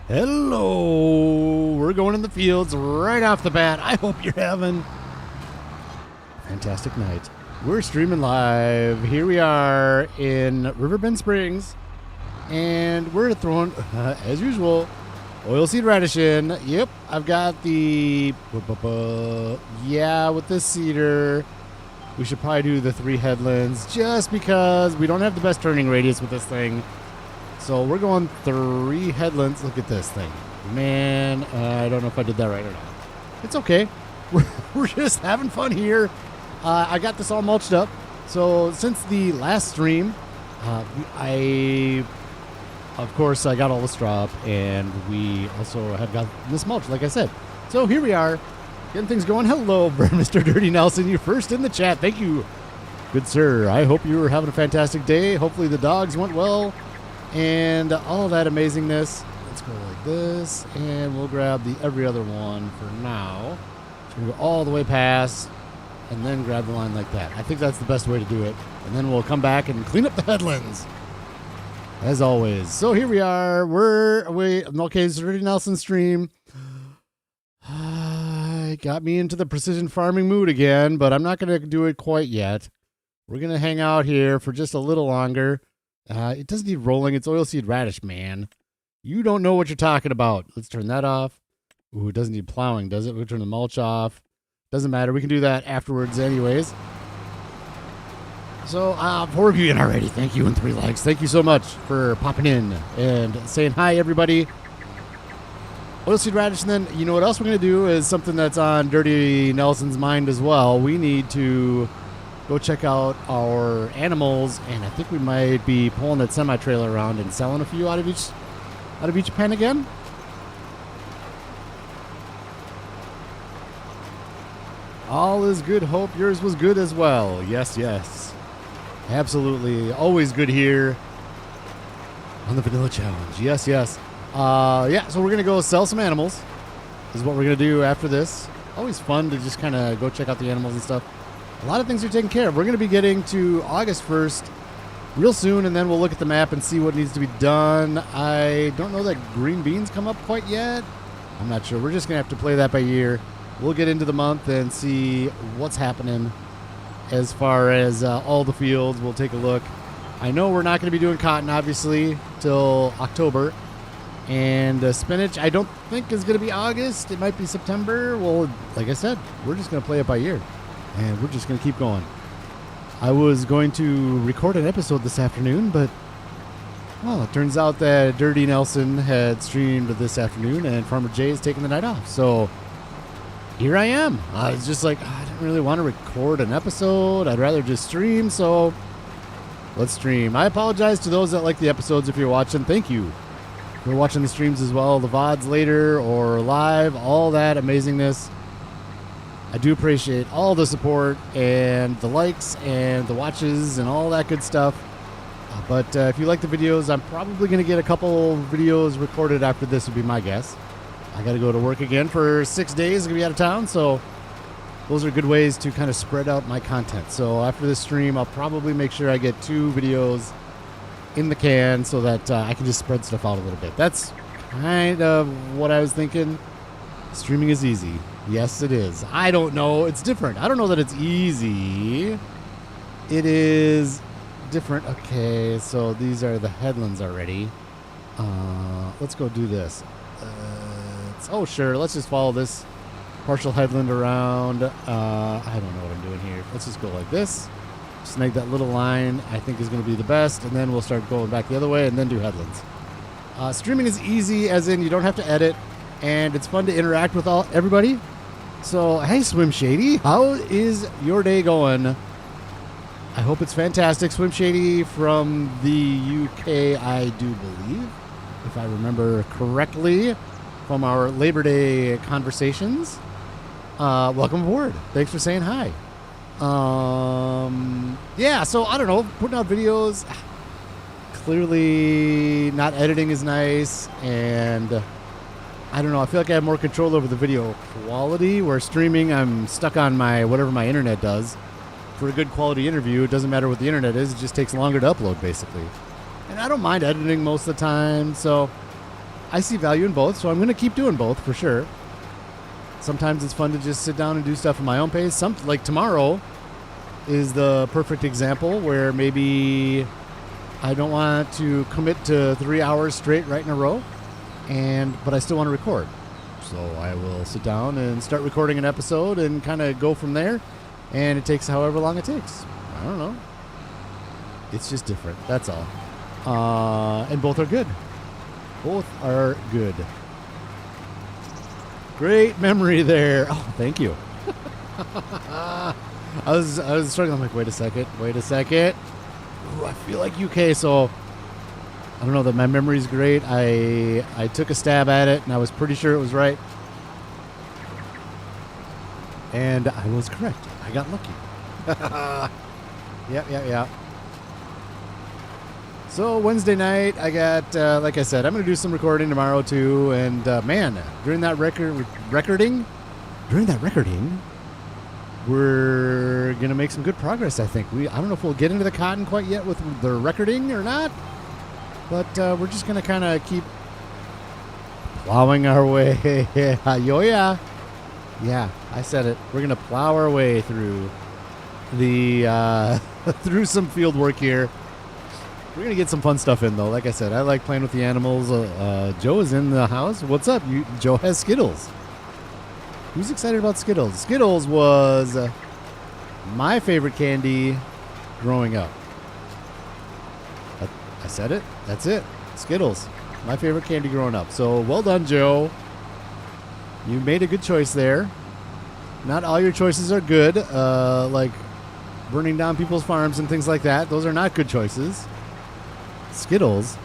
Hello. We're going in the fields right off the bat. I hope you're having a fantastic night. We're streaming live. Here we are in Riverbend Springs, and we're throwing, as usual, oilseed radish in. Yep, I've got the, yeah, with this cedar, we should probably do the 3 headlands just because we don't have the best turning radius with this thing. So we're going 3 headlands. Look at this thing. Man, I don't know if I did that right or not. It's okay. We're just having fun here. I got this all mulched up. So since the last stream, I got all the straw up, and we also have got this mulch, like I said. So here we are, getting things going. Hello, Mr. Dirty Nelson. You're first in the chat. Thank you. Good sir. I hope you were having a fantastic day. Hopefully the dogs went well. And all that amazingness. Let's go like this, and we'll grab the every other one for now. So we go all the way past, and then grab the line like that. I think that's the best way to do it. And then we'll come back and clean up the headlands, as always. So here we are. Okay, it's Dirty Nelson stream. Got me into the precision farming mood again, but I'm not going to do it quite yet. We're going to hang out here for just a little longer. It doesn't need rolling. It's oilseed radish, man. You don't know what you're talking about. Let's turn that off. Ooh, it doesn't need plowing, does it? We'll turn the mulch off. Doesn't matter. We can do that afterwards anyways. So, 4 of you in already. Thank you, and 3 likes. Thank you so much for popping in and saying hi, everybody. Oilseed radish, and then you know what else we're going to do is something that's on Dirty Nelson's mind as well. We need to go check out our animals, and I think we might be pulling that semi-trailer around and selling a few out of each pen again. All is good. Hope yours was good as well. Yes, yes. Absolutely. Always good here on the Vanilla Challenge. Yes, yes. Yeah, so we're going to go sell some animals is what we're going to do after this. Always fun to just kind of go check out the animals and stuff. A lot of things are taken care of. We're going to be getting to August 1st real soon, and then we'll look at the map and see what needs to be done. I don't know that green beans come up quite yet. I'm not sure. We're just going to have to play that by ear. We'll get into the month and see what's happening as far as all the fields. We'll take a look. I know we're not going to be doing cotton, obviously, till October. And spinach, I don't think is going to be August. It might be September. Well, like I said, we're just going to play it by ear. And we're just going to keep going. I was going to record an episode this afternoon, but, well, it turns out that Dirty Nelson had streamed this afternoon, and Farmer Jay is taking the night off. So here I am. I was just like, I didn't really want to record an episode. I'd rather just stream, so let's stream. I apologize to those that like the episodes if you're watching. Thank you for watching the streams as well, the VODs later or live, all that amazingness. I do appreciate all the support and the likes and the watches and all that good stuff. But if you like the videos, I'm probably going to get a couple videos recorded after this would be my guess. I got to go to work again for 6 days. I'm going to be out of town. So those are good ways to kind of spread out my content. So after this stream, I'll probably make sure I get 2 videos in the can so that I can just spread stuff out a little bit. That's kind of what I was thinking. Streaming is easy. Yes, it is. I don't know. It's different. I don't know that it's easy. It is different. Okay, so these are the headlands already. Let's go do this. Oh, sure. Let's just follow this partial headland around. I don't know what I'm doing here. Let's just go like this. Snag that little line I think is going to be the best, and then we'll start going back the other way and then do headlands. Streaming is easy, as in you don't have to edit, and it's fun to interact with everybody. So, hey, Swim Shady, how is your day going? I hope it's fantastic. Swim Shady from the UK, I do believe, if I remember correctly, from our Labor Day conversations. Welcome aboard. Thanks for saying hi. Yeah, so I don't know, putting out videos, clearly not editing is nice, and I don't know, I feel like I have more control over the video quality, where streaming, I'm stuck on whatever my internet does. For a good quality interview, it doesn't matter what the internet is, it just takes longer to upload, basically. And I don't mind editing most of the time, so I see value in both, so I'm going to keep doing both for sure. Sometimes it's fun to just sit down and do stuff at my own pace. Like tomorrow is the perfect example where maybe I don't want to commit to 3 hours straight right in a row, but I still want to record. So I will sit down and start recording an episode and kind of go from there. And it takes however long it takes. I don't know. It's just different. That's all. And both are good. Both are good. Great memory there. Oh, thank you. I was struggling. I'm like, wait a second. Ooh, I feel like UK, so I don't know that my memory's great. I took a stab at it, and I was pretty sure it was right. And I was correct. I got lucky. Yep. So Wednesday night, I got, like I said, I'm going to do some recording tomorrow too. And man, during that recording, we're going to make some good progress, I think. I don't know if we'll get into the cotton quite yet with the recording or not. But we're just going to kind of keep plowing our way. Yeah, I said it. We're going to plow our way through through some field work here. We're going to get some fun stuff in, though. Like I said, I like playing with the animals. Joe is in the house. What's up? Joe has Skittles. Who's excited about Skittles? Skittles was my favorite candy growing up. I said it. That's it. Skittles. My favorite candy growing up. So well done, Joe. You made a good choice there. Not all your choices are good, like burning down people's farms and things like that. Those are not good choices. Skittles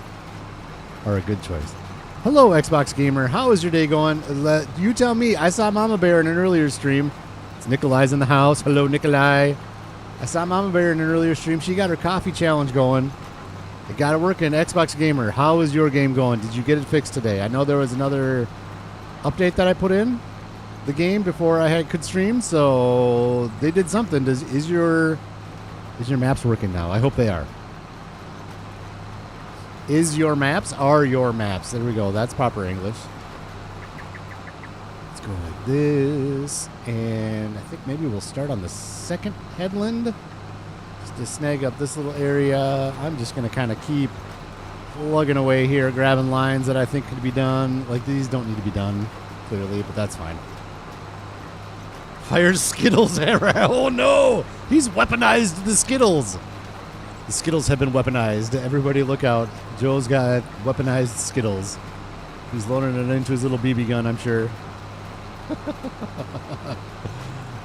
are a good choice. Hello, Xbox Gamer. How is your day going? You tell me. I saw Mama Bear in an earlier stream. It's Nikolai's in the house. Hello, Nikolai. I saw Mama Bear in an earlier stream. She got her coffee challenge going. It got it working. Xbox Gamer, how is your game going? Did you get it fixed today? I know there was another update that I put in the game before I could stream, so they did something. Is your maps working now? I hope they are. Are your maps. There we go. That's proper English. Let's go like this. And I think maybe we'll start on the second headland. Just to snag up this little area. I'm just going to kind of keep plugging away here, grabbing lines that I think could be done. Like these don't need to be done, clearly, but that's fine. Fire Skittles era. Oh no! He's weaponized the Skittles. The Skittles have been weaponized. Everybody look out. Joe's got weaponized Skittles. He's loading it into his little BB gun, I'm sure.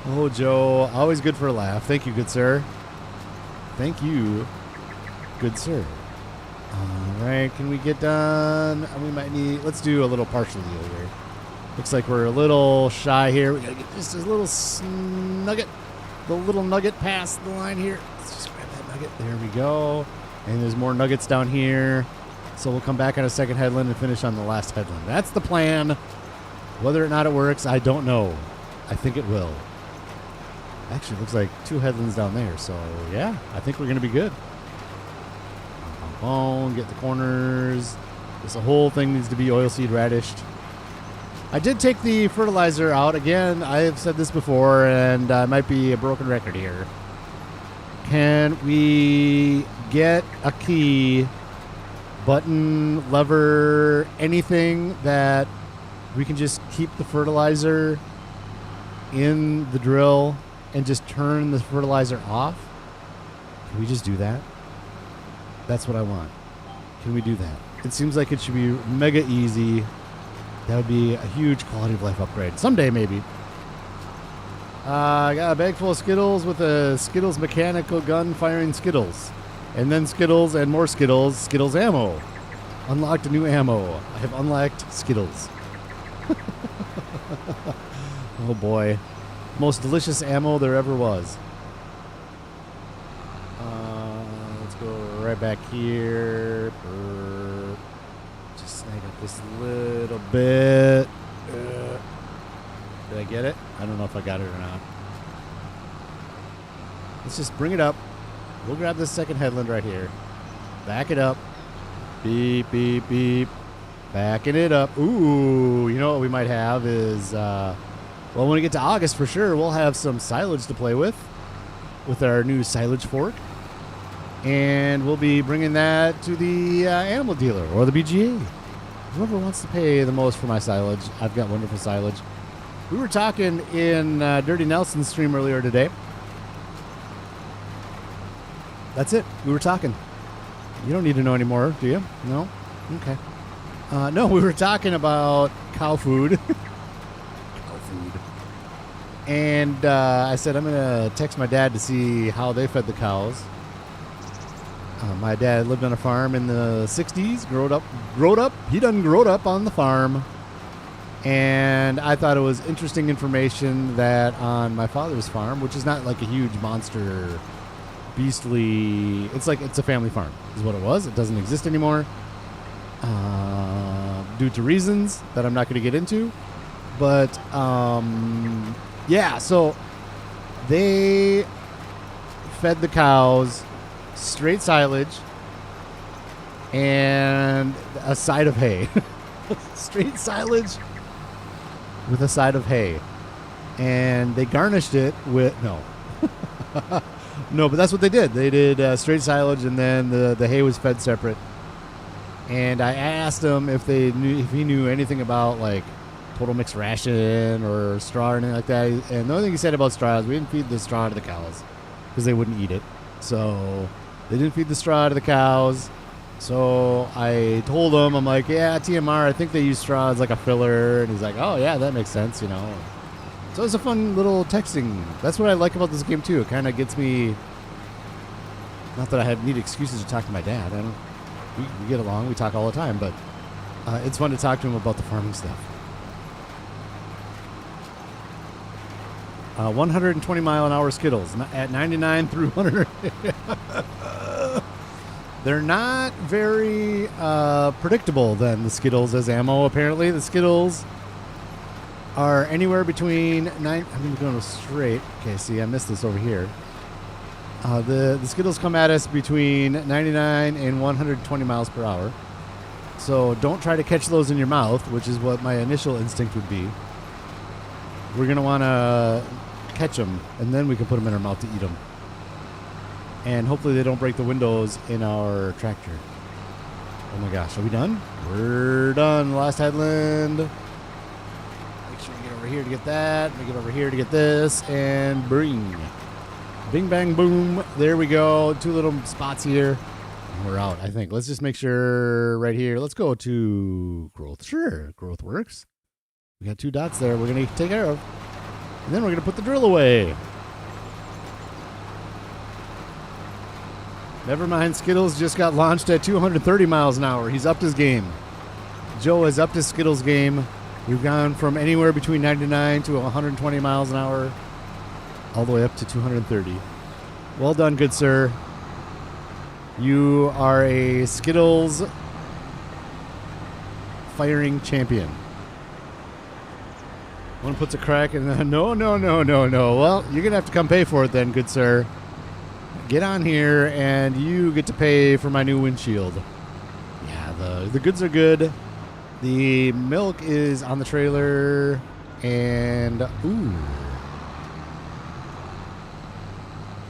Oh, Joe. Always good for a laugh. Thank you, good sir. Thank you, good sir. All right. Can we get done? We might need... Let's do a little partial deal here. Looks like we're a little shy here. We got to get just a little nugget. The little nugget past the line here. Let's just grab that nugget. There we go. And there's more nuggets down here. So we'll come back on a second headland and finish on the last headland. That's the plan. Whether or not it works, I don't know. I think it will. Actually, it looks like 2 headlands down there. So, yeah, I think we're going to be good. Get the corners. This whole thing needs to be oilseed radished. I did take the fertilizer out. Again, I have said this before, and I might be a broken record here. Can we get a key, button, lever, anything that we can just keep the fertilizer in the drill and just turn the fertilizer off? Can we just do that? That's what I want. Can we do that? It seems like it should be mega easy. That would be a huge quality of life upgrade. Someday, maybe. I got a bag full of Skittles with a Skittles mechanical gun firing Skittles. And then Skittles and more Skittles. Skittles ammo. Unlocked a new ammo. I have unlocked Skittles. Oh boy. Most delicious ammo there ever was. Let's go right back here. Just snag up this little bit. Did I get it? I don't know if I got it or not. Let's just bring it up. We'll grab this second headland right here. Back it up. Beep, beep, beep. Backing it up. Ooh, you know what we might have is, well, when we get to August for sure, we'll have some silage to play with our new silage fork. And we'll be bringing that to the animal dealer or the BGA. Whoever wants to pay the most for my silage. I've got wonderful silage. We were talking in Dirty Nelson's stream earlier today. That's it. We were talking. You don't need to know anymore, do you? No? Okay. No, we were talking about cow food. Cow food. And I said I'm going to text my dad to see how they fed the cows. My dad lived on a farm in the 60s, growed up. He done growed up on the farm. And I thought it was interesting information that on my father's farm, which is not like a huge monster, beastly, it's a family farm is what it was. It doesn't exist anymore due to reasons that I'm not going to get into. But, yeah, so they fed the cows straight silage and a side of hay. Straight silage with a side of hay. And they garnished it with, no. No, but that's what they did. They did straight silage, and then the hay was fed separate. And I asked him if he knew anything about like total mixed ration or straw or anything like that. And the only thing he said about straw is we didn't feed the straw to the cows because they wouldn't eat it. So they didn't feed the straw to the cows. So I told him, I'm like, yeah, TMR, I think they use straw as like a filler. And he's like, oh, yeah, that makes sense, you know. So it's a fun little texting. That's what I like about this game, too. It kind of gets me, not that I need excuses to talk to my dad. We get along. We talk all the time. But it's fun to talk to him about the farming stuff. 120 mile an hour Skittles at 99 through 100. They're not very predictable then, the Skittles as ammo, apparently. The Skittles are anywhere between I'm going to go straight. Okay, see, I missed this over here. The Skittles come at us between 99 and 120 miles per hour. So don't try to catch those in your mouth, which is what my initial instinct would be. We're going to want to catch them, and then we can put them in our mouth to eat them. And hopefully they don't break the windows in our tractor. Oh my gosh, are we done? We're done. Last headland. Make sure we get over here to get that. We get over here to get this. And bring. Bing, bang, boom. There we go. 2 little spots here. And we're out, I think. Let's just make sure right here. Let's go to growth. Sure, growth works. We got 2 dots there we're going to take care of. And then we're going to put the drill away. Never mind, Skittles just got launched at 230 miles an hour. He's upped his game. Joe has upped his Skittles game. We've gone from anywhere between 99 to 120 miles an hour, all the way up to 230. Well done, good sir. You are a Skittles firing champion. One puts a crack in the... No. Well, you're going to have to come pay for it then, good sir. Get on here, and you get to pay for my new windshield. Yeah, the goods are good. The milk is on the trailer, and... Ooh.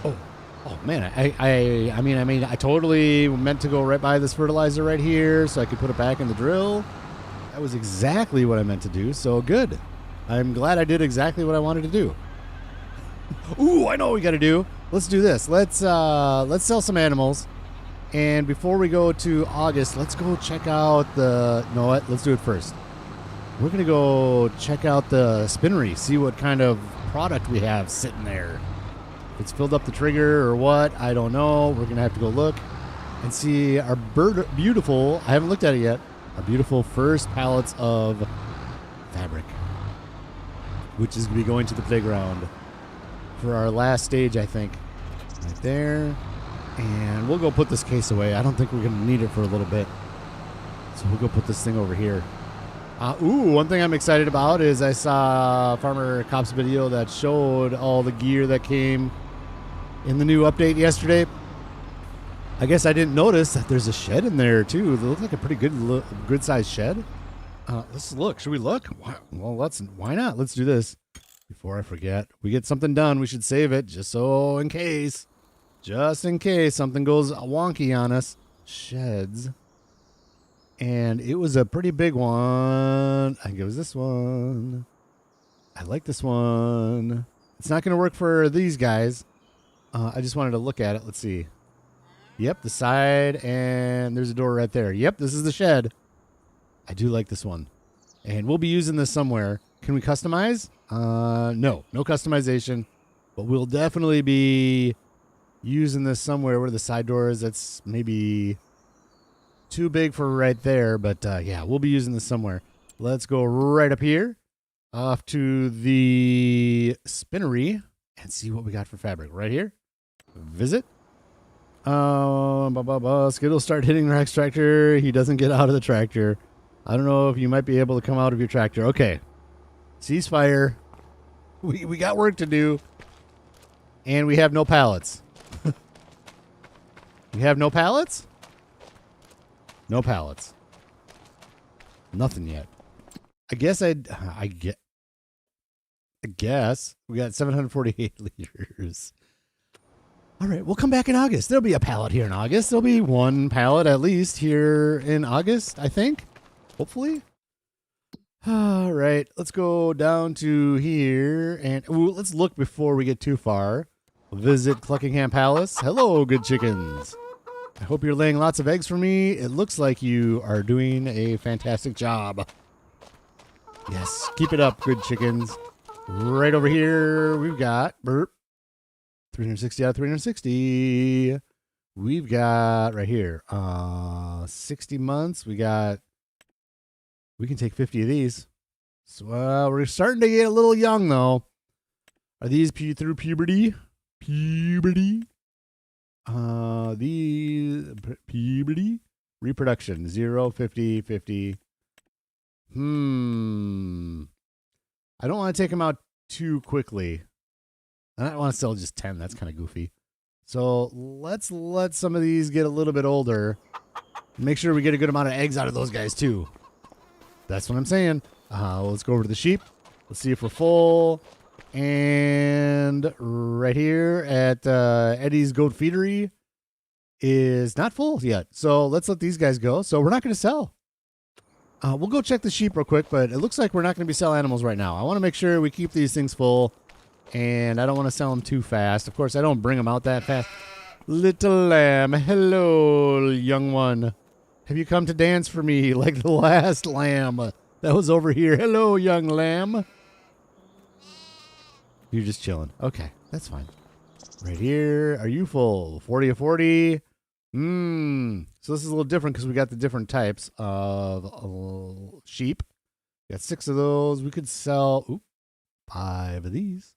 Oh, man, I totally meant to go right by this fertilizer right here so I could put it back in the drill. That was exactly what I meant to do, so good. I'm glad I did exactly what I wanted to do. Ooh, I know what we got to do. Let's do this. Let's sell some animals. And before we go to August, let's go check out the... You know what? Let's do it first. We're going to go check out the spinnery, see what kind of product we have sitting there. If it's filled up the trigger or what, I don't know. We're going to have to go look and see our beautiful... I haven't looked at it yet. Our beautiful first pallets of fabric, which is going to be going to the playground for our last stage, I think. Right there. And we'll go put this case away. I don't think we're going to need it for a little bit. So we'll go put this thing over here. One thing I'm excited about is I saw Farmer Cop's video that showed all the gear that came in the new update yesterday. I guess I didn't notice that there's a shed in there too. It looks like a pretty good sized shed. Let's look. Should we look? Well, why not? Let's do this. Before I forget, we get something done, we should save it just so in case. Just in case something goes wonky on us. Sheds. And it was a pretty big one. I think it was this one. I like this one. It's not going to work for these guys. I just wanted to look at it. Let's see. Yep, the side, and there's a door right there. Yep, this is the shed. I do like this one. And we'll be using this somewhere. Can we customize? No customization. But we'll definitely be using this somewhere. Where the side door is, that's maybe too big for right there. But yeah, we'll be using this somewhere. Let's go right up here. Off to the spinnery and see what we got for fabric. Right here. Visit. Skittle start hitting Rax tractor. He doesn't get out of the tractor. I don't know if you might be able to come out of your tractor. Okay. Ceasefire. We got work to do. And we have no pallets. We have no pallets? No pallets. Nothing yet. I guess we got 748 liters. All right, we'll come back in August. There'll be a pallet here in August. There'll be one pallet at least here in August, I think. Hopefully. All right, let's go down to here and let's look before we get too far. Visit Cluckingham Palace. Hello, good chickens. I hope you're laying lots of eggs for me. It looks like you are doing a fantastic job. Yes, keep it up, good chickens. Right over here, we've got 360 out of 360. We've got right here 60 months. We can take 50 of these. So we're starting to get a little young though. Are these through puberty? Puberty. These puberty reproduction 0, 50, 50. I don't want to take them out too quickly. I don't want to sell just 10. That's kind of goofy. So let's let some of these get a little bit older. Make sure we get a good amount of eggs out of those guys too. That's what I'm saying. Let's go over to the sheep. Let's see if we're full. And right here at Eddie's Goat Feedery is not full yet. So let's let these guys go. So we're not going to sell. We'll go check the sheep real quick, but it looks like we're not going to be selling animals right now. I want to make sure we keep these things full. And I don't want to sell them too fast. Of course, I don't bring them out that fast. Little lamb. Hello, young one. Have you come to dance for me like the last lamb that was over here? Hello, young lamb. You're just chilling. Okay, that's fine. Right here. Are you full? 40 of 40. So this is a little different because we got the different types of sheep. We got 6 of those. We could sell 5 of these.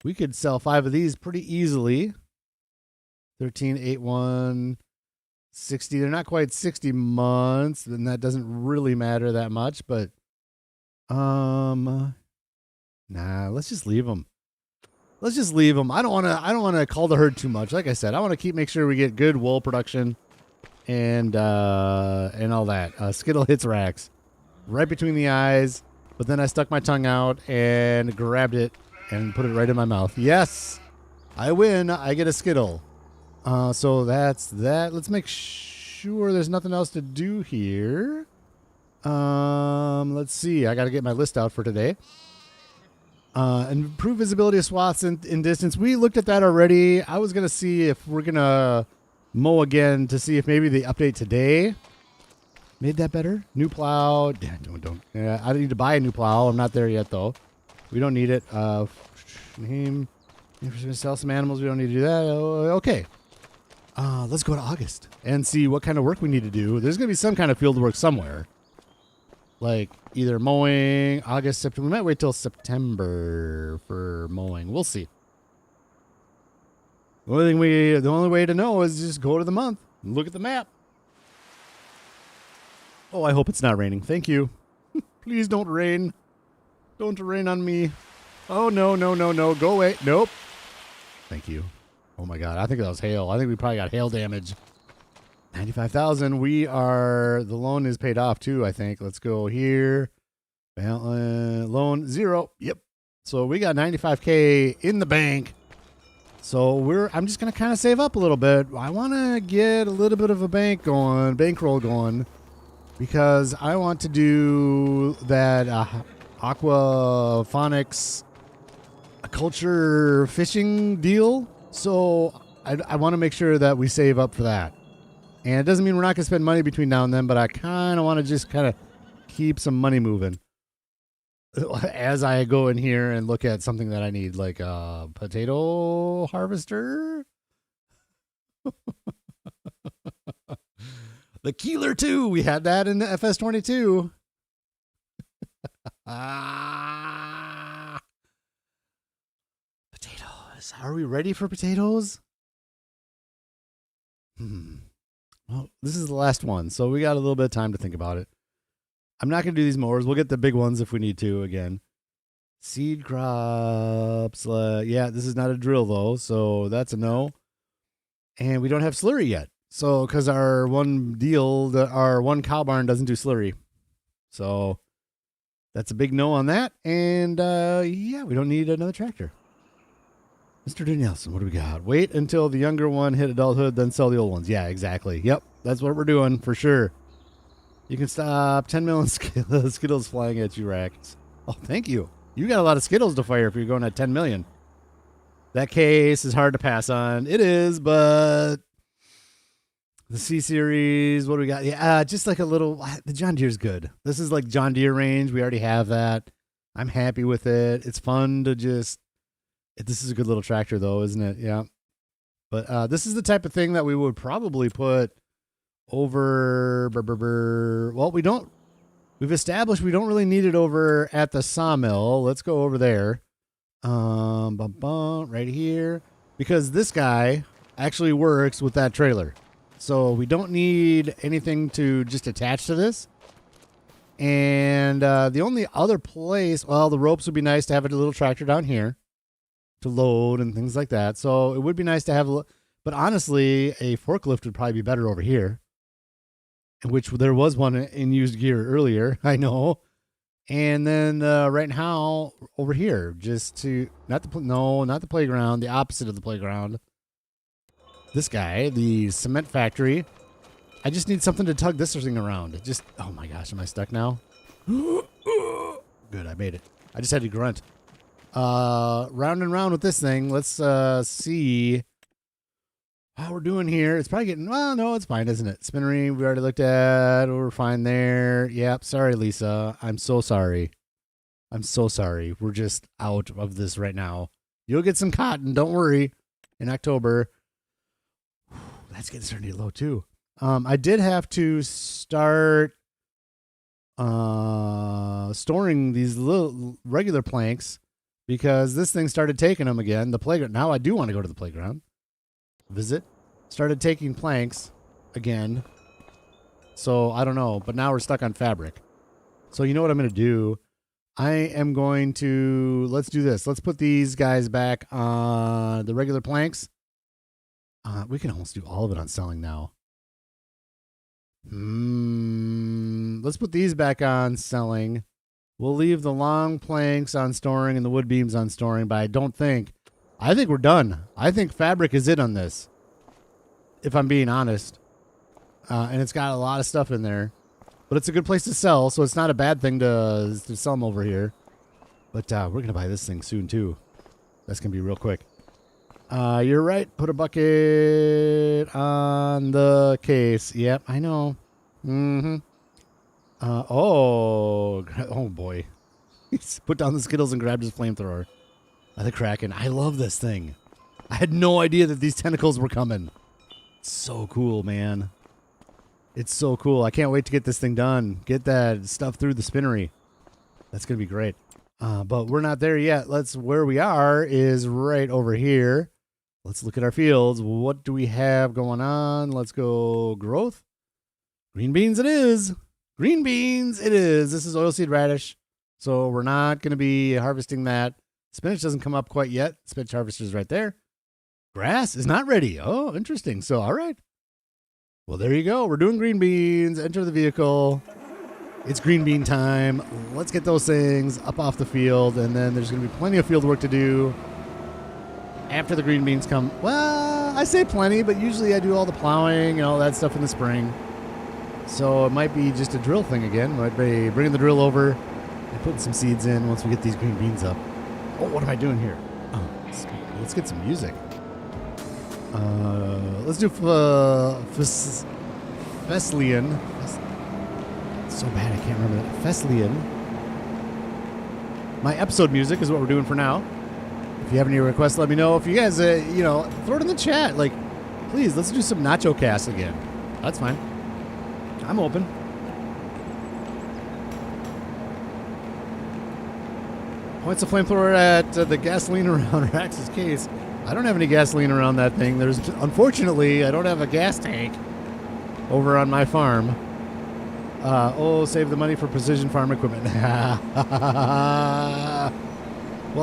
We could sell 5 of these pretty easily. 13, 8, 1, 60. They're not quite 60 months, and that doesn't really matter that much, but nah, let's just leave them. Let's just leave them. I don't want to call the herd too much. Like I said, I want to make sure we get good wool production and all that. Skittle hits Rax right between the eyes, but then I stuck my tongue out and grabbed it and put it right in my mouth. Yes, I win. I get a Skittle. So that's that. Let's make sure there's nothing else to do here. Let's see. I got to get my list out for today. Improve visibility of swaths in distance. We looked at that already. I was going to see if we're going to mow again to see if maybe the update today made that better. New plow. Don't. I need to buy a new plow. I'm not there yet, though. We don't need it. Name. If we're going to sell some animals, we don't need to do that. Okay. Let's go to August and see what kind of work we need to do. There's going to be some kind of field work somewhere. Like either mowing, August, September. We might wait till September for mowing. We'll see. The only way to know is just go to the month and look at the map. Oh, I hope it's not raining. Thank you. Please don't rain. Don't rain on me. Oh, no. Go away. Nope. Thank you. Oh my God. I think that was hail. I think we probably got hail damage. 95,000. The loan is paid off too, I think. Let's go here. Loan 0. Yep. So we got 95K in the bank. So I'm just going to kind of save up a little bit. I want to get a little bit of a bankroll going, because I want to do that aquaphonics culture fishing deal. So I want to make sure that we save up for that. And it doesn't mean we're not going to spend money between now and then, but I kind of want to just kind of keep some money moving as I go in here and look at something that I need, like a potato harvester. The Keeler 2. We had that in the FS25. Potatoes. Are we ready for potatoes? Well, this is the last one, so we got a little bit of time to think about it. I'm not going to do these mowers. We'll get the big ones if we need to again. Seed crops. Yeah, this is not a drill, though, so that's a no. And we don't have slurry yet. So, because our one cow barn doesn't do slurry. So, that's a big no on that. And, yeah, we don't need another tractor. Mr. Danielson, what do we got? Wait until the younger one hit adulthood, then sell the old ones. Yeah, exactly. Yep, that's what we're doing for sure. You can stop 10 million Skittles flying at you, Rax. Oh, thank you. You got a lot of Skittles to fire if you're going at 10 million. That case is hard to pass on. It is, but the C-Series, what do we got? Yeah, just like a little, the John Deere's good. This is like John Deere range. We already have that. I'm happy with it. It's fun to just, this is a good little tractor though, isn't it? Yeah. But this is the type of thing that we would probably put over, well, we've established we don't really need it over at the sawmill. Let's go over there. Right here, because this guy actually works with that trailer. So we don't need anything to just attach to this. And the only other place, well, the ropes would be nice to have a little tractor down here to load and things like that. So it would be nice to have but honestly, a forklift would probably be better over here, which there was one in used gear earlier, I know. And then right now over here, just to not the playground, the opposite of the playground. This guy, the cement factory. I just need something to tug this thing around. Just, oh my gosh, am I stuck now? Good, I made it. I just had to grunt. Round and round with this thing. Let's see how we're doing here. It's probably getting, well, no, it's fine, isn't it? Spinnery, we already looked at. We're fine there. Yep, sorry, Lisa. I'm so sorry. I'm so sorry. We're just out of this right now. You'll get some cotton, don't worry, in October. That's getting starting to get low, too. I did have to start storing these little regular planks because this thing started taking them again. The playground. Now I do want to go to the playground. Visit. Started taking planks again. So I don't know, but now we're stuck on fabric. So you know what I'm going to do? I am going to, let's do this. Let's put these guys back on the regular planks. We can almost do all of it on selling now. Let's put these back on selling. We'll leave the long planks on storing and the wood beams on storing, but I think we're done. I think fabric is it on this, if I'm being honest. And it's got a lot of stuff in there, but it's a good place to sell, so it's not a bad thing to sell them over here. But we're going to buy this thing soon, too. That's going to be real quick. You're right. Put a bucket on the case. Yep, I know. Oh boy. He's put down the Skittles and grabbed his flamethrower. The Kraken. I love this thing. I had no idea that these tentacles were coming. It's so cool, man. It's so cool. I can't wait to get this thing done. Get that stuff through the spinnery. That's going to be great. But we're not there yet. Where we are is right over here. Let's look at our fields. What do we have going on? Let's go growth. Green beans it is. Green beans it is. This is oilseed radish. So we're not going to be harvesting that. Spinach doesn't come up quite yet. Spinach harvester's right there. Grass is not ready. Oh, interesting. So, all right. Well, there you go. We're doing green beans. Enter the vehicle. It's green bean time. Let's get those things up off the field, and then there's going to be plenty of field work to do after the green beans come. Well, I say plenty, but usually I do all the plowing and all that stuff in the spring. So it might be just a drill thing again. Might be bringing the drill over and putting some seeds in once we get these green beans up. Oh, what am I doing here? Oh, let's get some music. Let's do Feslian. So bad I can't remember that. Feslian. My episode music is what we're doing for now. If you have any requests, let me know. If you guys, throw it in the chat. Like, please, let's do some Nacho Cast again. That's fine. I'm open. Points of flamethrower at the gasoline around Rax's case. I don't have any gasoline around that thing. Unfortunately, I don't have a gas tank over on my farm. Save the money for precision farm equipment. Well,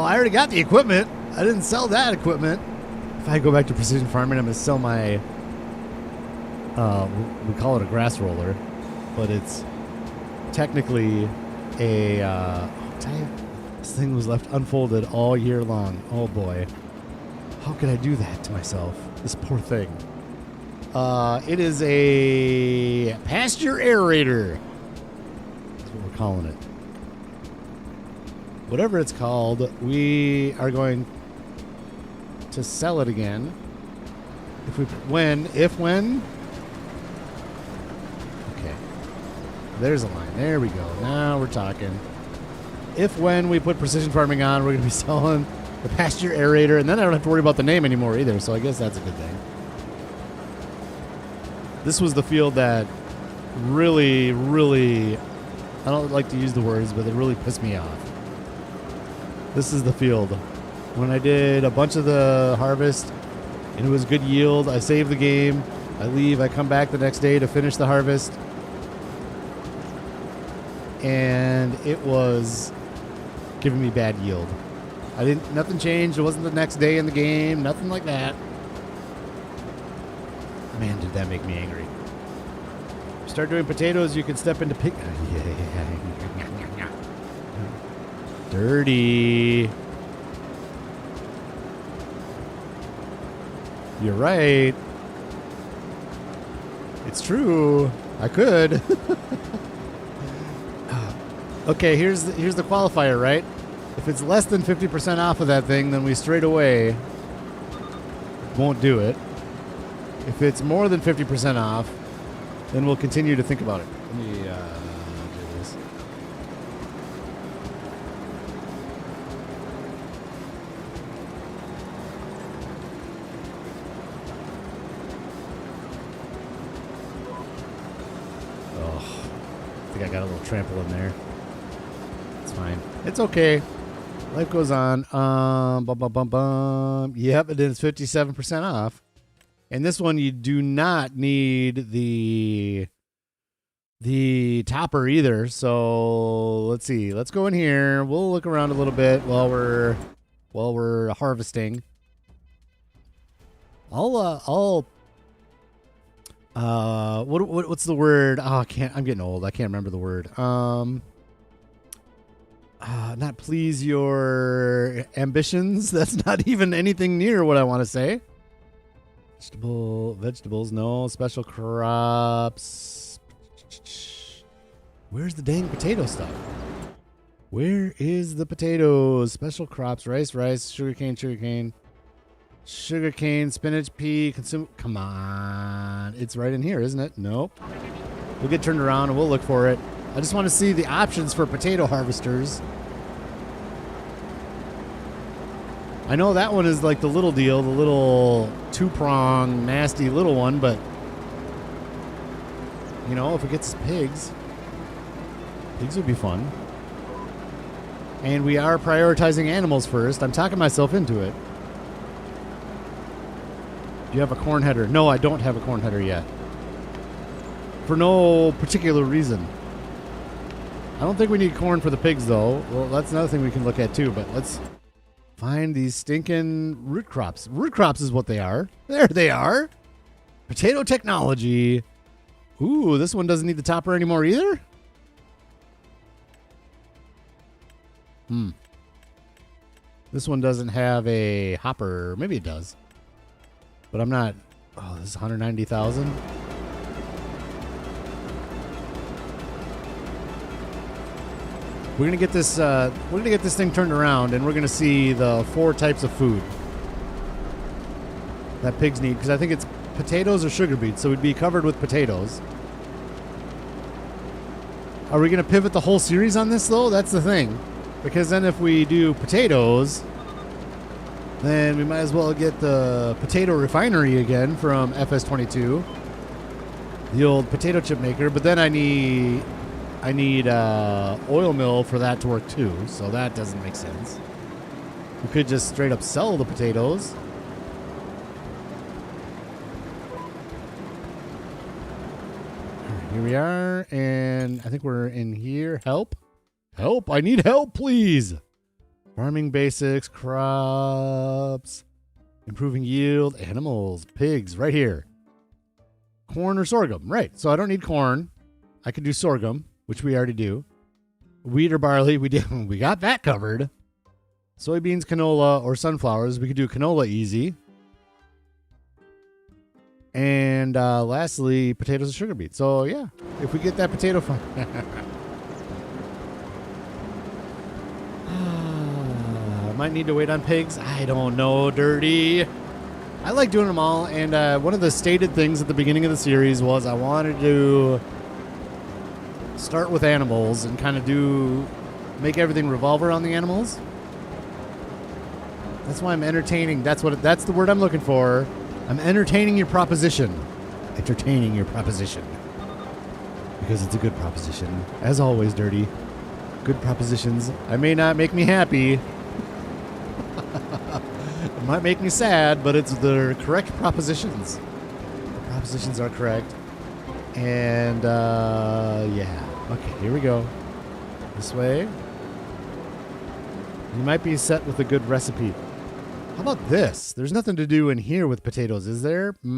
I already got the equipment. I didn't sell that equipment. If I go back to precision farming, I'm going to sell my, we call it a grass roller, but it's technically a, this thing was left unfolded all year long. Oh boy. How could I do that to myself? This poor thing. It is a pasture aerator. That's what we're calling it. Whatever it's called, we are going to sell it again. When. Okay. There's a line. There we go. Now we're talking. When we put precision farming on, we're going to be selling the pasture aerator, and then I don't have to worry about the name anymore either, so I guess that's a good thing. This was the field that really, really, I don't like to use the words, but it really pissed me off. This is the field. When I did a bunch of the harvest, and it was good yield, I saved the game, I leave, I come back the next day to finish the harvest, and it was giving me bad yield. Nothing changed. It wasn't the next day in the game, nothing like that. Man, did that make me angry. Start doing potatoes, you can step into pig. Dirty. You're right. It's true. I could. Okay, here's the qualifier, right? If it's less than 50% off of that thing, then we straight away won't do it. If it's more than 50% off, then we'll continue to think about it. Let me do this. Oh, I think I got a little trample in there. It's fine. It's okay. Life goes on. Yep, it is 57% off. And this one, you do not need the topper either. So let's see. Let's go in here. We'll look around a little bit while we're harvesting. What's the word? Oh, I'm getting old. I can't remember the word. Not please your ambitions. That's not even anything near what I want to say. Vegetables, no. Special crops. Where's the dang potato stuff? Where is the potatoes? Special crops, rice, sugarcane, spinach, pea, consume. Come on. It's right in here, isn't it? Nope. We'll get turned around and we'll look for it. I just want to see the options for potato harvesters. I know that one is like the little deal, the little two-prong, nasty little one, but, if it gets pigs would be fun. And we are prioritizing animals first. I'm talking myself into it. Do you have a corn header? No, I don't have a corn header yet. For no particular reason. I don't think we need corn for the pigs, though. Well, that's another thing we can look at, too, but let's Find these stinking root crops. Root crops is what they are. There they are. Potato technology. Ooh, this one doesn't need the topper anymore either? This one doesn't have a hopper. Maybe it does. But I'm not... Oh, this is 190,000. We're gonna get this. We're gonna get this thing turned around, and we're gonna see the 4 types of food that pigs need. Because I think it's potatoes or sugar beets, so we'd be covered with potatoes. Are we gonna pivot the whole series on this though? That's the thing. Because then if we do potatoes, then we might as well get the potato refinery again from FS25, the old potato chip maker. But then I need oil mill for that to work too, so that doesn't make sense. We could just straight up sell the potatoes. Here we are, and I think we're in here. Help. Help, I need help, please. Farming basics, crops, improving yield, animals, pigs, right here. Corn or sorghum, right. So I don't need corn. I can do sorghum, which we already do. Wheat or barley, we got that covered. Soybeans, canola, or sunflowers, we could do canola easy. And lastly, potatoes and sugar beets. So yeah, if we get that potato farm. Might need to wait on pigs. I don't know, Dirty. I like doing them all, and one of the stated things at the beginning of the series was I wanted to start with animals and kind of make everything revolve around the animals. That's why I'm entertaining. That's the word I'm looking for. I'm entertaining your proposition. Entertaining your proposition. Because it's a good proposition. As always, Dirty. Good propositions. I may not make me happy. It might make me sad, but it's the correct propositions. The propositions are correct. And, yeah. Okay, here we go. This way. You might be set with a good recipe. How about this? There's nothing to do in here with potatoes, is there? Boink.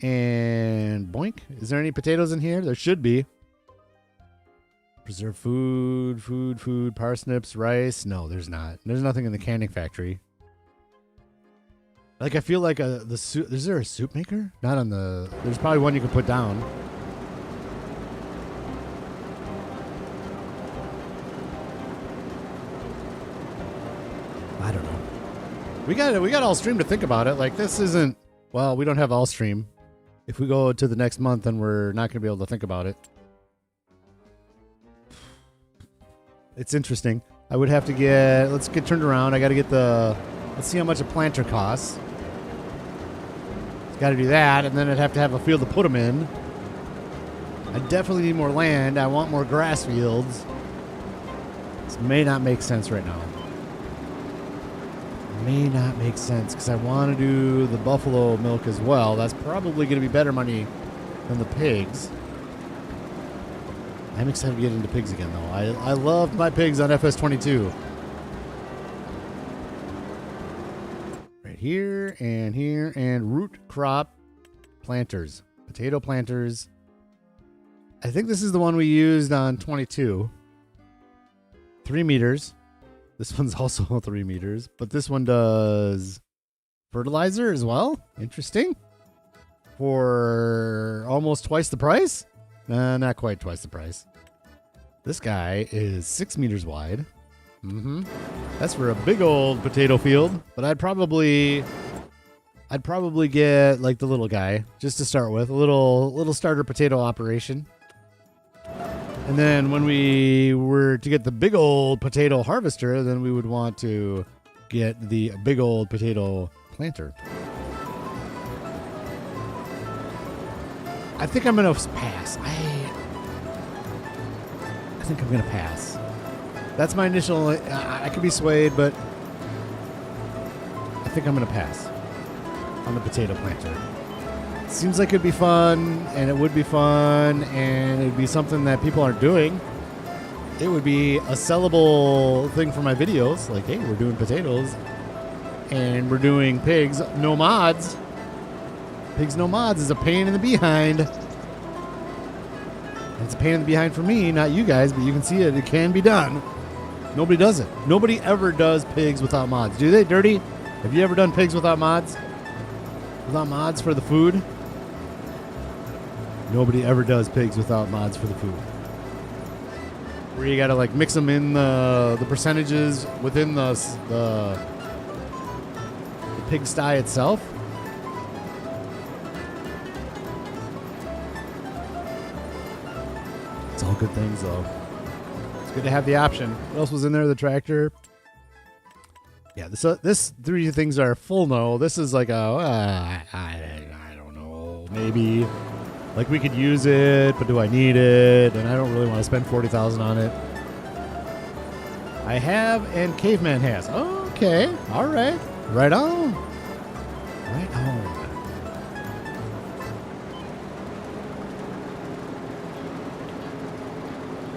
And boink. Is there any potatoes in here? There should be. Preserve food, parsnips, rice. No, there's not. There's nothing in the canning factory. Like, I feel like the soup. Is there a soup maker? Not on the. There's probably one you can put down. I don't know. We got all stream to think about it. Like, this isn't. Well, we don't have all stream. If we go to the next month, then we're not going to be able to think about it. It's interesting. I would have to get... Let's get turned around. I got to get the... Let's see how much a planter costs. Got to do that, and then I'd have to have a field to put them in. I definitely need more land. I want more grass fields. This may not make sense right now. May not make sense, because I want to do the buffalo milk as well. That's probably going to be better money than the pigs. I'm excited to get into pigs again, though. I loved my pigs on FS25. Right here, and root crop planters. Potato planters. I think this is the one we used on 22. 3 meters. This one's also 3 meters, but this one does fertilizer as well. Interesting. For almost twice the price. Not quite twice the price. This guy is 6 meters wide. That's for a big old potato field, but I'd probably get like the little guy just to start with, a little starter potato operation. And then when we were to get the big old potato harvester, then we would want to get the big old potato planter. I think I'm going to pass. I think I'm going to pass. That's my initial... I could be swayed, but I think I'm going to pass on the potato planter. Seems like it'd be fun, and it would be fun, and it'd be something that people aren't doing. it would be a sellable thing for my videos. Like, hey, we're doing potatoes and we're doing pigs, no mods. Pigs, no mods is a pain in the behind. It's a pain in the behind for me, not you guys, but you can see it. It can be done. Nobody does it. Nobody ever does pigs without mods. Do they, Dirty? Have you ever done pigs without mods? Without mods for the food? Nobody ever does pigs without mods for the food. Where you gotta like mix them in the percentages within the pig sty itself. It's all good things though. It's good to have the option. What else was in there? The tractor. Yeah, this three things are full no. This is like I don't know, maybe. Like we could use it, but do I need it? And I don't really want to spend $40,000 on it. I have, and Caveman has. Okay, all right, right on, right on.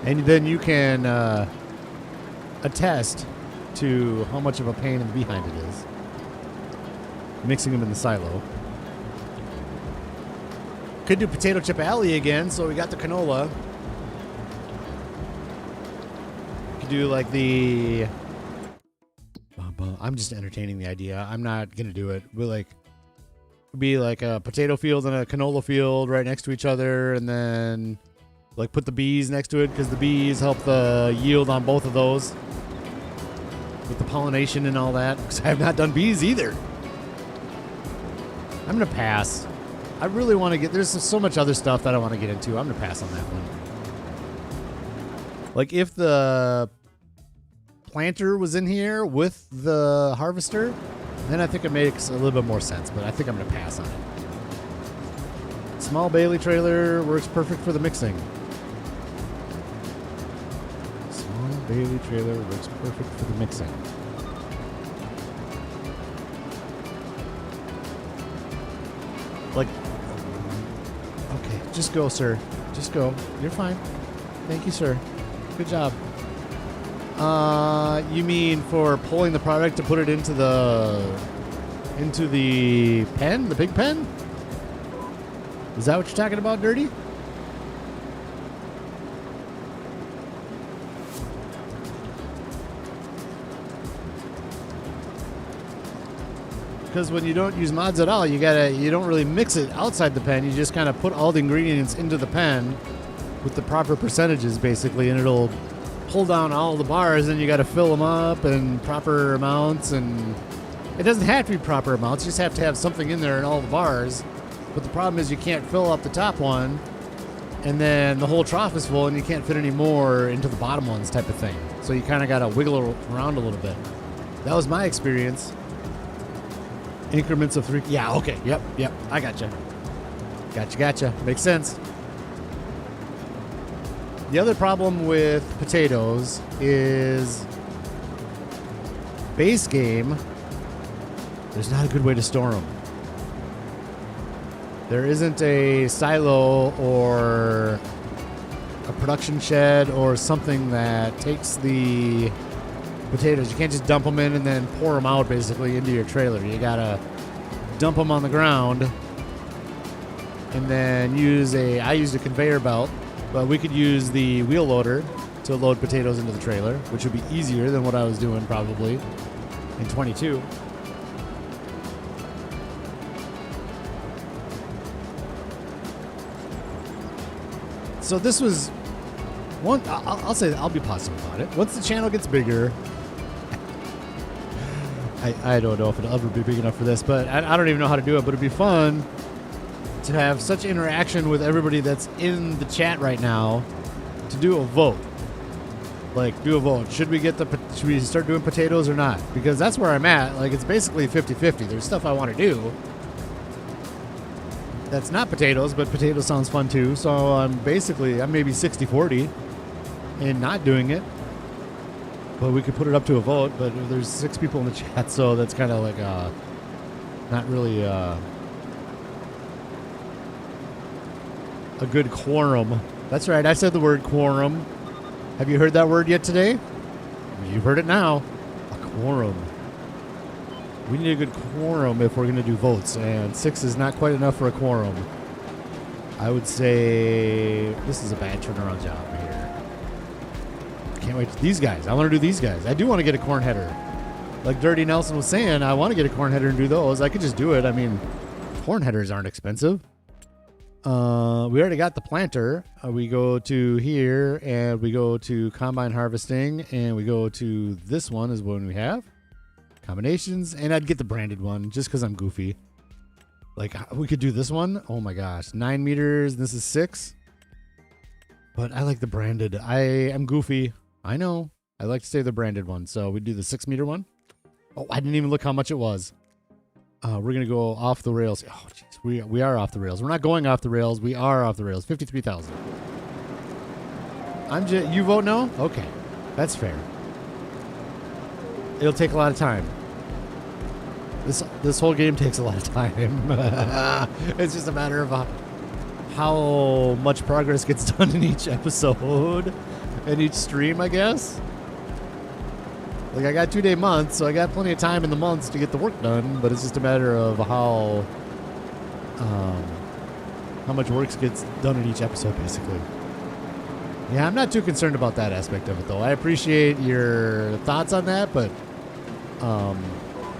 And then you can attest to how much of a pain in the behind it is mixing them in the silo. Could do potato chip alley again, so we got the canola. Could do like the... I'm just entertaining the idea. I'm not going to do it. We'll like be like a potato field and a canola field right next to each other, and then like put the bees next to it because the bees help the yield on both of those with the pollination and all that, because I have not done bees either. I'm going to pass. I really want to get... There's so much other stuff that I want to get into. I'm going to pass on that one. Like, if the planter was in here with the harvester, then I think it makes a little bit more sense, but I think I'm going to pass on it. Small Bailey trailer works perfect for the mixing. Small Bailey trailer works perfect for the mixing. Like... Okay, just go, sir. Just go. You're fine. Thank you, sir. Good job. You mean for pulling the product to put it into the pen, the big pen? Is that what you're talking about, Dirty? Because when you don't use mods at all, you don't really mix it outside the pen. You just kind of put all the ingredients into the pen with the proper percentages, basically, and it'll pull down all the bars, and you got to fill them up in proper amounts. And it doesn't have to be proper amounts. You just have to have something in there in all the bars. But the problem is you can't fill up the top one, and then the whole trough is full, and you can't fit any more into the bottom ones, type of thing. So you kind of got to wiggle around a little bit. That was my experience. Increments of 3. Yeah, okay. Yep. I gotcha. Gotcha. Makes sense. The other problem with potatoes is base game, there's not a good way to store them. There isn't a silo or a production shed or something that takes the potatoes. You can't just dump them in and then pour them out basically into your trailer. You gotta dump them on the ground and then I used a conveyor belt, but we could use the wheel loader to load potatoes into the trailer, which would be easier than what I was doing probably in 22. So this was one, I'll say I'll be positive about it. Once the channel gets bigger, I don't know if it'll ever be big enough for this, but I don't even know how to do it, but it'd be fun to have such interaction with everybody that's in the chat right now to do a vote. Like, do a vote. Should we start doing potatoes or not? Because that's where I'm at. Like, it's basically 50-50. There's stuff I want to do that's not potatoes, but potatoes sounds fun too. So I'm maybe 60-40 in not doing it. But we could put it up to a vote, but there's 6 people in the chat, so that's kind of like not really a good quorum. That's right, I said the word quorum. Have you heard that word yet today? You've heard it now. A quorum. We need a good quorum if we're going to do votes, and 6 is not quite enough for a quorum. I would say this is a bad turnaround job here. Can't wait. These guys. I want to do these guys. I do want to get a corn header. Like Dirty Nelson was saying, I want to get a corn header and do those. I could just do it. I mean, corn headers aren't expensive. We already got the planter. We go to here, and we go to combine harvesting, and we go to this one is one we have. Combinations, and I'd get the branded one just because I'm goofy. Like, we could do this one. Oh my gosh. 9 meters. This is 6. But I like the branded. I am goofy. I know. I like to say the branded one. So we do the 6 meter one. Oh, I didn't even look how much it was. We're going to go off the rails. Oh, jeez. We are off the rails. We're not going off the rails. We are off the rails. 53,000. You vote no? Okay. That's fair. It'll take a lot of time. This whole game takes a lot of time. It's just a matter of how much progress gets done in each episode and each stream, I guess. Like, I got 2-day months, so I got plenty of time in the months to get the work done, but it's just a matter of how much work gets done in each episode, basically. Yeah, I'm not too concerned about that aspect of it, though. I appreciate your thoughts on that, but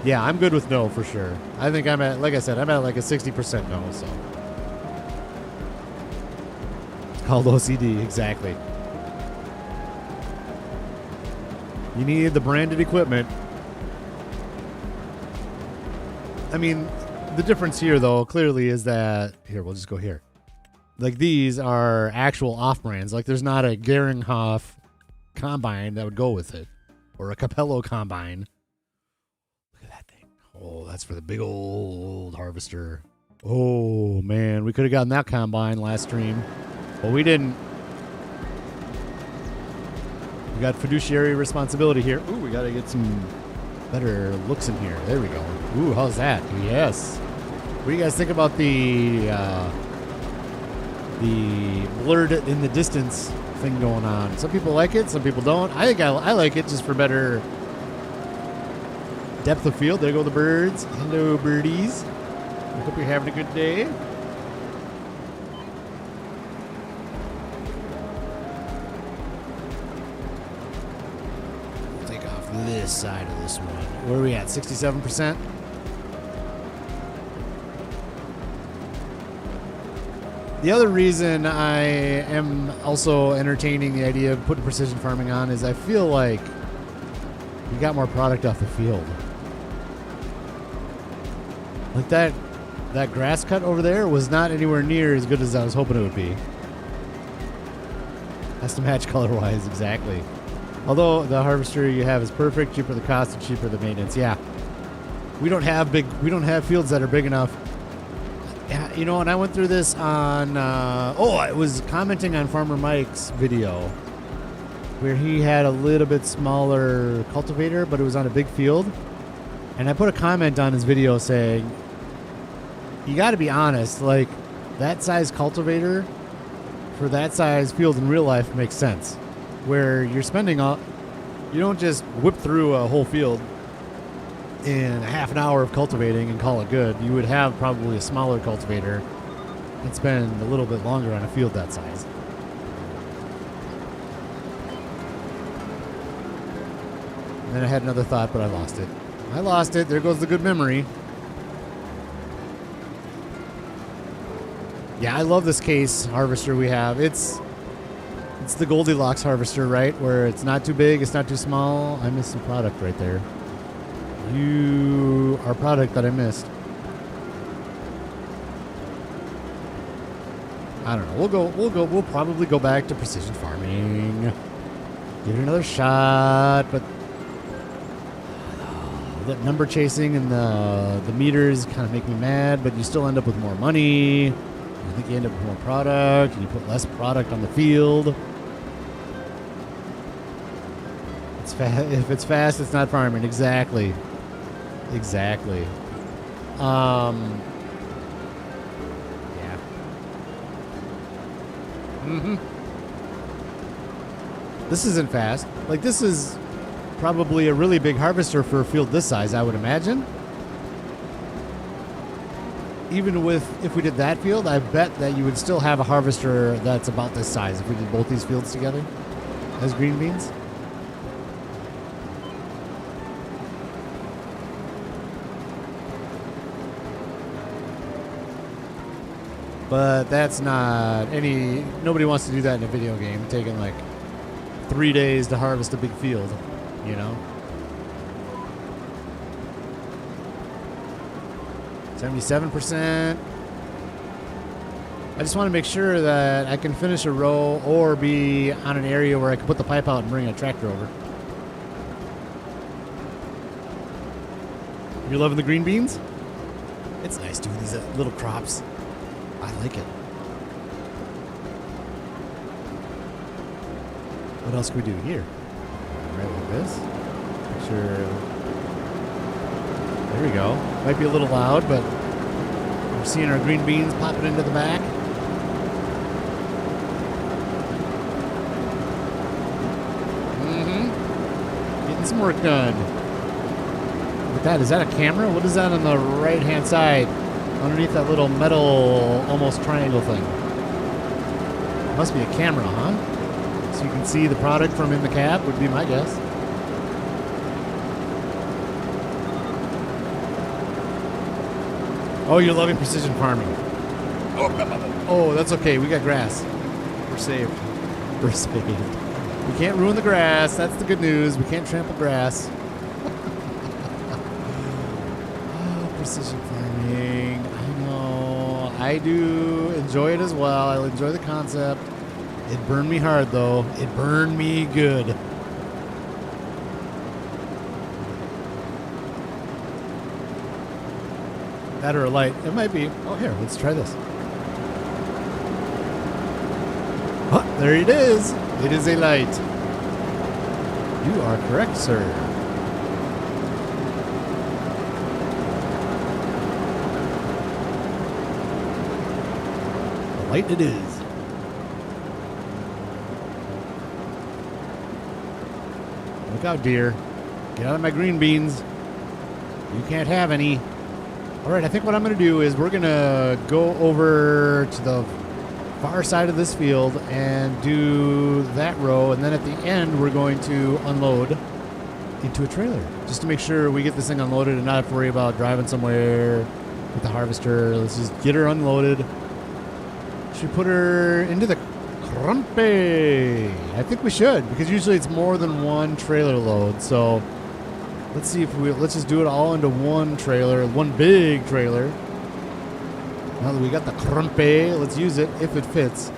yeah, I'm good with no for sure. I think I'm at, like I said, I'm at like a 60% no, so. It's called OCD, exactly. You need the branded equipment. I mean, the difference here, though, clearly is that, here, we'll just go here. Like, these are actual off-brands. Like, there's not a Geringhoff combine that would go with it, or a Capello combine. Oh, that's for the big old harvester. Oh, man. We could have gotten that combine last stream, but we didn't. We got fiduciary responsibility here. Ooh, we got to get some better looks in here. There we go. Ooh, how's that? Yes. What do you guys think about the blurred in the distance thing going on? Some people like it. Some people don't. I think I like it just for better depth of field. There go the birds. Hello, birdies. I hope you're having a good day. We'll take off this side of this one. Where are we at? 67%? The other reason I am also entertaining the idea of putting precision farming on is I feel like we got more product off the field. Like that grass cut over there was not anywhere near as good as I was hoping it would be. Has to match color-wise, exactly. Although the harvester you have is perfect, cheaper the cost and cheaper the maintenance. Yeah, we don't have fields that are big enough. Yeah, you know, and I went through this on. I was commenting on Farmer Mike's video where he had a little bit smaller cultivator, but it was on a big field. And I put a comment on his video saying, you got to be honest, like, that size cultivator for that size field in real life makes sense. Where you're spending you don't just whip through a whole field in a half an hour of cultivating and call it good. You would have probably a smaller cultivator and spend a little bit longer on a field that size. And then I had another thought, but I lost it. There goes the good memory. Yeah, I love this case harvester we have. It's the Goldilocks harvester, right? Where it's not too big, it's not too small. I missed some product right there. You are product that I missed. I don't know. We'll probably go back to precision farming. Give it another shot, but that number chasing and the meters kind of make me mad, but you still end up with more money. I think you end up with more product, and you put less product on the field. If it's fast, it's not farming. Exactly. Yeah. This isn't fast. Like, this is probably a really big harvester for a field this size, I would imagine. Even with, if we did that field, I bet that you would still have a harvester that's about this size if we did both these fields together as green beans. But that's not any... Nobody wants to do that in a video game, taking like 3 days to harvest a big field, you know? 77%. I just want to make sure that I can finish a row or be on an area where I can put the pipe out and bring a tractor over. You're loving the green beans? It's nice doing these little crops. I like it. What else can we do here? Right like this. Make sure. There we go. Might be a little loud, but we're seeing our green beans popping into the back. Getting some work done. Look at that. Is that a camera? What is that on the right-hand side? Underneath that little metal, almost triangle thing. Must be a camera, huh? So you can see the product from in the cab, would be my guess. Oh, you're loving precision farming. Oh, that's okay. We got grass. We're saved. We're saved. We can't ruin the grass. That's the good news. We can't trample grass. Oh, precision farming. I know. I do enjoy it as well. I enjoy the concept. It burned me hard, though. It burned me good. That or a light. It might be. Oh, here. Let's try this. Oh, there it is. It is a light. You are correct, sir. A light it is. Look out, dear. Get out of my green beans. You can't have any. All right, I think what I'm going to do is we're going to go over to the far side of this field and do that row, and then at the end we're going to unload into a trailer just to make sure we get this thing unloaded and not have to worry about driving somewhere with the harvester. Let's just get her unloaded. Should we put her into the crumpy? I think we should, because usually it's more than one trailer load. So let's see if let's just do it all into one trailer, one big trailer. Now that we got the crumpy, let's use it if it fits.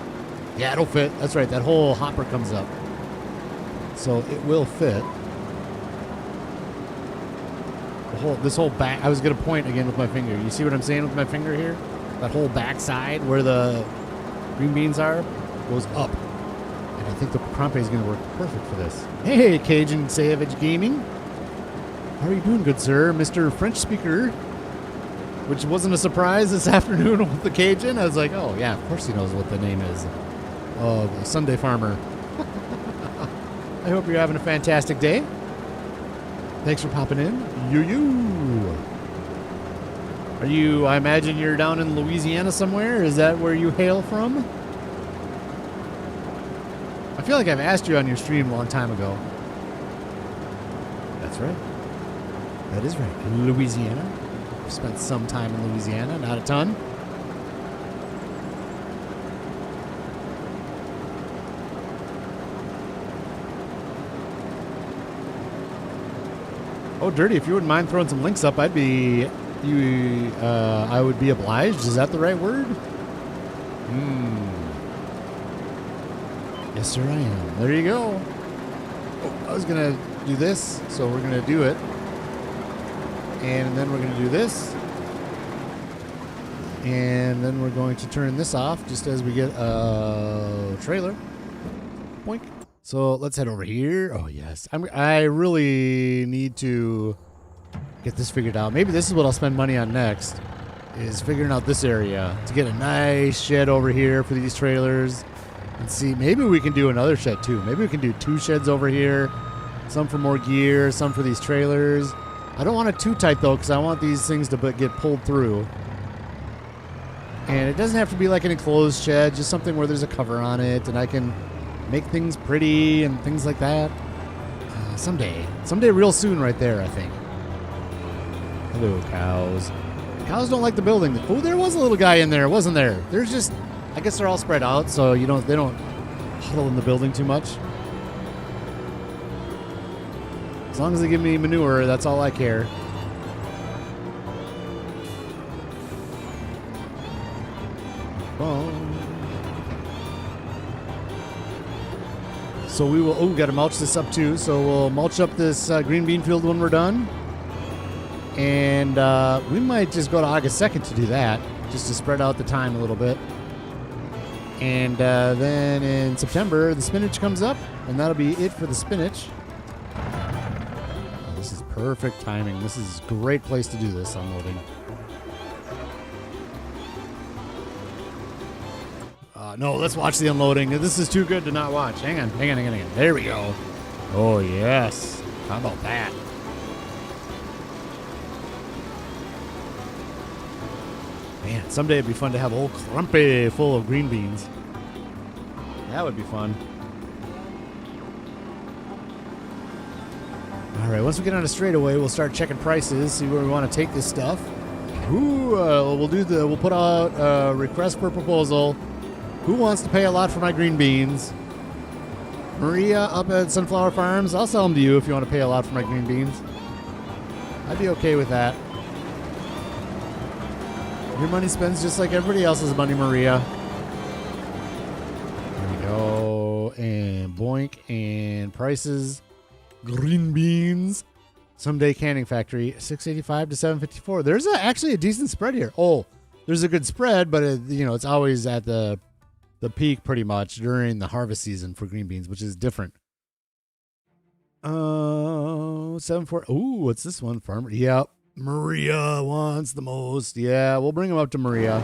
Yeah, it'll fit. That's right. That whole hopper comes up. So it will fit. This whole back, I was going to point again with my finger. You see what I'm saying with my finger here? That whole back side where the green beans are goes up. And I think the crumpy is going to work perfect for this. Hey, Cajun Savage Gaming. How are you doing, good sir? Mr. French speaker. Which wasn't a surprise this afternoon with the Cajun. I was like, oh, yeah, of course he knows what the name is. Oh, the Sunday Farmer. I hope you're having a fantastic day. Thanks for popping in. You. Are you, I imagine you're down in Louisiana somewhere? Is that where you hail from? I feel like I've asked you on your stream a long time ago. That's right. That is right. Louisiana. I've spent some time in Louisiana, not a ton. Oh, Dirty, if you wouldn't mind throwing some links up, I would be obliged. Is that the right word? Yes, sir, I am. There you go. Oh, I was going to do this, so we're going to do it. And then we're going to do this. And then we're going to turn this off just as we get a trailer. Boink. So let's head over here. Oh, yes. I really need to get this figured out. Maybe this is what I'll spend money on next, is figuring out this area to get a nice shed over here for these trailers. Let's see, maybe we can do another shed too. Maybe we can do 2 sheds over here. Some for more gear, some for these trailers. I don't want it too tight though, because I want these things to get pulled through. And it doesn't have to be like an enclosed shed, just something where there's a cover on it and I can make things pretty and things like that. Someday real soon right there, I think. Hello, cows. Cows don't like the building. Oh, there was a little guy in there, wasn't there? There's just, I guess they're all spread out, so they don't huddle in the building too much. As long as they give me manure, that's all I care. So we will, we got to mulch this up too. So we'll mulch up this green bean field when we're done. And we might just go to August 2nd to do that, just to spread out the time a little bit. And then in September, the spinach comes up, and that'll be it for the spinach. Oh, this is perfect timing. This is a great place to do this unloading. No, let's watch the unloading. This is too good to not watch. Hang on. There we go. Oh, yes. How about that? Man, someday it'd be fun to have a whole crumpy full of green beans. That would be fun. All right, once we get on a straightaway, we'll start checking prices, see where we want to take this stuff. We'll put out a request for proposal. Who wants to pay a lot for my green beans? Maria up at Sunflower Farms. I'll sell them to you if you want to pay a lot for my green beans. I'd be okay with that. Your money spends just like everybody else's money, Maria. There we go. And boink. And prices. Green beans. Someday Canning Factory. $6.85 to $7.54. There's actually a decent spread here. Oh, there's a good spread, but it's always at the peak pretty much during the harvest season for green beans, which is different. 7.4. Ooh, what's this one? Farmer. Yep. Maria wants the most. Yeah, we'll bring them up to Maria.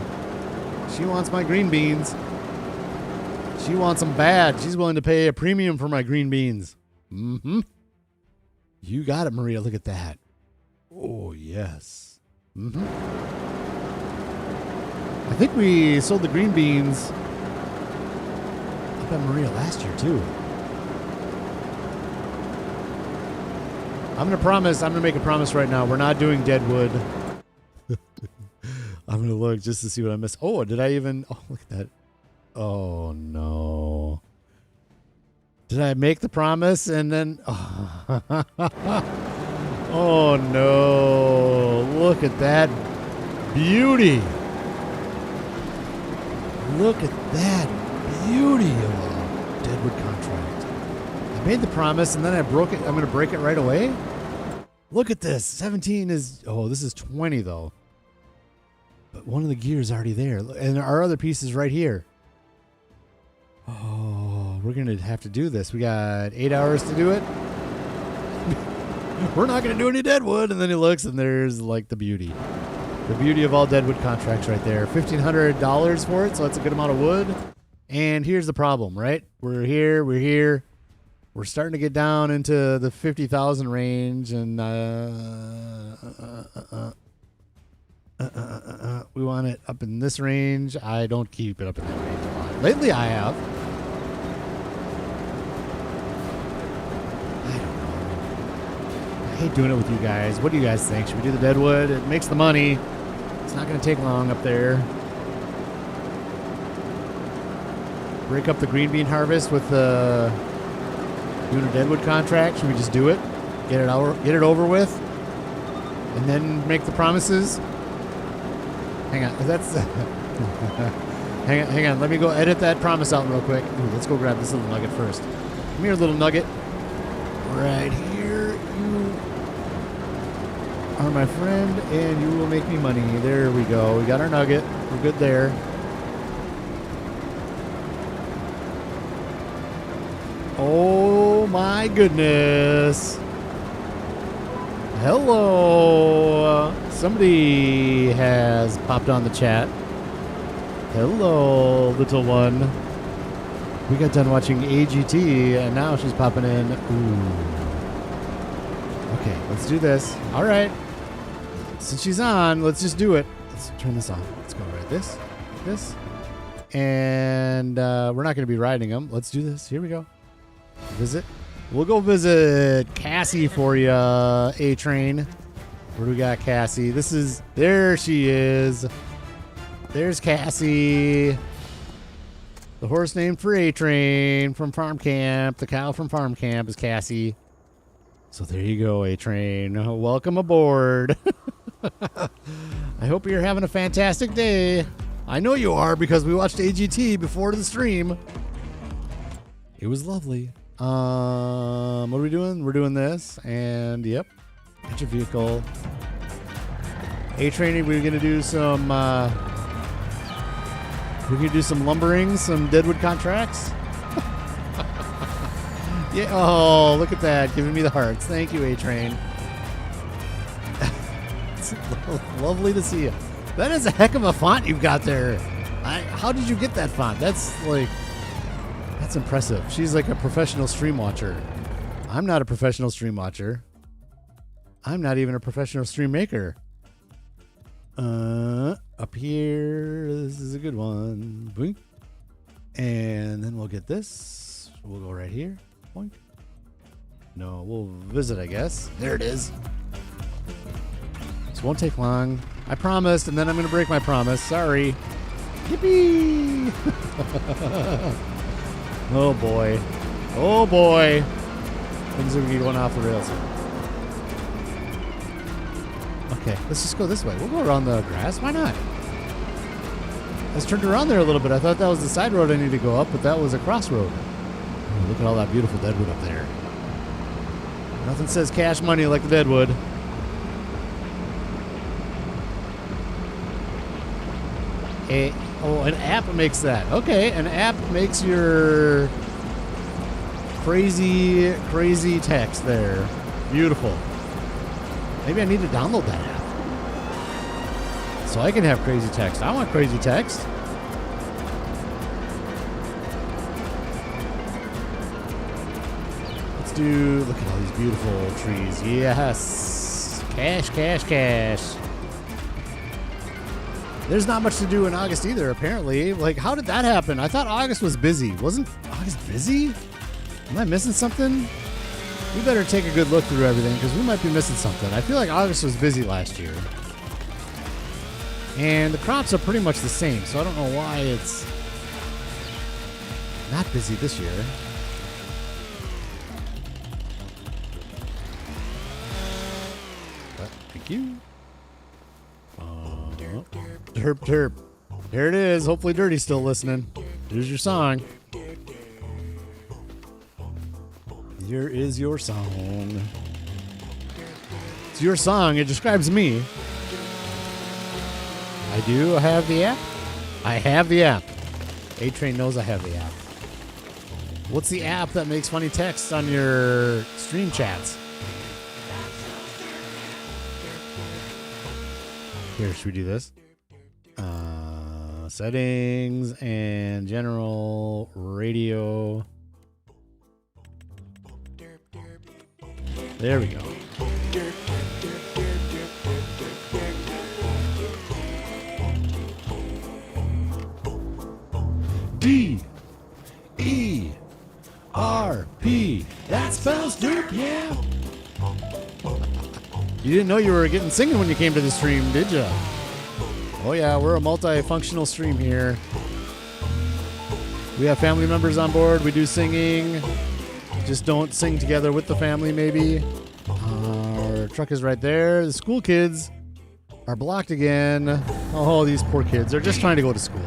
She wants my green beans. She wants them bad. She's willing to pay a premium for my green beans. Mm-hmm. You got it, Maria. Look at that. Oh, yes. Mm-hmm. I think we sold the green beans up at Maria last year, too. I'm going to make a promise right now. We're not doing Deadwood. I'm going to look just to see what I missed. Oh, did I even... Oh, look at that. Oh, no. Did I make the promise and then... Oh, no. Look at that beauty. Look at that beauty of a Deadwood contract. I made the promise and then I broke it. I'm going to break it right away. Look at this. 17 is... Oh, this is 20, though. But one of the gears already there. And our other piece is right here. Oh, we're going to have to do this. We got 8 hours to do it. We're not going to do any Deadwood. And then he looks, and there's, like, the beauty. The beauty of all Deadwood contracts right there. $1,500 for it, so that's a good amount of wood. And here's the problem, right? We're here. We're starting to get down into the 50,000 range, and we want it up in this range. I don't keep it up in that range a lot. Lately, I have. I don't know. I hate doing it with you guys. What do you guys think? Should we do the Deadwood? It makes the money. It's not going to take long up there. Break up the green bean harvest with the... Doing a Deadwood contract? Should we just do it? Get it over with? And then make the promises? Hang on. That's... hang on. Let me go edit that promise out real quick. Ooh, let's go grab this little nugget first. Come here, little nugget. Right here. You are my friend, and you will make me money. There we go. We got our nugget. We're good there. Oh my goodness. Hello. Somebody has popped on the chat. Hello, little one. We got done watching AGT, and now she's popping in. Ooh. Okay, let's do this. All right. Since she's on, let's just do it. Let's turn this on. Let's go right this. And we're not going to be riding them. Let's do this. Here we go. Visit. We'll go visit Cassie for you, A-Train. Where do we got Cassie? There she is. There's Cassie. The horse named for A-Train from Farm Camp. The cow from Farm Camp is Cassie. So there you go, A-Train. Welcome aboard. I hope you're having a fantastic day. I know you are because we watched AGT before the stream. It was lovely. What are we doing? We're doing this. And, yep. Get your vehicle. A-Train, we're going to do some... we're going to do some lumbering, some deadwood contracts. Yeah. Oh, look at that. Giving me the hearts. Thank you, A-Train. It's lovely to see you. That is a heck of a font you've got there. How did you get that font? That's impressive. She's like a professional stream watcher. I'm not a professional stream watcher. I'm not even a professional stream maker. Up here, this is a good one. Boink. And then we'll get this. We'll go right here. Boink. No, we'll visit, I guess. There it is. This won't take long. I promised, and then I'm going to break my promise. Sorry. Yippee! Oh, boy. Oh, boy. Things are going off the rails. Okay, let's just go this way. We'll go around the grass. Why not? I was turned around there a little bit. I thought that was the side road I need to go up, but that was a crossroad. Oh, look at all that beautiful deadwood up there. Nothing says cash money like the deadwood. An app makes that. Okay, an app makes your crazy text there. Beautiful. Maybe I need to download that app so I can have crazy text. I want crazy text. Look at all these beautiful trees. Yes. Cash, cash, cash. There's not much to do in August either, apparently. Like, how did that happen? I thought August was busy. Wasn't August busy? Am I missing something? We better take a good look through everything because we might be missing something. I feel like August was busy last year. And the crops are pretty much the same, so I don't know why it's not busy this year. Thank you. Derp, derp. There it is. Hopefully Dirty's still listening. Here's your song. Here is your song. It's your song. It describes me. I do have the app. I have the app. A-Train knows I have the app. What's the app that makes funny text on your stream chats? Here, should we do this? Settings and general radio. There we go. D-E-R-P. That spells derp, yeah. You didn't know you were getting singing when you came to the stream, did you? Oh yeah, we're a multifunctional stream here. We have family members on board. We do singing. Just don't sing together with the family, maybe. Our truck is right there. The school kids are blocked again. Oh, these poor kids. They're just trying to go to school.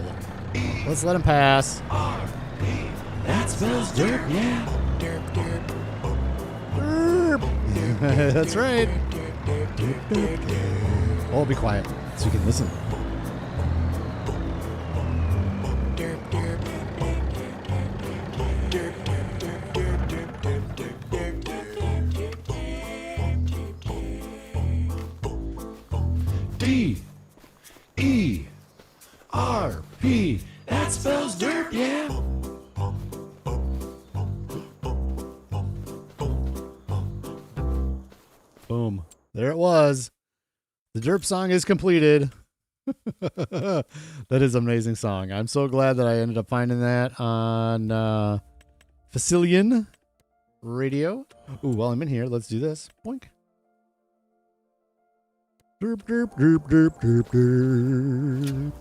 Let's let them pass. That spells derp, yeah. Derp, derp. Derp. That's right. Derp, derp, derp. Oh, be quiet so you can listen. Derp, derp. Derp, derp, derp, derp, derp, derp, derp. D-E-R-P. That spells derp, yeah. derp song is completed. That is an amazing song. I'm so glad that I ended up finding that on Facilian Radio. Ooh, while I'm in here, let's do this. Boink. Derp, derp, derp, derp, derp, derp.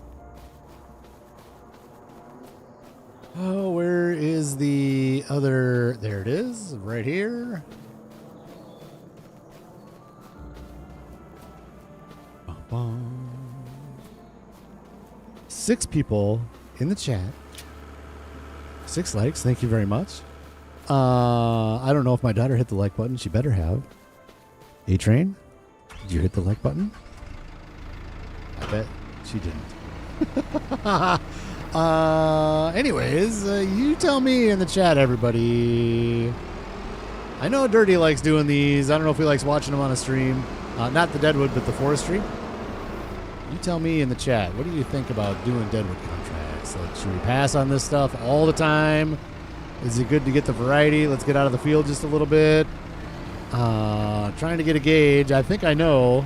Oh, where is the other? There it is, right here. 6 people in the chat. 6 likes. Thank you very much. I don't know if my daughter hit the like button. She better have. A-Train, did you hit the like button? I bet she didn't. Anyways, you tell me in the chat, everybody. I know Dirty likes doing these. I don't know if he likes watching them on a stream. Not the Deadwood, but the forestry. You tell me in the chat, what do you think about doing Deadwood contracts? Like, should we pass on this stuff all the time? Is it good to get the variety? Let's get out of the field just a little bit. Trying to get a gauge. I think I know.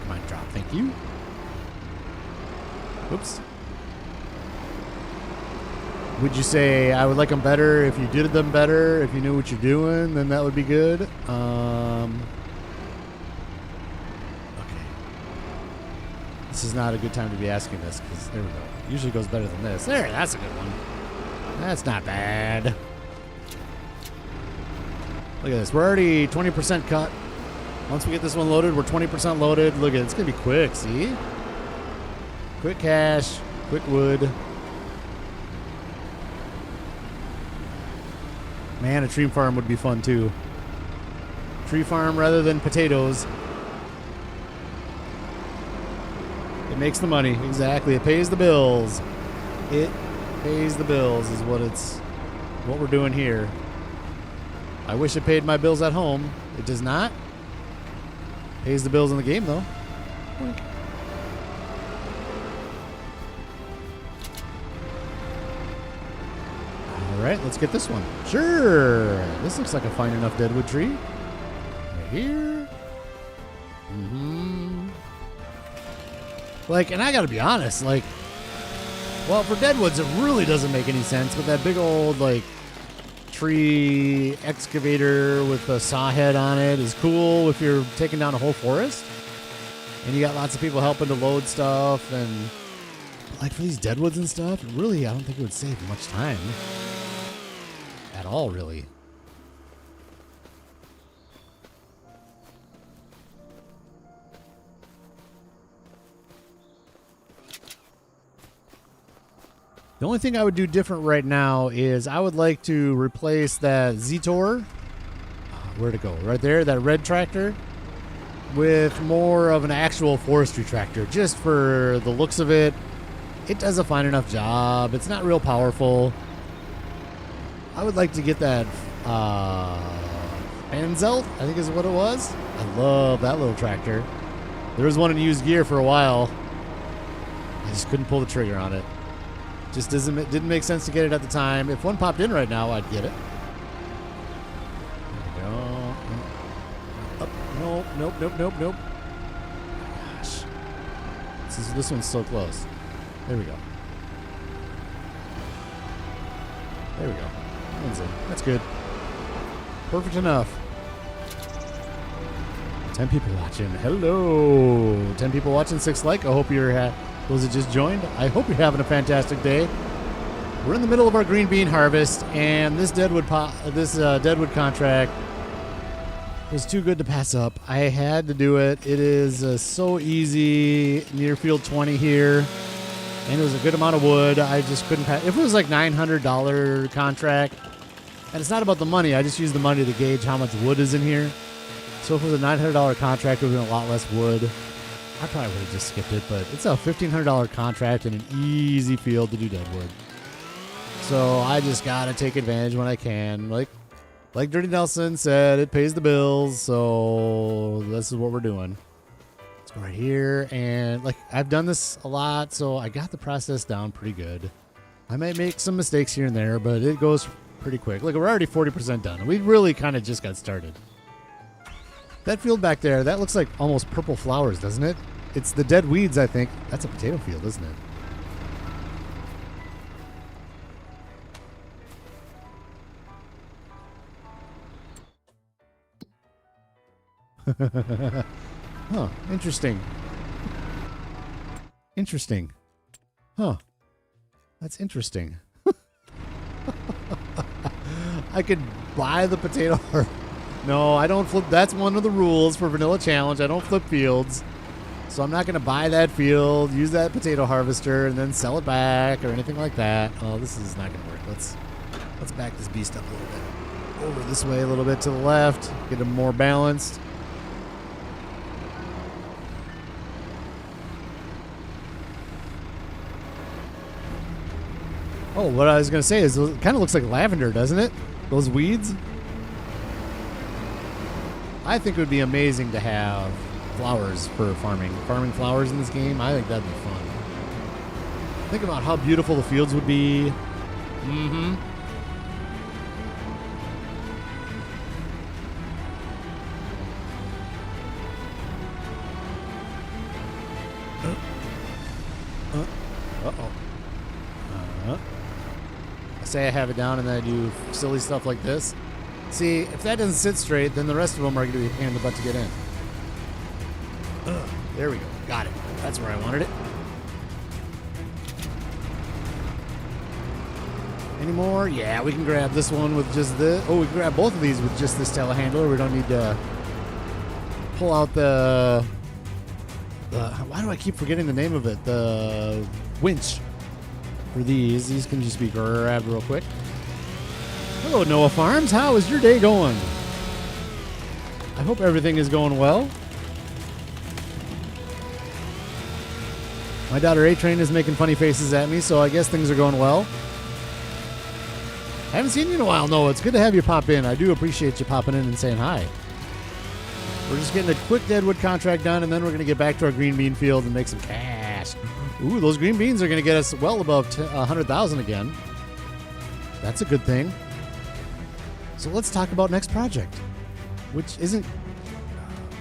Come on, drop. Thank you. Oops. Would you say I would like them better if you did them better? If you knew what you're doing, then that would be good. This is not a good time to be asking this because there we go. Usually goes better than this. There, that's a good one. That's not bad. Look at this. We're already 20% cut. Once we get this one loaded, we're 20% loaded. Look at it. It's going to be quick, see? Quick cash, quick wood. Man, a tree farm would be fun too. Tree farm rather than potatoes. It makes the money. Exactly. It pays the bills. It pays the bills is what we're doing here. I wish it paid my bills at home. It does not. Pays the bills in the game though. Boink. All right, let's get this one. Sure. This looks like a fine enough Deadwood tree. Right here. Like, and I gotta be honest, like, well, for Deadwoods, it really doesn't make any sense, but that big old, like, tree excavator with a saw head on it is cool if you're taking down a whole forest. And you got lots of people helping to load stuff, and, like, for these Deadwoods and stuff, really, I don't think it would save much time. At all, really. The only thing I would do different right now is I would like to replace that Zetor. Where'd it go? Right there, that red tractor, with more of an actual forestry tractor, just for the looks of it. It does a fine enough job. It's not real powerful. I would like to get that Anzelt, I think is what it was. I love that little tractor. There was one in used gear for a while. I just couldn't pull the trigger on it. Just didn't make sense to get it at the time. If one popped in right now, I'd get it. There we go. Oh, nope. Gosh. This one's so close. There we go. There we go. That one's in. That's good. Perfect enough. 10 people watching. Hello. 10 people watching, 6 like. I hope you're those that just joined, I hope you're having a fantastic day. We're in the middle of our green bean harvest, and this Deadwood contract was too good to pass up. I had to do it. It is so easy near field 20 here, and it was a good amount of wood. I just couldn't pass. If it was like $900 contract, and it's not about the money, I just use the money to gauge how much wood is in here. So if it was a $900 contract, it would have been a lot less wood. I probably would have just skipped it, but it's a $1,500 contract in an easy field to do Deadwood. So I just got to take advantage when I can. Like Dirty Nelson said, it pays the bills, so this is what we're doing. Let's go right here, and like I've done this a lot, so I got the process down pretty good. I might make some mistakes here and there, but it goes pretty quick. Look, we're already 40% done. We really kind of just got started. That field back there, that looks like almost purple flowers, doesn't it? It's the dead weeds, I think. That's a potato field, isn't it? Huh, interesting. Interesting. Huh. That's interesting. I could buy the potato. No, I don't flip. That's one of the rules for Vanilla Challenge. I don't flip fields. So I'm not going to buy that field, use that potato harvester, and then sell it back or anything like that. Oh, this is not going to work. Let's back this beast up a little bit. Over this way a little bit to the left. Get them more balanced. Oh, what I was going to say is it kind of looks like lavender, doesn't it? Those weeds. I think it would be amazing to have flowers for farming. Farming flowers in this game, I think that'd be fun. Think about how beautiful the fields would be. Mm-hmm. Uh-oh. I say I have it down and then I do silly stuff like this. See, if that doesn't sit straight, then the rest of them are going to be a pain in the butt to get in. There we go. Got it. That's where I wanted it. Any more? Yeah, we can grab this one with just this. Oh, we can grab both of these with just this telehandler. We don't need to pull out the why do I keep forgetting the name of it? The winch for these. These can just be grabbed real quick. Hello, Noah Farms. How is your day going? I hope everything is going well. My daughter A-Train is making funny faces at me, so I guess things are going well. I haven't seen you in a while, Noah. It's good to have you pop in. I do appreciate you popping in and saying hi. We're just getting a quick deadwood contract done, and then we're going to get back to our green bean field and make some cash. Ooh, those green beans are going to get us well above 100,000 again. That's a good thing. So let's talk about next project, which isn't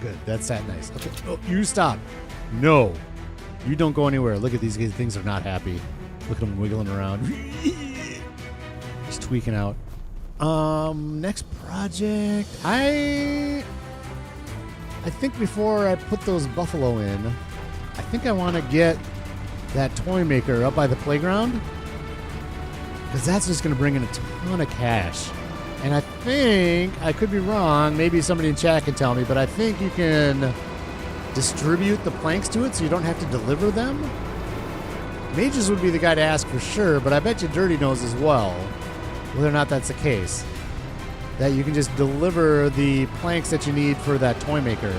good. That sat nice. Okay. Oh, you stop. No, you don't go anywhere. Look at these guys. Things are not happy. Look at them wiggling around. He's tweaking out. Next project. I think before I put those buffalo in, I think I want to get that toy maker up by the playground, because that's just going to bring in a ton of cash. And I think, I could be wrong, maybe somebody in chat can tell me, but I think you can distribute the planks to it so you don't have to deliver them. Mages would be the guy to ask for sure, but I bet you Dirty knows as well whether or not that's the case. That you can just deliver the planks that you need for that toy maker.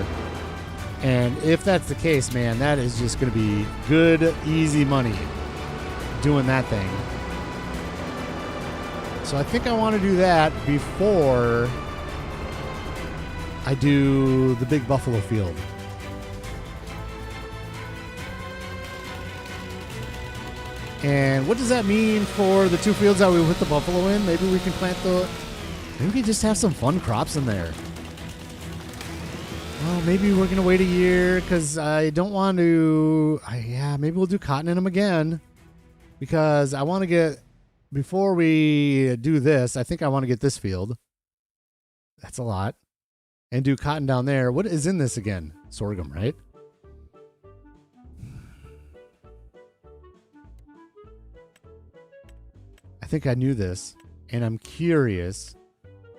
And if that's the case, man, that is just going to be good, easy money doing that thing. So I think I want to do that before I do the big buffalo field. And what does that mean for the two fields that we put the buffalo in? Maybe we can plant maybe we can just have some fun crops in there. Well, maybe we're going to wait a year because I don't want to... yeah, maybe we'll do cotton in them again. Because I want to get... Before we do this, I think I want to get this field. That's a lot. And do cotton down there. What is in this again? Sorghum, right? I think I knew this. And I'm curious...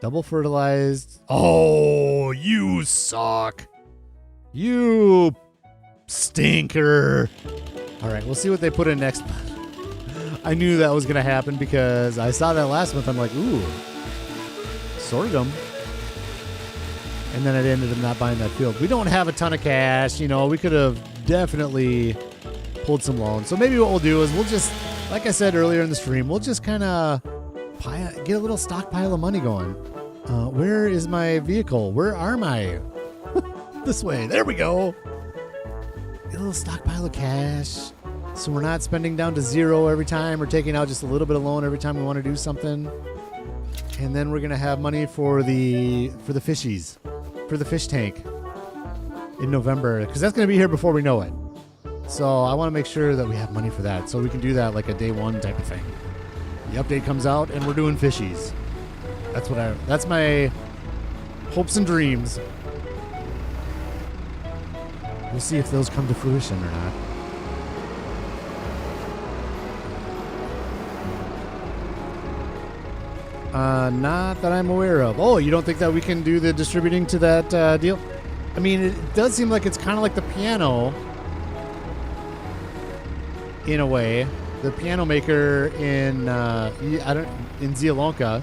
Double fertilized. Oh, you suck. You stinker. All right, we'll see what they put in next month. I knew that was going to happen because I saw that last month. I'm like, ooh, sorghum. And then I ended up not buying that field. We don't have a ton of cash. You know, we could have definitely pulled some loans. So maybe what we'll do is we'll just, like I said earlier in the stream, we'll just kind of get a little stockpile of money going. Where is my vehicle? Where are my? This way. There we go. Get a little stockpile of cash. So we're not spending down to zero every time. We're taking out just a little bit of loan every time we want to do something. And then we're going to have money for the fishies. For the fish tank. in November, because that's going to be here before we know it. So I want to make sure that we have money for that, so we can do that like a day one type of thing. The update comes out and we're doing fishies. That's my hopes and dreams. We'll see if those come to fruition or not. Not that I'm aware of. Oh, you don't think that we can do the distributing to that deal? I mean, it does seem like it's kind of like the piano in a way. The piano maker in Zielonka,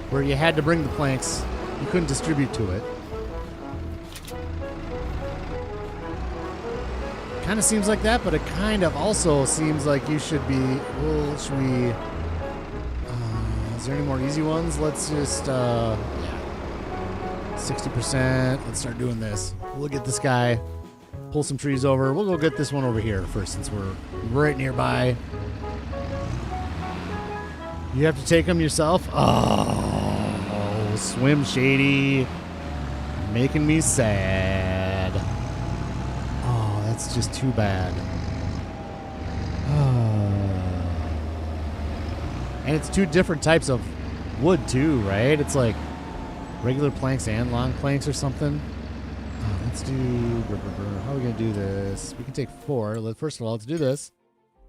where you had to bring the planks, you couldn't distribute to it. Kind of seems like that, but it kind of also seems like you should be. Well, should we? Is there any more easy ones? Let's just 60%. Let's start doing this. We'll get this guy, pull some trees over. We'll go get this one over here first, since we're right nearby. You have to take them yourself? Oh, Swim Shady. Making me sad. Oh, that's just too bad. And it's two different types of wood, too, right? It's like regular planks and long planks or something. Let's do... How are we going to do this? We can take 4. First of all, let's do this.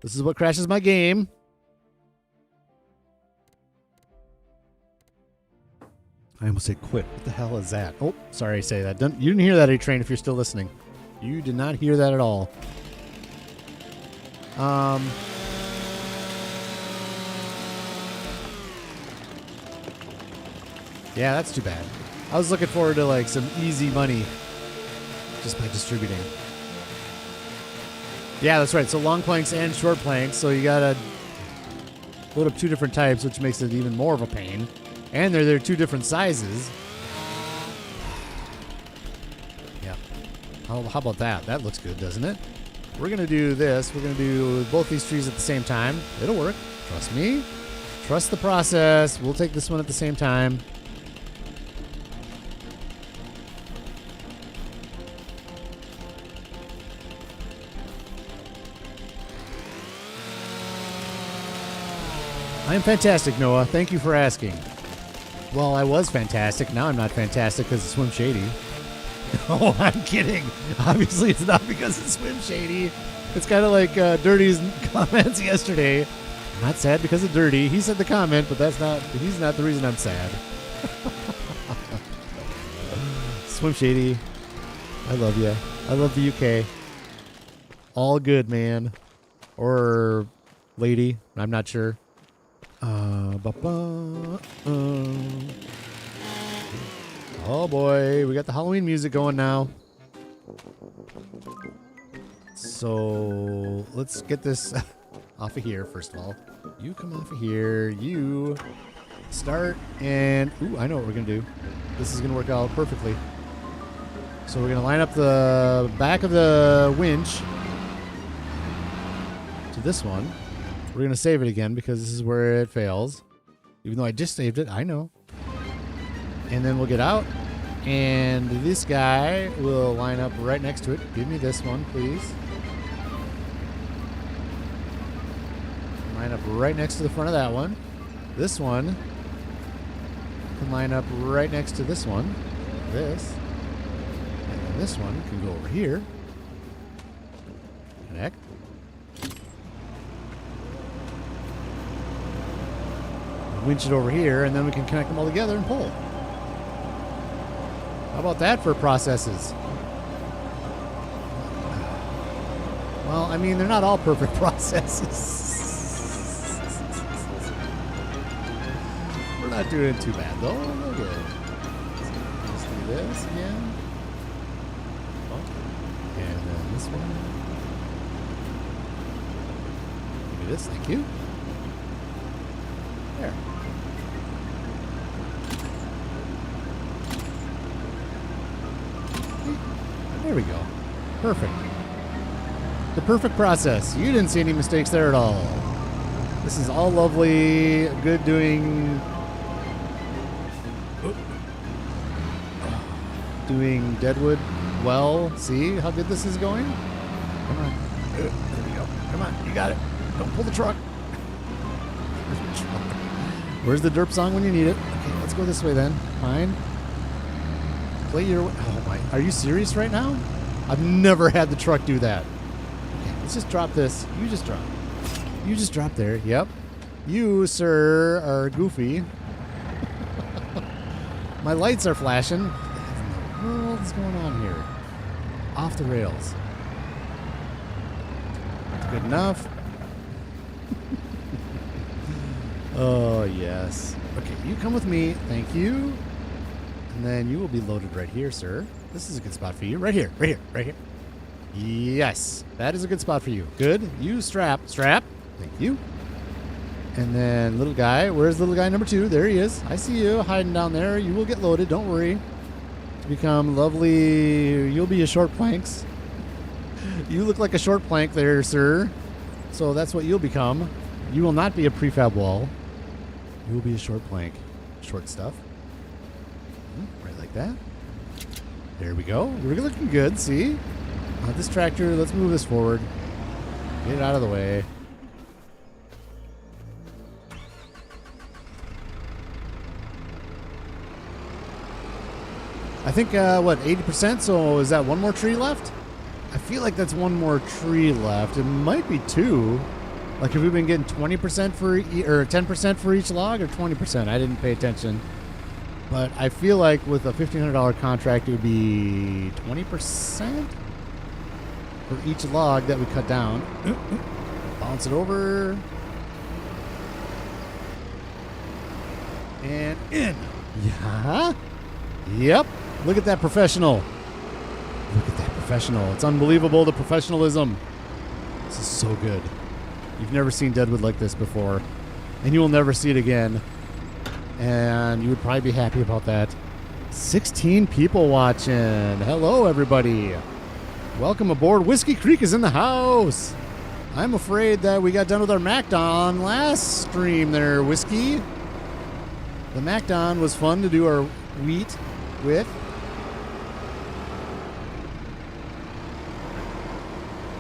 This is what crashes my game. I almost said quit. What the hell is that? Oh, sorry I say that. You didn't hear that, A-Train, if you're still listening. You did not hear that at all. Yeah, that's too bad. I was looking forward to like some easy money just by distributing. Yeah, that's right. So long planks and short planks. So you gotta load up 2 different types, which makes it even more of a pain. And they're 2 different sizes. Yeah. How about that? That looks good, doesn't it? We're going to do this. We're going to do both these trees at the same time. It'll work. Trust me. Trust the process. We'll take this one at the same time. I am fantastic, Noah. Thank you for asking. Well, I was fantastic. Now I'm not fantastic because it's Swim Shady. Oh, I'm kidding. Obviously, it's not because it's Swim Shady. It's kind of like Dirty's comments yesterday. I'm not sad because of Dirty. He said the comment, but he's not the reason I'm sad. Swim Shady. I love you. I love the UK. All good, man. Or lady. I'm not sure. Oh boy, we got the Halloween music going now. So let's get this off of here first of all. You come off of here. You start and ooh, I know what we're gonna do. This is gonna work out perfectly. So we're gonna line up the back of the winch to this one. We're going to save it again because this is where it fails. Even though I just saved it, I know. And then we'll get out. And this guy will line up right next to it. Give me this one, please. Line up right next to the front of that one. This one can line up right next to this one. This. And then this one can go over here. Connect. Winch it over here, and then we can connect them all together and pull. How about that for processes? Well, I mean, they're not all perfect processes. We're not doing too bad, though. We're good. Let's do this again. Oh. And then this one. Give me this, thank you. There. There we go. Perfect. The perfect process. You didn't see any mistakes there at all. This is all lovely, good doing deadwood. well. See how good this is going? Come on. There we go. Come on. You got it. Don't pull the truck. Where's the derp song when you need it? Okay, let's go this way then. Fine. Play your... Oh, my. Are you serious right now? I've never had the truck do that. Okay, let's just drop this. You just drop. You just drop there. Yep. You, sir, are goofy. My lights are flashing. What in the world is going on here? Off the rails. That's good enough. Oh, yes. Okay, you come with me. Thank you. And then you will be loaded right here, sir. This is a good spot for you. Right here, right here, right here. Yes, that is a good spot for you. Good. You strap. Strap. Thank you. And then little guy. Where's little guy number 2? There he is. I see you hiding down there. You will get loaded. Don't worry. To become lovely, you'll be a short planks. You look like a short plank there, sir. So that's what you'll become. You will not be a prefab wall. You will be a short plank. Short stuff. Right like that. There we go. We're looking good, see? This tractor, let's move this forward. Get it out of the way. I think, what, 80%? So is that one more tree left? I feel like that's one more tree left. It might be 2. Like, have we been getting 20% for or 10% for each log, or 20%? I didn't pay attention. But I feel like with a $1,500 contract, it would be 20% for each log that we cut down. Bounce it over. And in. Yeah. Yep. Look at that professional. Look at that professional. It's unbelievable, the professionalism. This is so good. You've never seen Deadwood like this before, and you will never see it again. And you would probably be happy about that. 16 people watching. Hello, everybody. Welcome aboard. Whiskey Creek is in the house. I'm afraid that we got done with our MacDon last stream there, Whiskey. The MacDon was fun to do our wheat with.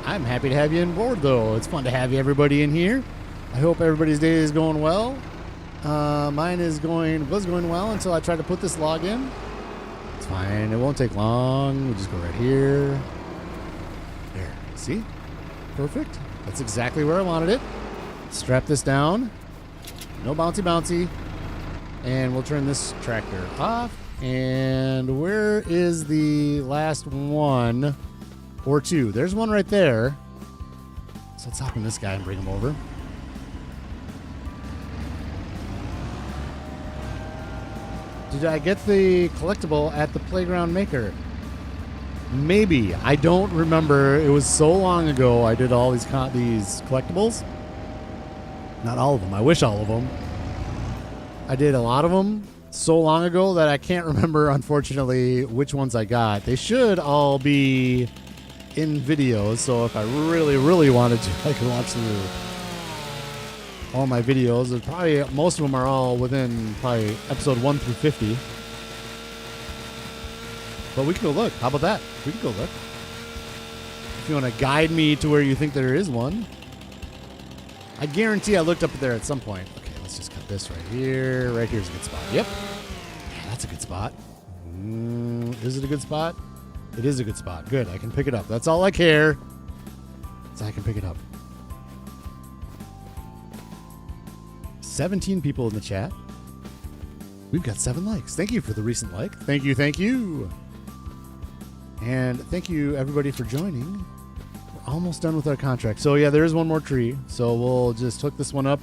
I'm happy to have you on board, though. It's fun to have everybody in here. I hope everybody's day is going well. Mine was going well until I tried to put this log in. It's fine. It won't take long. We'll just go right here. There. See? Perfect. That's exactly where I wanted it. Strap this down. No bouncy bouncy. And we'll turn this tractor off. And where is the last one? Or 2. There's one right there. So let's hop in this guy and bring him over. Did I get the collectible at the Playground Maker? Maybe. I don't remember. It was so long ago I did all these collectibles. Not all of them. I wish all of them. I did a lot of them so long ago that I can't remember, unfortunately, which ones I got. They should all be in videos, so if I really, really wanted to, I could watch through all my videos. And probably most of them are all within probably episode 1 through 50. But we can go look. How about that? We can go look. If you want to guide me to where you think there is one. I guarantee I looked up there at some point. Okay, let's just cut this right here. Right here's a good spot. Yep. Yeah, that's a good spot. Is it a good spot? It is a good spot. Good. I can pick it up. That's all I care. So I can pick it up. 17 people in the chat. We've got 7 likes. Thank you for the recent like. Thank you. Thank you. And thank you, everybody, for joining. We're almost done with our contract. So, yeah, there is one more tree. So we'll just hook this one up.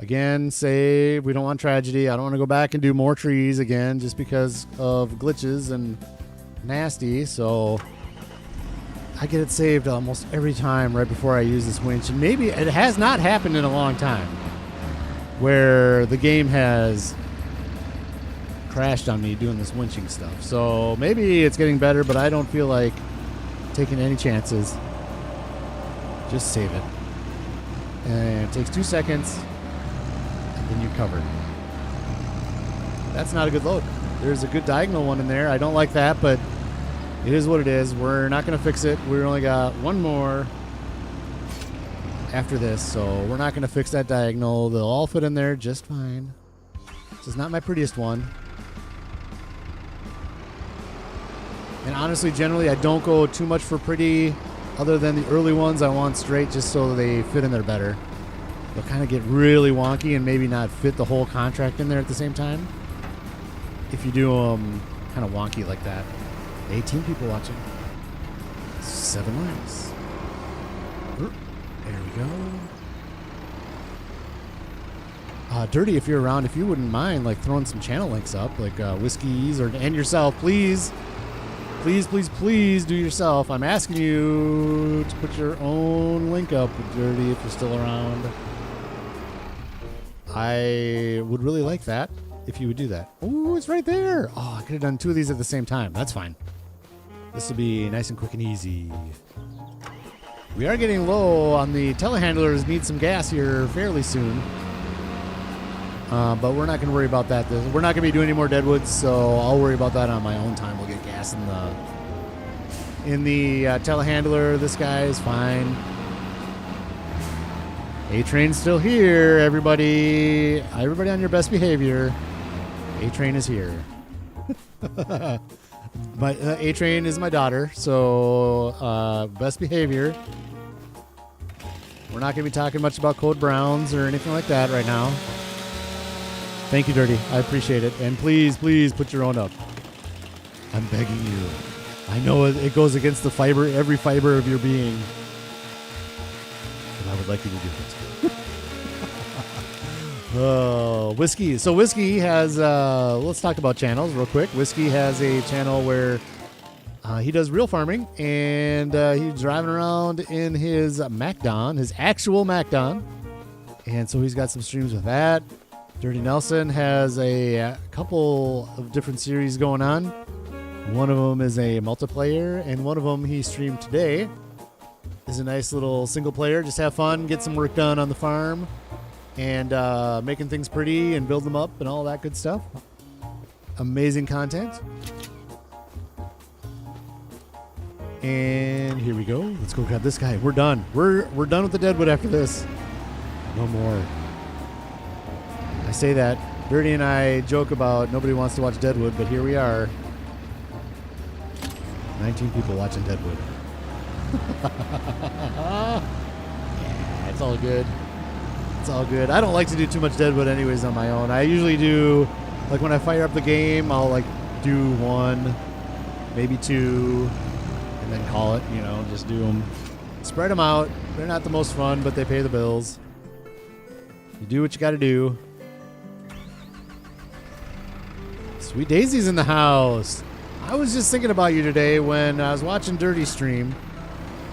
Again, save. We don't want tragedy. I don't want to go back and do more trees again just because of glitches and nasty. So I get it saved almost every time right before I use this winch. And maybe it has not happened in a long time where the game has crashed on me doing this winching stuff. So maybe it's getting better, but I don't feel like taking any chances. Just save it. And it takes 2 seconds, and then you're covered. That's not a good load. There's a good diagonal one in there. I don't like that, but It is what it is. We're not going to fix it. We only got one more after this, so we're not going to fix that diagonal. They'll all fit in there just fine. This is not my prettiest one. And honestly, generally, I don't go too much for pretty. Other than the early ones, I want straight just so they fit in there better. They'll kind of get really wonky and maybe not fit the whole contract in there at the same time. If you do them kind of wonky like that. 18 people watching. 7 likes. There we go. Dirty, if you're around, if you wouldn't mind like throwing some channel links up, like Whiskies and yourself, please. Please do yourself. I'm asking you to put your own link up, Dirty, if you're still around. I would really like that if you would do that. Oh, it's right there. Oh, I could have done 2 of these at the same time. That's fine. This will be nice and quick and easy. We are getting low on the telehandlers. Need some gas here fairly soon. But we're not going to worry about that. We're not going to be doing any more deadwoods, so I'll worry about that on my own time. We'll get gas in the telehandler. This guy is fine. A-Train's still here, everybody. Everybody on your best behavior. A-Train is here. My A-Train is my daughter, so best behavior. We're not going to be talking much about Code Browns or anything like that right now. Thank you, Dirty. I appreciate it. And please put your own up. I'm begging you. I know it goes against the fiber, every fiber of your being. But I would like you to do it. Oh, Whiskey. So Whiskey has, let's talk about channels real quick. Whiskey has a channel where he does real farming, and he's driving around in his MacDon, his actual MacDon. And so he's got some streams with that. Dirty Nelson has a couple of different series going on. One of them is a multiplayer, and one of them he streamed today is a nice little single player. Just have fun, get some work done on the farm, and making things pretty and build them up and all that good stuff. Amazing content. And here we go. Let's go grab this guy. We're done. We're done with the deadwood after this. No more. I say that. Dirty and I joke about nobody wants to watch Deadwood, but here we are. 19 people watching Deadwood. Yeah, it's all good. It's all good. I don't like to do too much Deadwood anyways on my own. I usually do, like when I fire up the game, I'll like do 1, maybe 2, and then call it, just do them. Spread them out. They're not the most fun, but they pay the bills. You do what you got to do. Sweet Daisy's in the house. I was just thinking about you today when I was watching Dirty stream,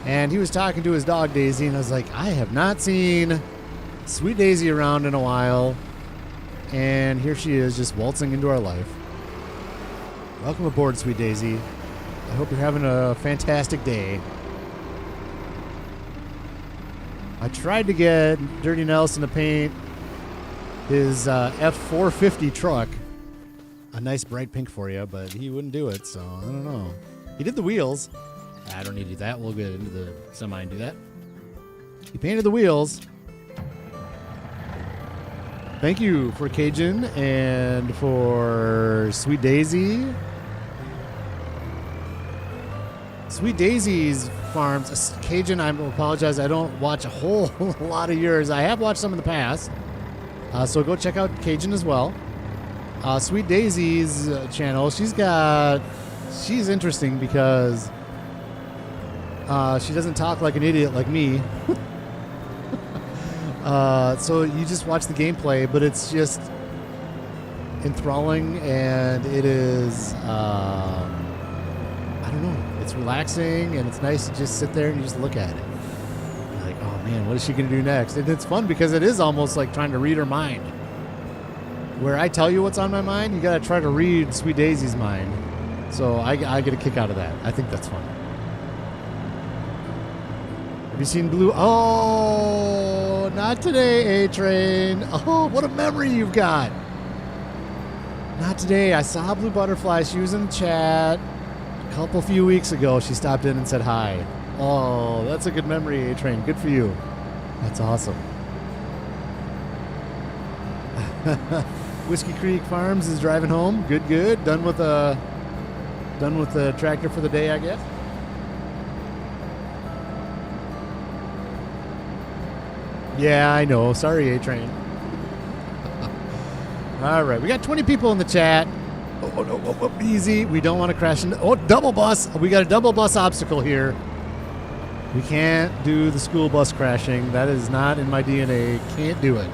and he was talking to his dog Daisy, and I was like, I have not seen Sweet Daisy around in a while, and here she is just waltzing into our life. Welcome aboard, Sweet Daisy. I hope you're having a fantastic day. I tried to get Dirty Nelson to paint his F450 truck a nice bright pink for you, but he wouldn't do it, so I don't know. He did the wheels. I don't need to do that. We'll get into the semi and do that. He painted the wheels. Thank you for Cajun and for Sweet Daisy. Sweet Daisy's farms. Cajun, I apologize. I don't watch a whole lot of yours. I have watched some in the past. So go check out Cajun as well. Sweet Daisy's channel, she's interesting because she doesn't talk like an idiot like me. So you just watch the gameplay, but it's just enthralling, and it is, I don't know, it's relaxing, and it's nice to just sit there and you just look at it. You're like, oh man, what is she going to do next? And it's fun because it is almost like trying to read her mind. Where I tell you what's on my mind, you got to try to read Sweet Daisy's mind. So I get a kick out of that. I think that's fun. Have you seen Blue? Oh, not today, A-Train. Oh, what a memory you've got. Not today. I saw Blue Butterfly. She was in the chat a couple few weeks ago, she stopped in and said hi. Oh, that's a good memory, A-Train. Good for you. That's awesome. Whiskey Creek Farms is driving home. Good, good. Done with the tractor for the day, I guess. Yeah, I know. Sorry, A-Train. All right, we got 20 people in the chat. Oh, no, easy. We don't want to crash into... Oh, double bus. We got a double bus obstacle here. We can't do the school bus crashing. That is not in my DNA. Can't do it.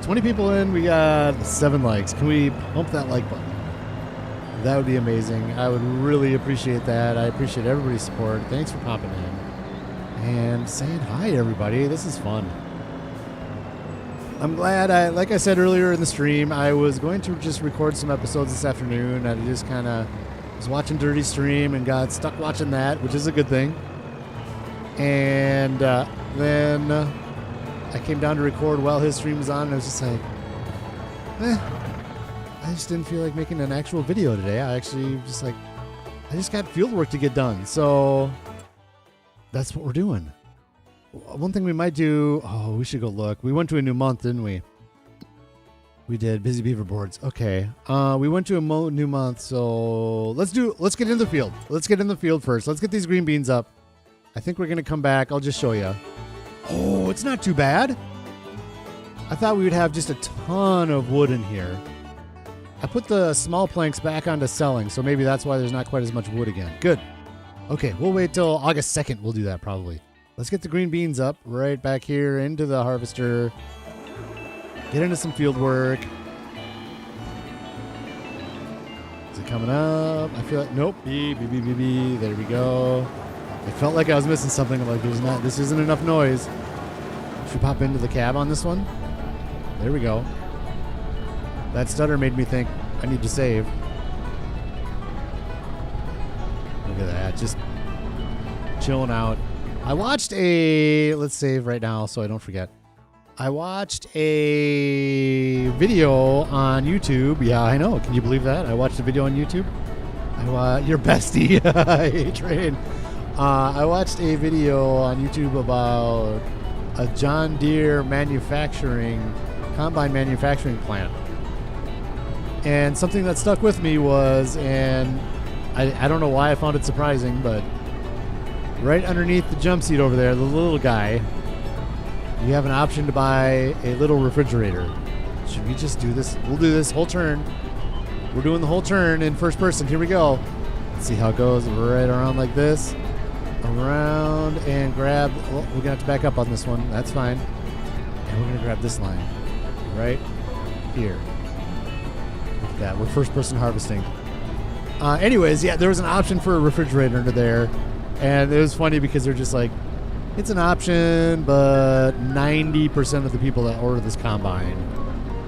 20 people in. We got 7 likes. Can we pump that like button? That would be amazing. I would really appreciate that. I appreciate everybody's support. Thanks for popping in and saying hi, everybody. This is fun. I'm glad like I said earlier in the stream, I was going to just record some episodes this afternoon. I just kind of was watching Dirty Stream and got stuck watching that, which is a good thing. And then I came down to record while his stream was on, and I was just like, I just didn't feel like making an actual video today. I just got field work to get done. So that's what we're doing. One thing we might do, we should go look. We went to a new month, didn't we? We did. Busy Beaver boards. Okay. We went to a new month, so let's get in the field. Let's get in the field first. Let's get these green beans up. I think we're going to come back. I'll just show you. Oh, it's not too bad. I thought we would have just a ton of wood in here. I put the small planks back onto selling, so maybe that's why there's not quite as much wood again. Good. Okay, we'll wait till August 2nd. We'll do that probably. Let's get the green beans up right back here into the harvester. Get into some field work. Is it coming up? I feel like, nope. Beep, beep, beep, beep, beep. There we go. I felt like I was missing something. I'm like, this isn't enough noise. Should we pop into the cab on this one? There we go. That stutter made me think I need to save. Look at that. Just chilling out. I watched let's save right now so I don't forget. I watched a video on YouTube. Yeah, I know. Can you believe that? I watched a video on YouTube. Your bestie, A-Train. I watched a video on YouTube about a John Deere combine manufacturing plant. And something that stuck with me was, and I don't know why I found it surprising, but right underneath the jump seat over there, the little guy, you have an option to buy a little refrigerator. Should we just do this? We'll do this whole turn. We're doing the whole turn in first person. Here we go. Let's see how it goes. Right around like this. Around and grab. Oh, we're going to have to back up on this one. That's fine. And we're going to grab this line. Right here. Look at that. We're first person harvesting. Anyways, yeah, there was an option for a refrigerator under there. And it was funny because they're just like, it's an option, but 90% of the people that order this combine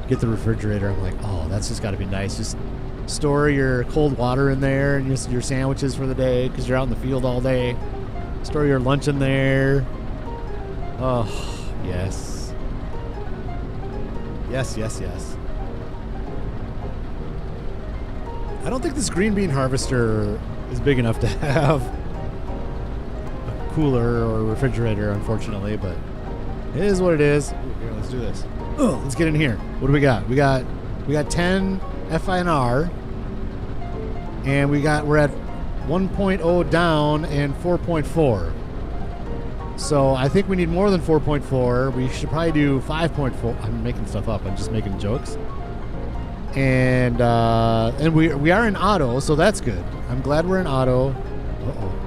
get the refrigerator. I'm like, oh, that's just got to be nice. Just store your cold water in there and your sandwiches for the day because you're out in the field all day. Store your lunch in there. Oh, yes. Yes, yes, yes. I don't think this green bean harvester is big enough to have cooler or refrigerator, unfortunately, but it is what it is. Ooh, here, let's do this. Oh, let's get in here. What do we got? We got 10 FNR, and we're at 1.0 down and 4.4. So I think we need more than 4.4. We should probably do 5.4. I'm making stuff up. I'm just making jokes. And we are in auto, so that's good. I'm glad we're in auto. Uh-oh.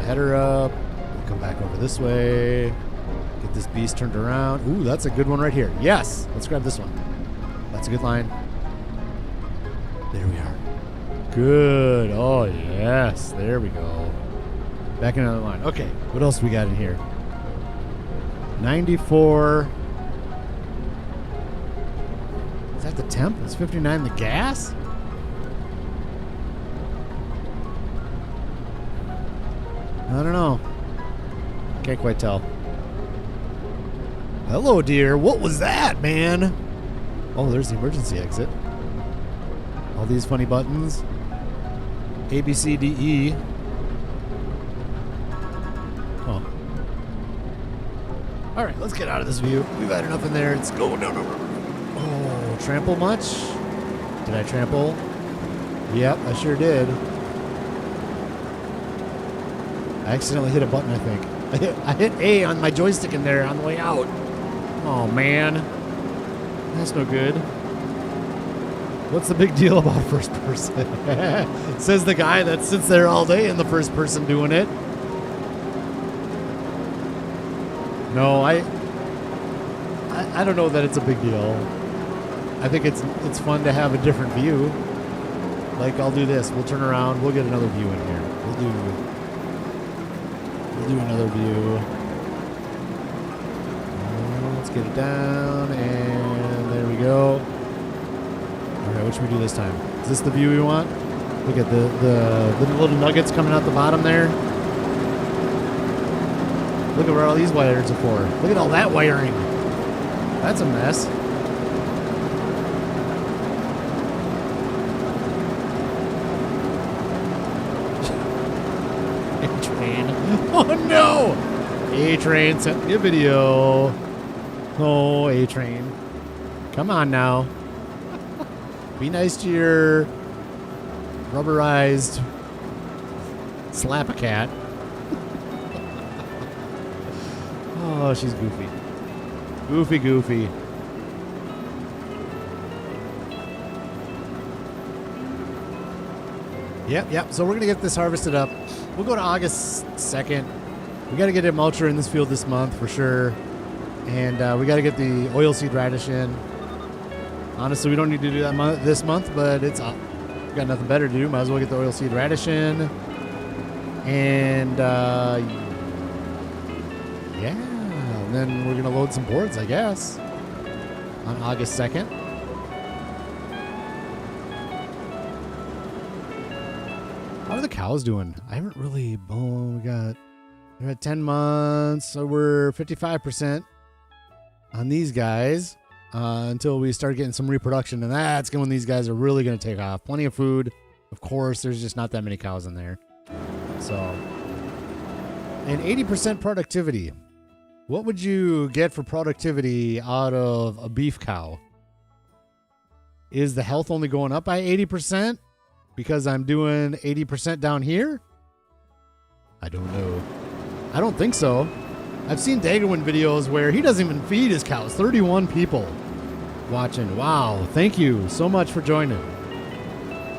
Header up. We'll come back over this way. Get this beast turned around. Ooh, that's a good one right here. Yes. Let's grab this one. That's a good line. There we are. Good. Oh, yes. There we go. Back in another line. Okay. What else we got in here? 94. Is that the temp? Is 59 the gas? I don't know. Can't quite tell. Hello, dear. What was that, man? Oh, there's the emergency exit. All these funny buttons. A, B, C, D, E. Oh. All right, let's get out of this view. We've had enough in there. It's going down. Oh, trample much? Did I trample? Yep, I sure did. I accidentally hit a button, I think. I hit A on my joystick in there on the way out. Oh, man. That's no good. What's the big deal about first person? Says the guy that sits there all day in the first person doing it. No, I don't know that it's a big deal. I think it's fun to have a different view. Like, I'll do this. We'll turn around. We'll get another view in here. We'll do another view. Let's get it down, and there we go. All right, what should we do this time? Is this the view we want? Look at the little nuggets coming out the bottom there. Look at where all these wires are for. Look at all that wiring. That's a mess. A-Train. Oh, no! A-Train sent me a video. Oh, A-Train. Come on now. Be nice to your rubberized slap-a-cat. Oh, she's goofy. Goofy. Yep. So we're going to get this harvested up. We'll go to August 2nd. We got to get a mulcher in this field this month for sure. And we got to get the oilseed radish in. Honestly, we don't need to do that this month, but it's up. We got nothing better to do. Might as well get the oilseed radish in. And yeah. And then we're going to load some boards, I guess, on August 2nd. How are the cows doing? I haven't really... Oh, they're at 10 months, so we're 55% on these guys until we start getting some reproduction, and that's when these guys are really going to take off. Plenty of food. Of course, there's just not that many cows in there. So, and 80% productivity. What would you get for productivity out of a beef cow? Is the health only going up by 80% because I'm doing 80% down here? I don't know. I don't think so. I've seen Daggerwin videos where he doesn't even feed his cows. 31 people watching. Wow. Thank you so much for joining.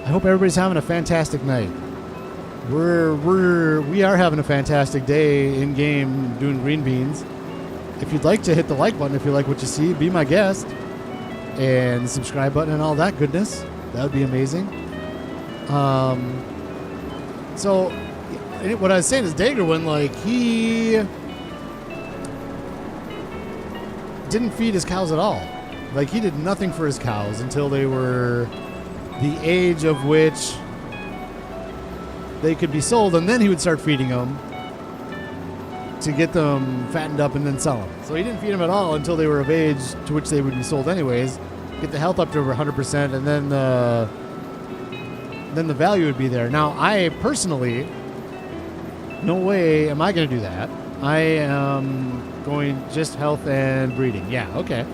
I hope everybody's having a fantastic night. We are having a fantastic day in game doing green beans. If you'd like to hit the like button, if you like what you see, be my guest, and the subscribe button and all that goodness. That would be amazing. So what I was saying is Daggerwin, like, he didn't feed his cows at all. Like, he did nothing for his cows until they were the age of which they could be sold, and then he would start feeding them to get them fattened up and then sell them. So he didn't feed them at all until they were of age to which they would be sold anyways, get the health up to over 100%, and then the value would be there. Now, I personally, no way am I going to do that. I am going just health and breeding. Yeah, okay.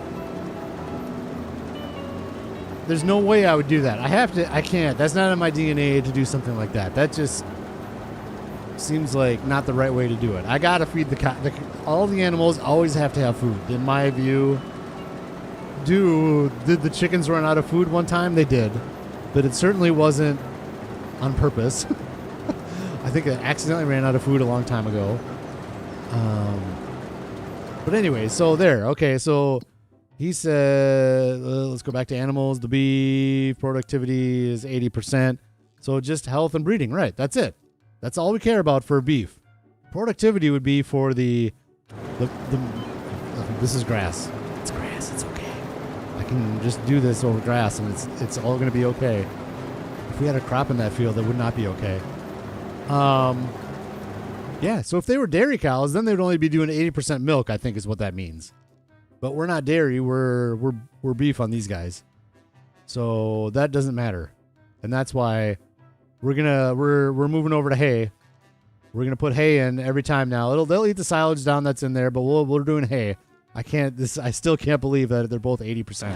There's no way I would do that. I can't. That's not in my DNA to do something like that. That just seems like not the right way to do it. I got to feed all the animals always have to have food. In my view, did the chickens run out of food one time? They did. But it certainly wasn't on purpose. I think I accidentally ran out of food a long time ago. But anyway, so there. Okay, so he said, let's go back to animals. The beef productivity is 80%. So just health and breeding. Right, that's it. That's all we care about for beef. Productivity would be for the this is grass. It's grass. It's okay. I can just do this over grass, and it's all going to be okay. If we had a crop in that field, it would not be okay. Yeah, so if they were dairy cows, then they would only be doing 80% milk, I think is what that means. But we're not dairy, we're beef on these guys. So that doesn't matter. and that's why we're moving over to hay. We're gonna put hay in every time now. They'll eat the silage down that's in there, but we're doing hay. I still can't believe that they're both 80%.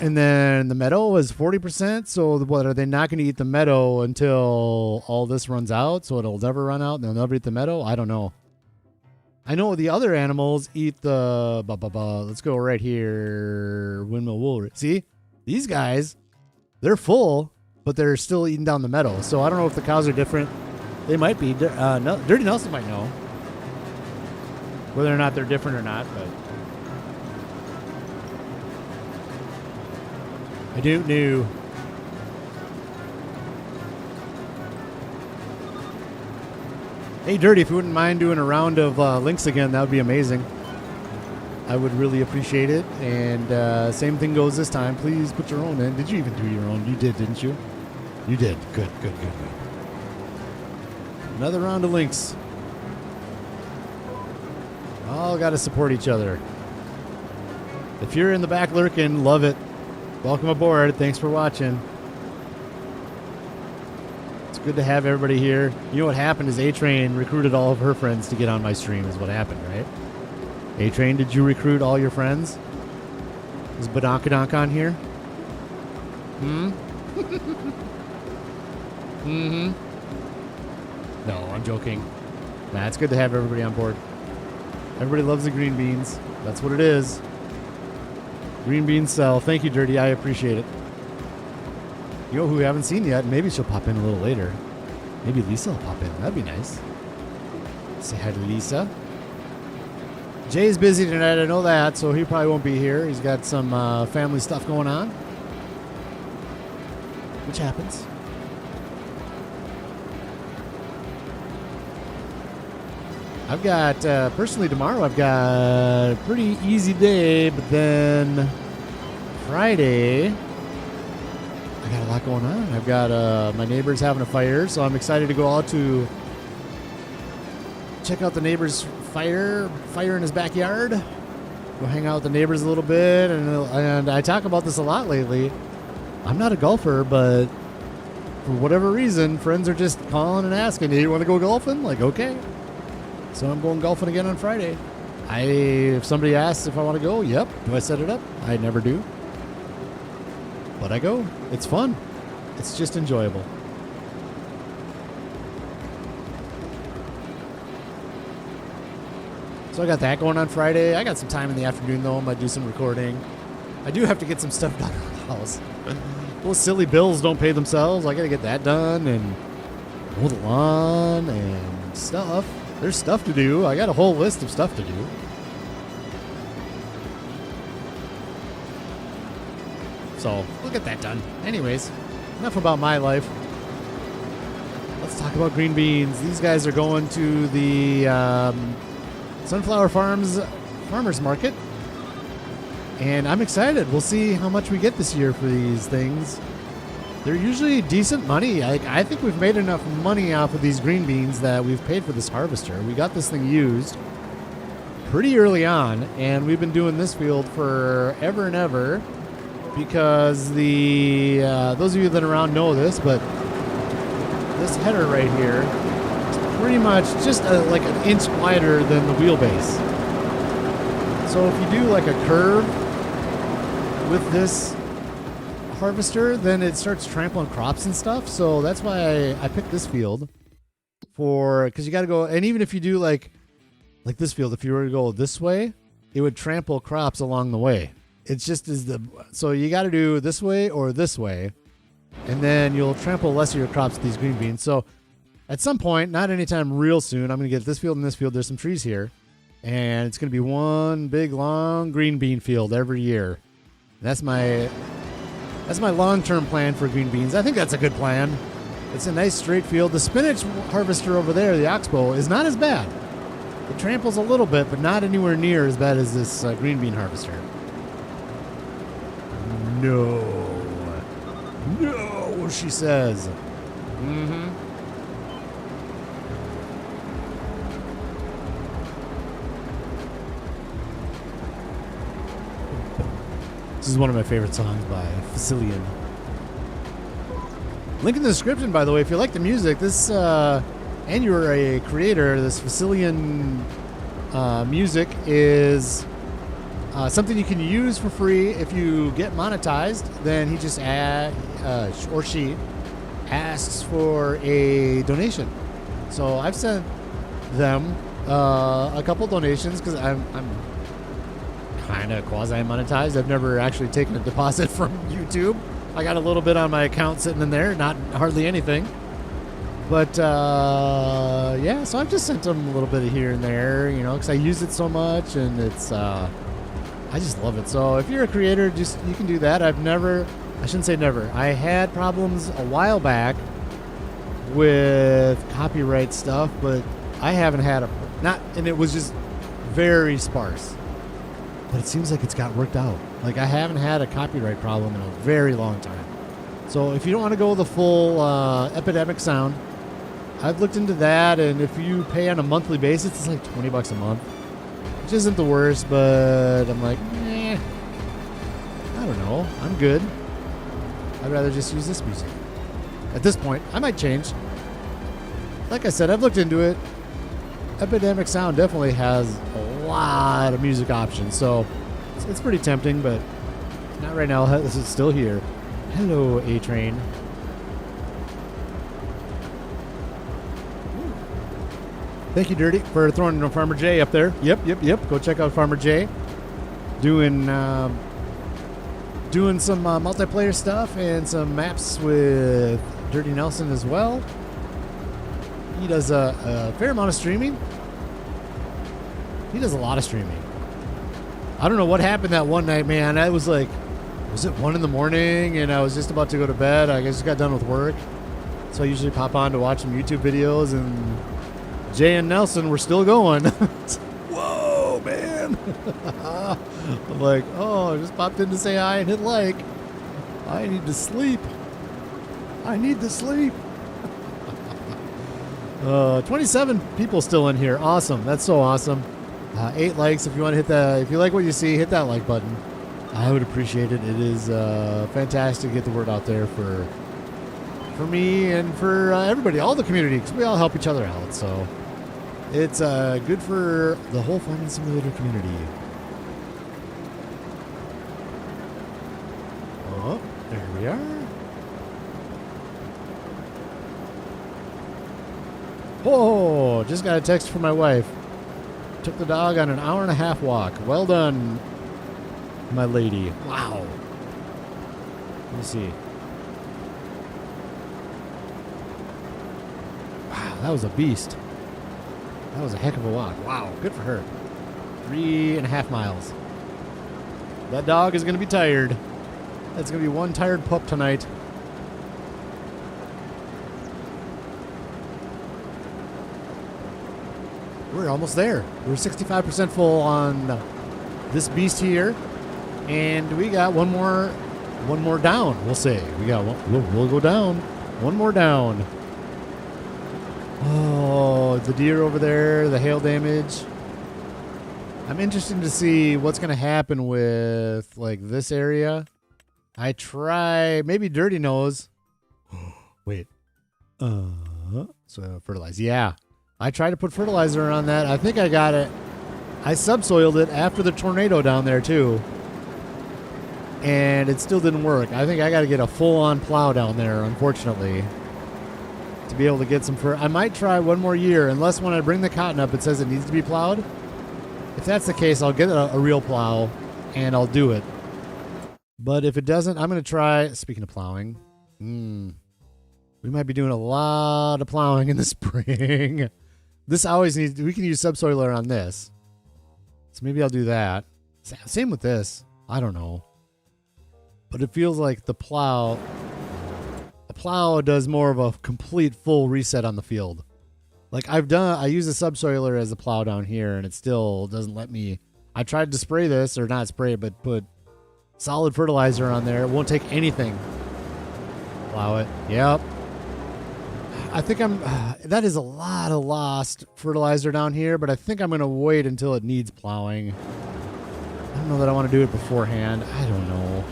And then the meadow is 40%. So what, are they not going to eat the meadow until all this runs out? So it'll never run out and they'll never eat the meadow? I don't know. I know the other animals eat the let's go right here. Windmill wool. See, these guys, they're full, but they're still eating down the meadow. So I don't know if the cows are different. They might be. Dirty Nelson might know whether or not they're different or not, but I don't know. Hey, Dirty, if you wouldn't mind doing a round of links again, that would be amazing. I would really appreciate it. And same thing goes this time. Please put your own in. Did you even do your own? You did, didn't you? You did. Good. Another round of links. All got to support each other. If you're in the back lurking, love it. Welcome aboard. Thanks for watching. It's good to have everybody here. You know what happened is A-Train recruited all of her friends to get on my stream is what happened, right? A-Train, did you recruit all your friends? Is Badonkadonk on here? No, I'm joking. Nah, it's good to have everybody on board. Everybody loves the green beans. That's what it is. Green beans sell. Thank you, Dirty. I appreciate it. You know who we haven't seen yet? Maybe she'll pop in a little later. Maybe Lisa will pop in. That'd be nice. Say hi to Lisa. Jay's busy tonight. I know that, so he probably won't be here. He's got some family stuff going on, which happens. I've got, personally tomorrow, I've got a pretty easy day, but then Friday, I got a lot going on. I've got my neighbor's having a fire, so I'm excited to go out to check out the neighbor's fire in his backyard. Go hang out with the neighbors a little bit, and I talk about this a lot lately. I'm not a golfer, but for whatever reason, friends are just calling and asking, hey, you want to go golfing? Like, okay. So I'm going golfing again on Friday. If somebody asks if I want to go, yep. Do I set it up? I never do. But I go. It's fun. It's just enjoyable. So I got that going on Friday. I got some time in the afternoon, though. I might do some recording. I do have to get some stuff done around the house. Those silly bills don't pay themselves. I got to get that done and mow the lawn and stuff. There's stuff to do. I got a whole list of stuff to do. So, we'll get that done. Anyways, enough about my life. Let's talk about green beans. These guys are going to the Sunflower Farmers Market. And I'm excited. We'll see how much we get this year for these things. They're usually decent money. I think we've made enough money off of these green beans that we've paid for this harvester. We got this thing used pretty early on, and we've been doing this field for ever and ever because those of you that are around know this, but this header right here is pretty much just like an inch wider than the wheelbase. So if you do like a curve with this harvester, then it starts trampling crops and stuff. So that's why I picked this field because you got to go. And even if you do like this field, if you were to go this way, it would trample crops along the way. It's just so you got to do this way or this way, and then you'll trample less of your crops with these green beans. So at some point, not anytime real soon, I'm going to get this field and this field. There's some trees here, and it's going to be one big long green bean field every year. That's my long-term plan for green beans. I think that's a good plan. It's a nice straight field. The spinach harvester over there, the Oxbow, is not as bad. It tramples a little bit, but not anywhere near as bad as this green bean harvester. No, she says. This is one of my favorite songs by Facilian. Link in the description, by the way, if you like the music, this, and you're a creator, this Facilian music is something you can use for free. If you get monetized, then he just or she asks for a donation. So I've sent them a couple donations because I'm kind of quasi-monetized. I've never actually taken a deposit from YouTube. I got a little bit on my account sitting in there, not hardly anything. But, yeah, so I've just sent them a little bit of here and there, you know, because I use it so much, and it's, I just love it. So if you're a creator, you can do that. I shouldn't say never. I had problems a while back with copyright stuff, but I haven't had and it was just very sparse. But it seems like it's got worked out. Like, I haven't had a copyright problem in a very long time. So if you don't want to go the full Epidemic sound, I've looked into that, and if you pay on a monthly basis, it's like $20 a month, which isn't the worst, but I'm like, I don't know. I'm good. I'd rather just use this music. At this point, I might change. Like I said, I've looked into it. Epidemic Sound definitely has a lot of music options, so it's pretty tempting, but not right now. This is still here. Hello, A-Train. Thank you, Dirty, for throwing Farmer J up there. Yep. Go check out Farmer J. Doing some multiplayer stuff and some maps with Dirty Nelson as well. He does a fair amount of streaming. He does a lot of streaming. I don't know what happened that one night, man. I was like, was it 1 a.m. and I was just about to go to bed. I just got done with work. So I usually pop on to watch some YouTube videos, and Jay and Nelson were still going. Whoa, man. I'm like, I just popped in to say hi and hit like. I need to sleep. 27 people still in here. Awesome. That's so awesome. 8 likes. If you want to hit that, if you like what you see, hit that like button. I would appreciate it. It is fantastic to get the word out there for me and for everybody, all the community, because we all help each other out. So it's good for the whole Farming Simulator community. Oh, there we are. Oh, just got a text from my wife. Took the dog on an 1.5-hour walk. Well done, my lady. Wow. Let me see. Wow, that was a beast. That was a heck of a walk. Wow, good for her. 3.5 miles. That dog is going to be tired. That's going to be one tired pup tonight. We're almost there. We're 65% full on this beast here, and we got one more down. We'll say we got one. We'll go down. One more down. Oh, the deer over there, the hail damage. I'm interested to see what's going to happen with like this area. Maybe Dirty knows. Wait. So fertilize. Yeah. I tried to put fertilizer on that. I think I got it. I subsoiled it after the tornado down there too, and it still didn't work. I think I got to get a full-on plow down there, unfortunately, to be able to get some I might try one more year, unless when I bring the cotton up, it says it needs to be plowed. If that's the case, I'll get a real plow, and I'll do it. But if it doesn't, I'm going to try, speaking of plowing, we might be doing a lot of plowing in the spring. This always needs, we can use subsoiler on this. So maybe I'll do that. Same with this. I don't know. But it feels like the plow does more of a complete full reset on the field. Like I use a subsoiler as a plow down here, and it still doesn't let me. I tried to spray this, or not spray it, but put solid fertilizer on there. It won't take anything. Plow it. Yep. I think that is a lot of lost fertilizer down here, but I think I'm going to wait until it needs plowing. I don't know that I want to do it beforehand. I don't know.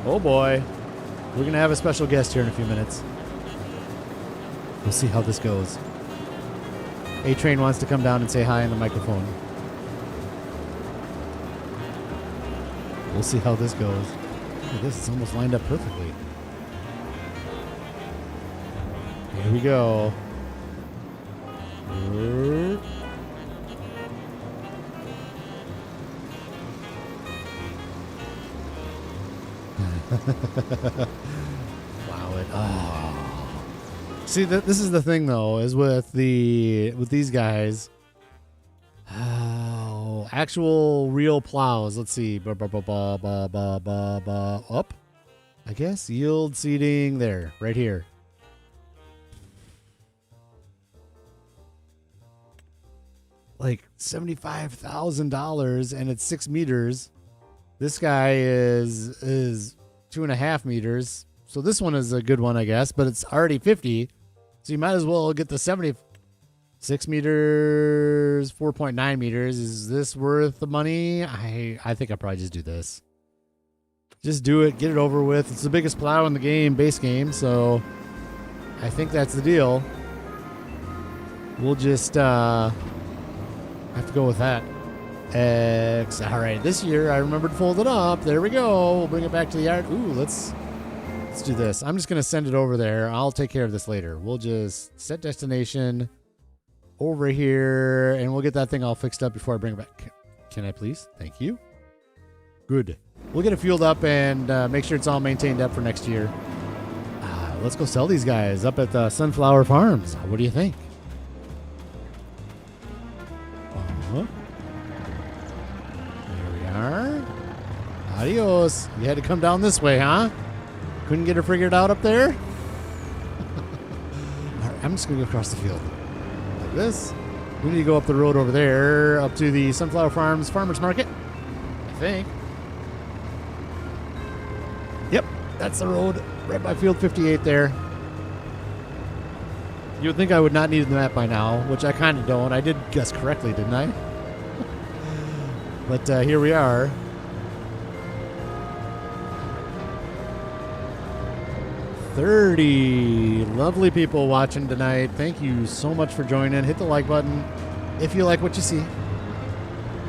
Oh boy. We're going to have a special guest here in a few minutes. We'll see how this goes. A-Train wants to come down and say hi on the microphone. We'll see how this goes. Look at this is almost lined up perfectly. Here we go. Wow! See, this is the thing, though, is with these guys. Oh, actual real plows. Let's see. Up. I guess yield seating there, right here. Like $75,000, and it's 6 meters. This guy is 2.5 meters. So this one is a good one, I guess, but it's already 50. So you might as well get the 76 meters, 4.9 meters. Is this worth the money? I think I'll probably just do this. Just do it, get it over with. It's the biggest plow in the game, base game, so I think that's the deal. We'll just have to go with that. All right, this year I remembered to fold it up. There we go. We'll bring it back to the yard. Ooh, let's do this. I'm just going to send it over there. I'll take care of this later. We'll just set destination over here, and we'll get that thing all fixed up before I bring it back. Can I please? Thank you. Good. We'll get it fueled up and make sure it's all maintained up for next year. Let's go sell these guys up at the Sunflower Farms. What do you think? There we are. Adios. You had to come down this way, huh? Couldn't get her figured out up there? All right, I'm just going to go across the field. Like this. We need to go up the road over there, up to the Sunflower Farms Farmers Market. I think. Yep, that's the road. Right by Field 58 there. You would think I would not need the map by now, which I kind of don't. I did guess correctly, didn't I? But here we are. $30 lovely people watching tonight. Thank you so much for joining. Hit the like button if you like what you see.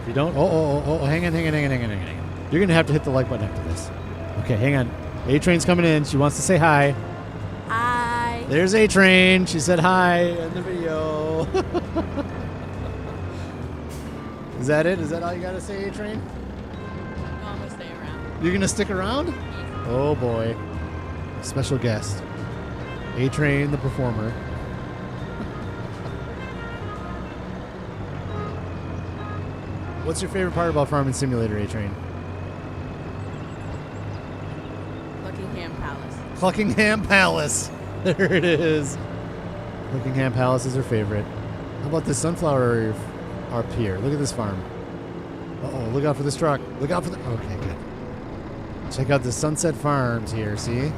If you don't, hang on. You're going to have to hit the like button after this. Okay, hang on. A-Train's coming in. She wants to say hi. Hi. There's A-Train. She said hi in the video. Is that it? Is that all you got to say, A-Train? No, I'm going to stay around. You're going to stick around? Yeah. Oh, boy. Special guest. A-Train, the performer. What's your favorite part about Farming Simulator, A-Train? Buckingham Palace. Buckingham Palace. There it is. Buckingham Palace is her favorite. How about this sunflower up here? Look at this farm. Uh-oh, look out for this truck. Look out for the... Okay, good. Check out the Sunset Farms here, see?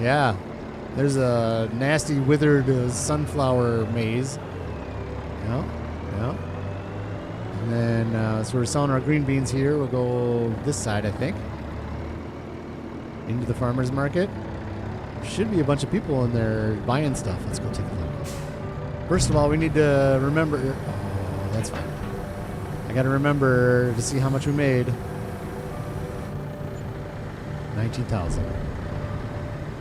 Yeah. There's a nasty withered sunflower maze. Yeah. And then, so we're selling our green beans here. We'll go this side, I think. Into the farmer's market. There should be a bunch of people in there buying stuff. Let's go take a look. First of all, we need to remember... Oh, that's fine. I got to remember to see how much we made. 19,000.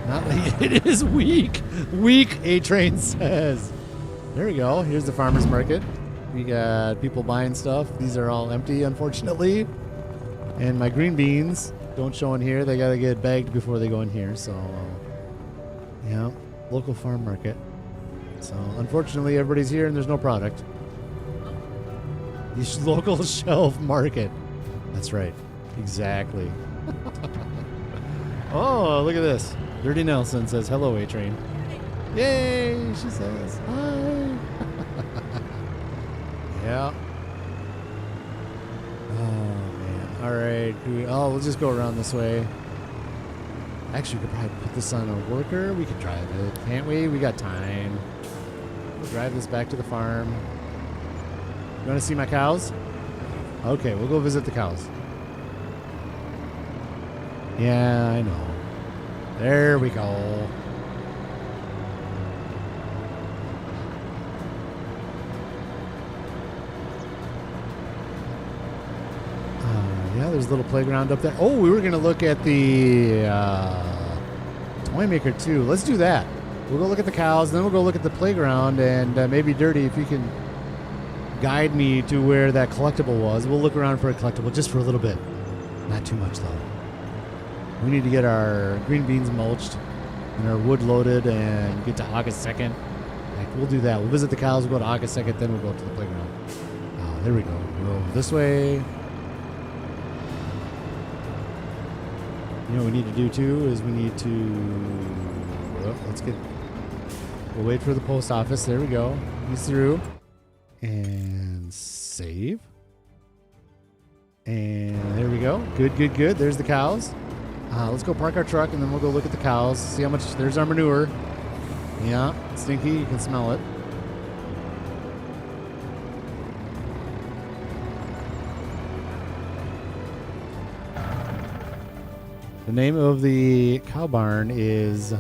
Not it is weak. Weak, A-Train says. There we go. Here's the farmer's market. We got people buying stuff. These are all empty, unfortunately. And my green beans don't show in here. They got to get bagged before they go in here. So, yeah, local farm market. So, unfortunately, everybody's here and there's no product. The local shelf market. That's right. Exactly. Oh, look at this. Dirty Nelson says, hello, A-Train. Yay, she says. Hi. Yeah. Oh, man. All right. We'll just go around this way. Actually, we could probably put this on a worker. We could drive it. Can't we? We got time. We'll drive this back to the farm. You want to see my cows? Okay, we'll go visit the cows. Yeah, I know. There we go. Yeah, there's a little playground up there. Oh, we were going to look at the toy maker too. Let's do that. We'll go look at the cows, then we'll go look at the playground, and maybe Dirty, if you can guide me to where that collectible was. We'll look around for a collectible just for a little bit. Not too much, though. We need to get our green beans mulched and our wood loaded and get to August 2nd. We'll do that. We'll visit the cows, we'll go to August 2nd, then we'll go to the playground. Oh, there we go. We'll go this way. You know what we need to do, too, is we need to... Well, we'll wait for the post office. There we go. He's through. And save. And there we go. Good, good, good. There's the cows. Let's go park our truck, and then we'll go look at the cows. See how much... There's our manure. Yeah, stinky. You can smell it. The name of the cow barn is...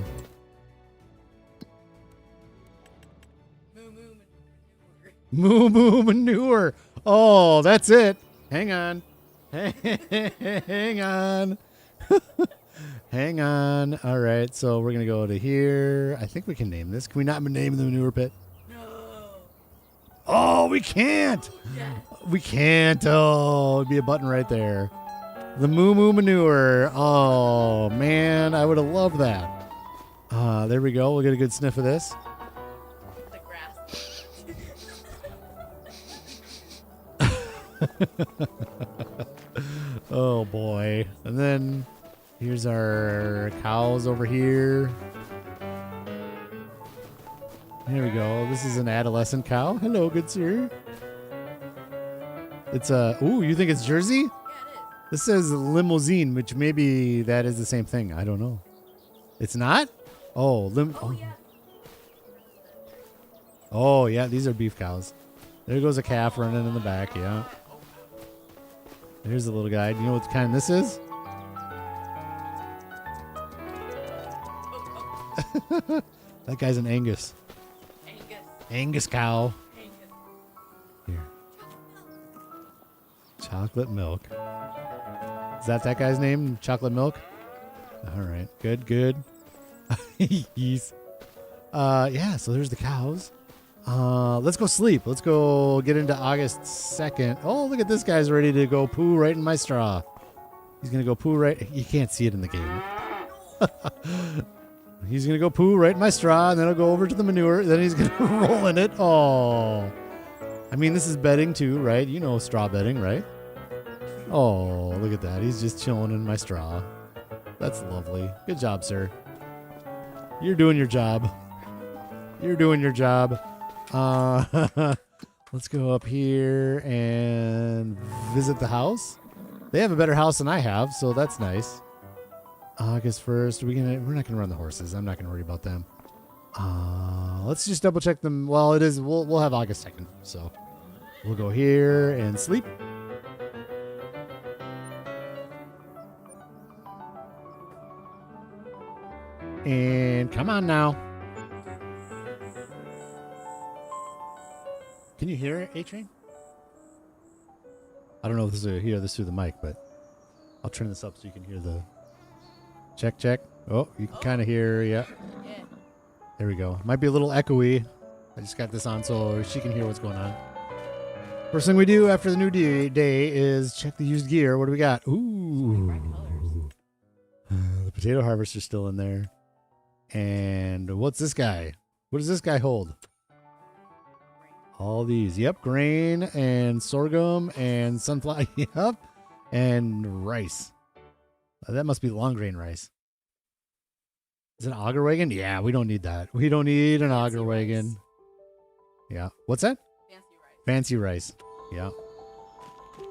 Moo Moo Manure. Oh, that's it. Hang on. Hang on. Hang on. All right, so we're going to go to here. I think we can name this. Can we not name the manure pit? No. Oh, we can't. Yeah. We can't. Oh, it'd be a button right there. The Moo Moo Manure. Oh, man, I would have loved that. There we go. We'll get a good sniff of this. The grass. Oh, boy. And then here's our cows over here. There we go. This is an adolescent cow. Hello, good sir. It's a... Ooh, you think it's Jersey? Yeah, it is. This says limousine, which maybe that is the same thing. I don't know. It's not? Oh, Yeah. Oh, yeah, these are beef cows. There goes a calf running in the back, yeah. There's the little guy. Do you know what kind this is? That guy's an Angus. Angus cow. Here. Chocolate milk. Is that guy's name? Chocolate milk? All right. Good, good. Yes. Yeah, so there's the cows. Let's go sleep. Let's go get into August 2nd. Oh, look at this guy's ready to go poo right in my straw. He's going to go poo right. You can't see it in the game. He's going to go poo right in my straw, and then he'll go over to the manure. Then he's going to roll in it. Oh. I mean, this is bedding too, right? You know straw bedding, right? Oh, look at that. He's just chilling in my straw. That's lovely. Good job, sir. You're doing your job. You're doing your job. Let's go up here and visit the house. They have a better house than I have, so that's nice. August 1st. We're not gonna run the horses. I'm not gonna worry about them. Let's just double check them. Well, it is. We'll have August 2nd, so we'll go here and sleep. And come on now. Can you hear it, A-Train? I don't know if this is hear this through the mic, but I'll turn this up so you can hear the check, check. Oh, you can kind of hear, yeah. There we go. Might be a little echoey. I just got this on so she can hear what's going on. First thing we do after the new day is check the used gear. What do we got? Ooh. The potato harvester's still in there. And what's this guy? What does this guy hold? All these. Yep. Grain and sorghum and sunflower. Yep. And rice. That must be long grain rice. Is it an auger wagon? Yeah, we don't need that. We don't need an auger wagon. Yeah. What's that? Fancy rice. Yeah.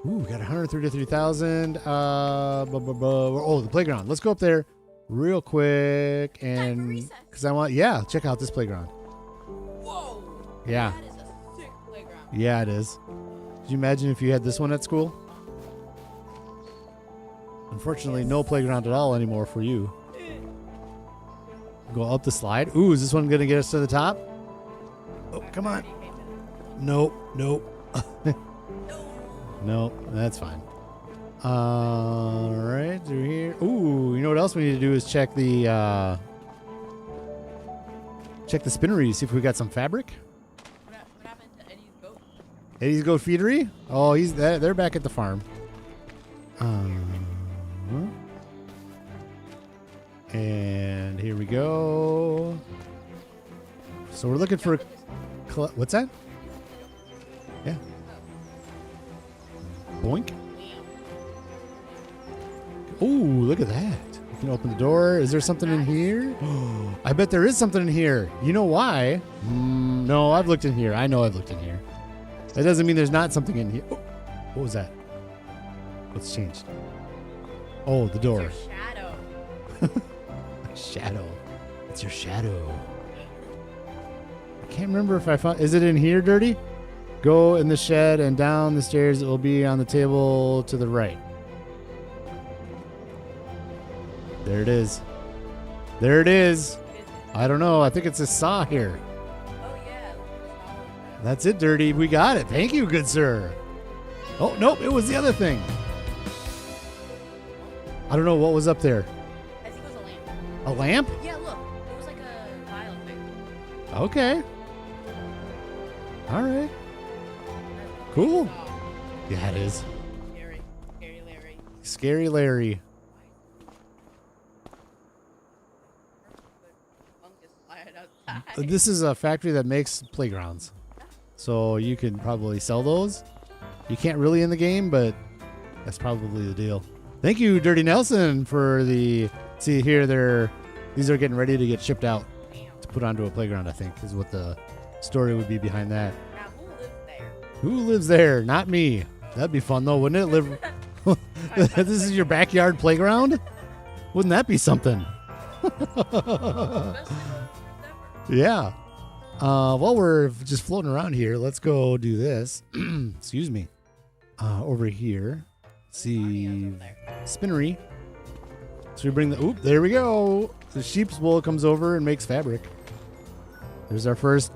Ooh, we got 133,000. Oh, the playground. Let's go up there real quick and because I want. Yeah, check out this playground. Whoa. Yeah. That is a sick playground. Yeah, it is. Could you imagine if you had this one at school? Unfortunately, no playground at all anymore for you. Go up the slide. Ooh, is this one going to get us to the top? Oh, come on. Nope, nope. Nope, that's fine. All right, through here. Ooh, you know what else we need to do is check the spinnery, see if we got some fabric. What happened to Eddie's goat? Eddie's goat feedery? Oh, they're back at the farm. And here we go. So we're looking for what's that? Yeah. Boink. Ooh, look at that. You can open the door. Is there something in here? I bet there is something in here. You know why? No, I've looked in here. I know I've looked in here. That doesn't mean there's not something in here. Oh, what was that? What's changed? Oh, the door. It's your shadow. Shadow. It's your shadow. I can't remember if I found... Is it in here, Dirty? Go in the shed and down the stairs. It will be on the table to the right. There it is. There it is. I don't know. I think it's a saw here. Oh, yeah. That's it, Dirty. We got it. Thank you, good sir. Oh, nope. It was the other thing. I don't know what was up there. I think it was a lamp. A lamp? Yeah, look. It was like a vial thing. Okay. All right. Cool. Yeah, it is. Scary. Scary Larry. Scary Larry. Fungus flying outside. This is a factory that makes playgrounds. So you can probably sell those. You can't really in the game, but that's probably the deal. Thank you, Dirty Nelson, for the... See here, these are getting ready to get shipped out to put onto a playground, I think, is what the story would be behind that. Now, who lives there? Who lives there? Not me. That'd be fun, though, wouldn't it? This is your backyard playground? Wouldn't that be something? Yeah. While we're just floating around here, let's go do this. Excuse me. Over here. See, spinnery. So we bring the, there we go. The sheep's wool comes over and makes fabric. There's our first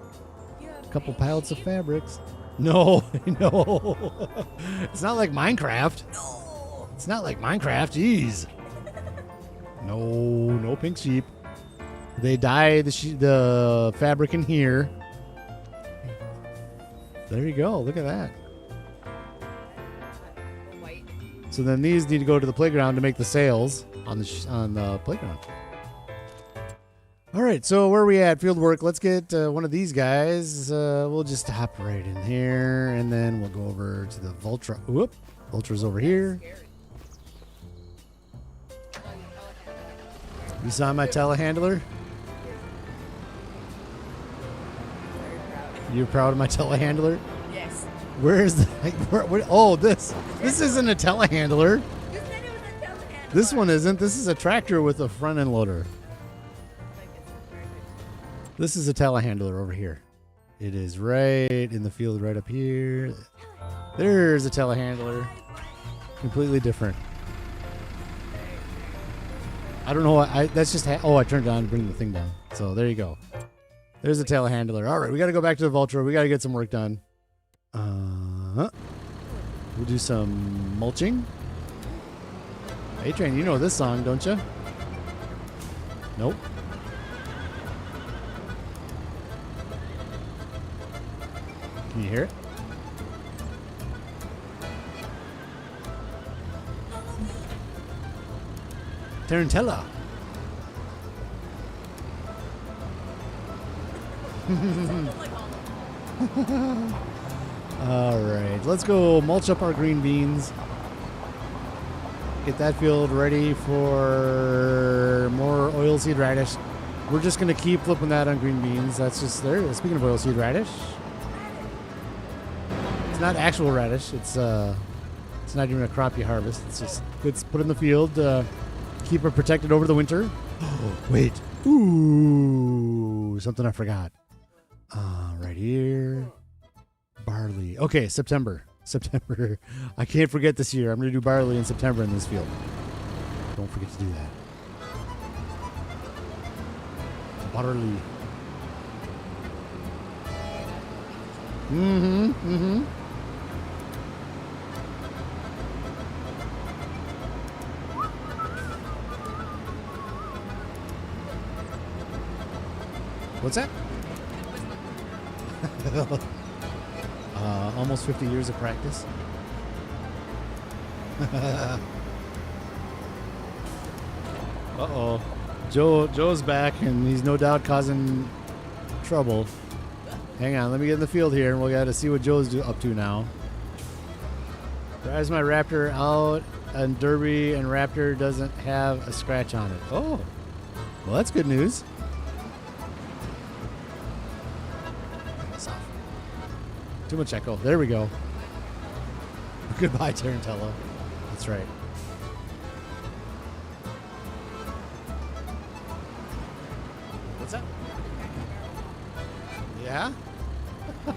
couple pallets of fabrics. No, no. It's not like Minecraft. No. It's not like Minecraft. Jeez. No pink sheep. They dye the fabric in here. There you go. Look at that. So then these need to go to the playground to make the sails on the playground. All right, so where are we at? Field work. Let's get one of these guys. We'll just hop right in here, and then we'll go over to the Vultra. Whoop. Vultra's over here. You saw my telehandler? You're proud of my telehandler? Yes. Where's the... oh, this isn't a telehandler. You said it was a telehandler. This one isn't. This is a tractor with a front end loader. This is a telehandler over here. It is right in the field right up here. There's a telehandler. Completely different. I don't know. That's just... I turned it on to bring the thing down. So there you go. There's a telehandler. All right, we got to go back to the Vulture. We got to get some work done. We'll do some mulching. A-Train, you know this song, don't you? Nope. Can you hear it? Tarantella. All right, let's go mulch up our green beans. Get that field ready for more oilseed radish. We're just going to keep flipping that on green beans. That's just there. Speaking of oilseed radish, it's not actual radish. It's not even a crop you harvest. It's just it's put in the field. Keep it protected over the winter. Oh, wait. Ooh, something I forgot. Right here. Barley. Okay, September. I can't forget this year. I'm going to do barley in September in this field. Don't forget to do that. Butterly. Mm-hmm. What's that? Almost 50 years of practice. Uh-oh. Joe's back, and he's no doubt causing trouble. Hang on, let me get in the field here, and we'll got to see what Joe's up to now. Drives my Raptor out, and Derby and Raptor doesn't have a scratch on it. Oh, well, that's good news. Too much echo. There we go. Goodbye, Tarantella. That's right. What's that? Yeah? All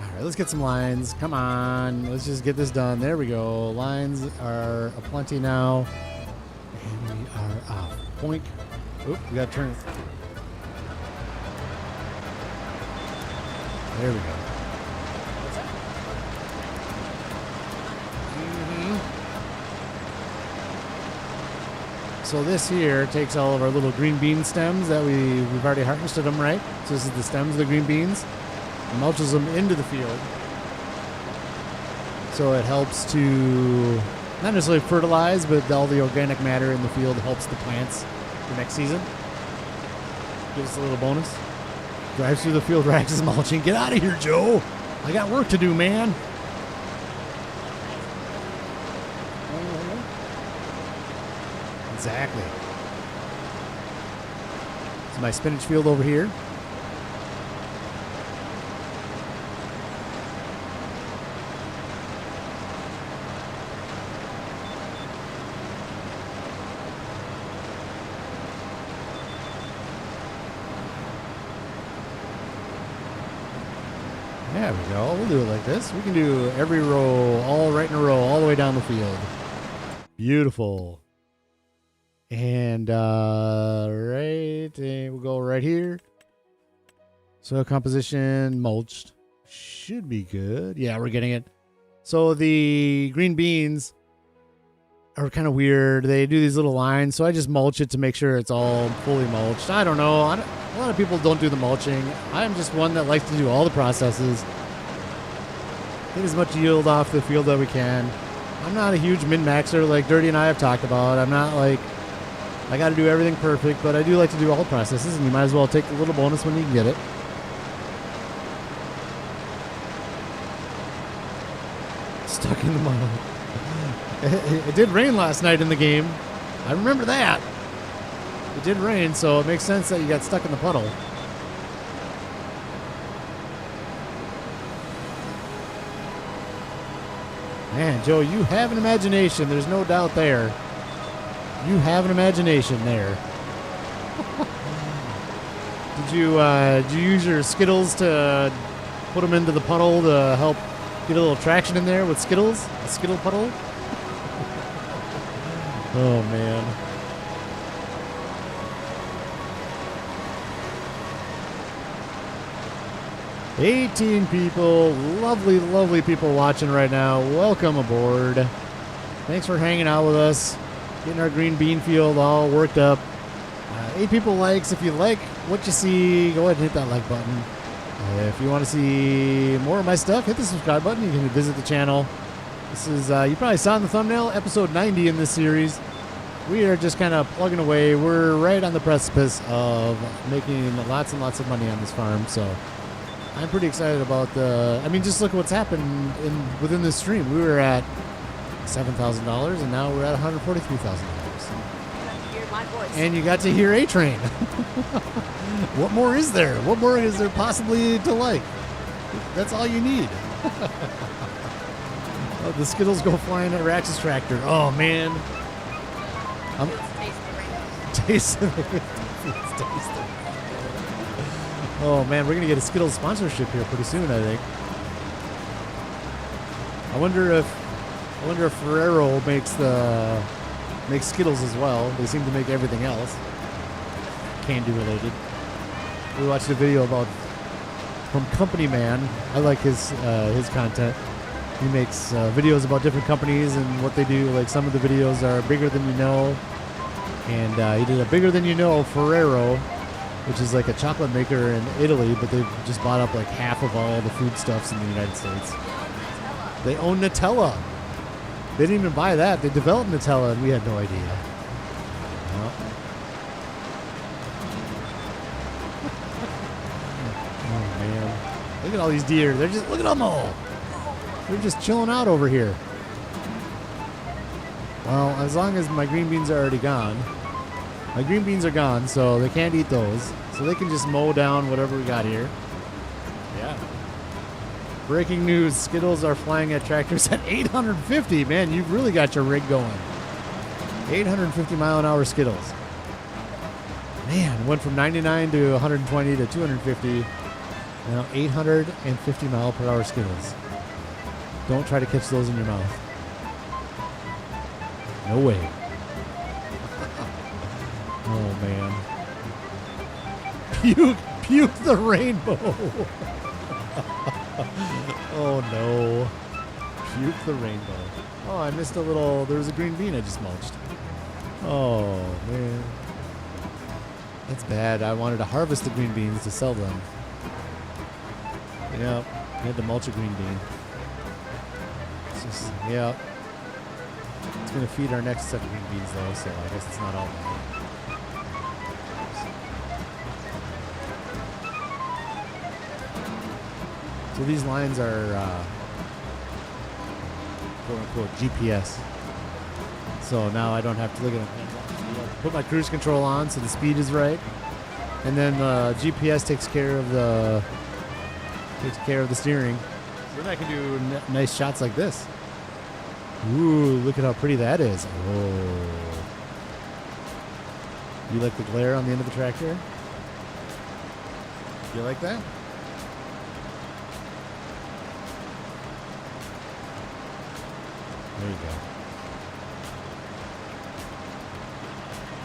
right, let's get some lines. Come on. Let's just get this done. There we go. Lines are aplenty now. And we are off. Point. Oop, we got to turn. There we go. What's that? Mm-hmm. So this here takes all of our little green bean stems that we've already harvested them, right? So this is the stems of the green beans. And mulches them into the field. So it helps to not necessarily fertilize, but all the organic matter in the field helps the plants for next season. Gives us a little bonus. Drives through the field, Rax's mulching. Get out of here, Joe. I got work to do, man. Exactly. This is my spinach field over here. There we go. We'll do it like this. We can do every row, all right in a row, all the way down the field. Beautiful. And we'll go right here. Soil composition, mulched. Should be good. Yeah, we're getting it. So the green beans are kind of weird. They do these little lines, so I just mulch it to make sure it's all fully mulched. I don't know. A lot of people don't do the mulching. I'm just one that likes to do all the processes. Get as much yield off the field that we can. I'm not a huge min-maxer like Dirty and I have talked about. I'm not like, I got to do everything perfect, but I do like to do all the processes, and you might as well take the little bonus when you can get it. Stuck in the mud. It did rain last night in the game. I remember that. It did rain, so it makes sense that you got stuck in the puddle. Man, Joe, you have an imagination. There's no doubt there. You have an imagination there. Did you use your Skittles to put them into the puddle to help get a little traction in there with Skittles? A Skittle puddle? Oh, man. $18 people, lovely, lovely people watching right now. Welcome aboard. Thanks for hanging out with us, getting our green bean field all worked up. 8 people likes. If you like what you see, go ahead and hit that like button. If you want to see more of my stuff, hit the subscribe button. You can visit the channel. This is, you probably saw in the thumbnail, episode 90 in this series. We are just kind of plugging away. We're right on the precipice of making lots and lots of money on this farm, so I'm pretty excited about just look at what's happened within this stream. We were at $7,000, and now we're at $143,000. And you got to hear A-Train. What more is there? What more is there possibly to like? That's all you need. Oh, the Skittles go flying at Rax's tractor. Oh, man. Taste the Oh, man, we're going to get a Skittles sponsorship here pretty soon, I think. I wonder if Ferrero makes Skittles as well. They seem to make everything else candy related. We watched a video from Company Man. I like his content. He makes videos about different companies and what they do. Like some of the videos are bigger than you know, and he did a bigger than you know Ferrero, which is like a chocolate maker in Italy, but they've just bought up like half of all the foodstuffs in the United States. They own Nutella. They didn't even buy that. They developed Nutella, and we had no idea. Well. Oh, man. Look at all these deer. Look at them all. They're just chilling out over here. Well, as long as my green beans are already gone. My green beans are gone, so they can't eat those. So they can just mow down whatever we got here. Yeah. Breaking news, Skittles are flying at tractors at 850. Man, you've really got your rig going. 850 mile an hour Skittles. Man, went from 99 to 120 to 250. Now 850 mile per hour Skittles. Don't try to catch those in your mouth. No way. Oh, man. Puke the rainbow. Oh, no. Puke the rainbow. Oh, I missed there was a green bean I just mulched. Oh, man. That's bad. I wanted to harvest the green beans to sell them. Yep. I had to mulch a green bean. Yep. It's going to feed our next set of green beans, though, so I guess it's not all bad. So these lines are quote-unquote GPS. So now I don't have to look at them. Put my cruise control on so the speed is right. And then GPS takes care of the steering. So then I can do nice shots like this. Ooh, look at how pretty that is. Oh. You like the glare on the end of the tractor? You like that? There you go.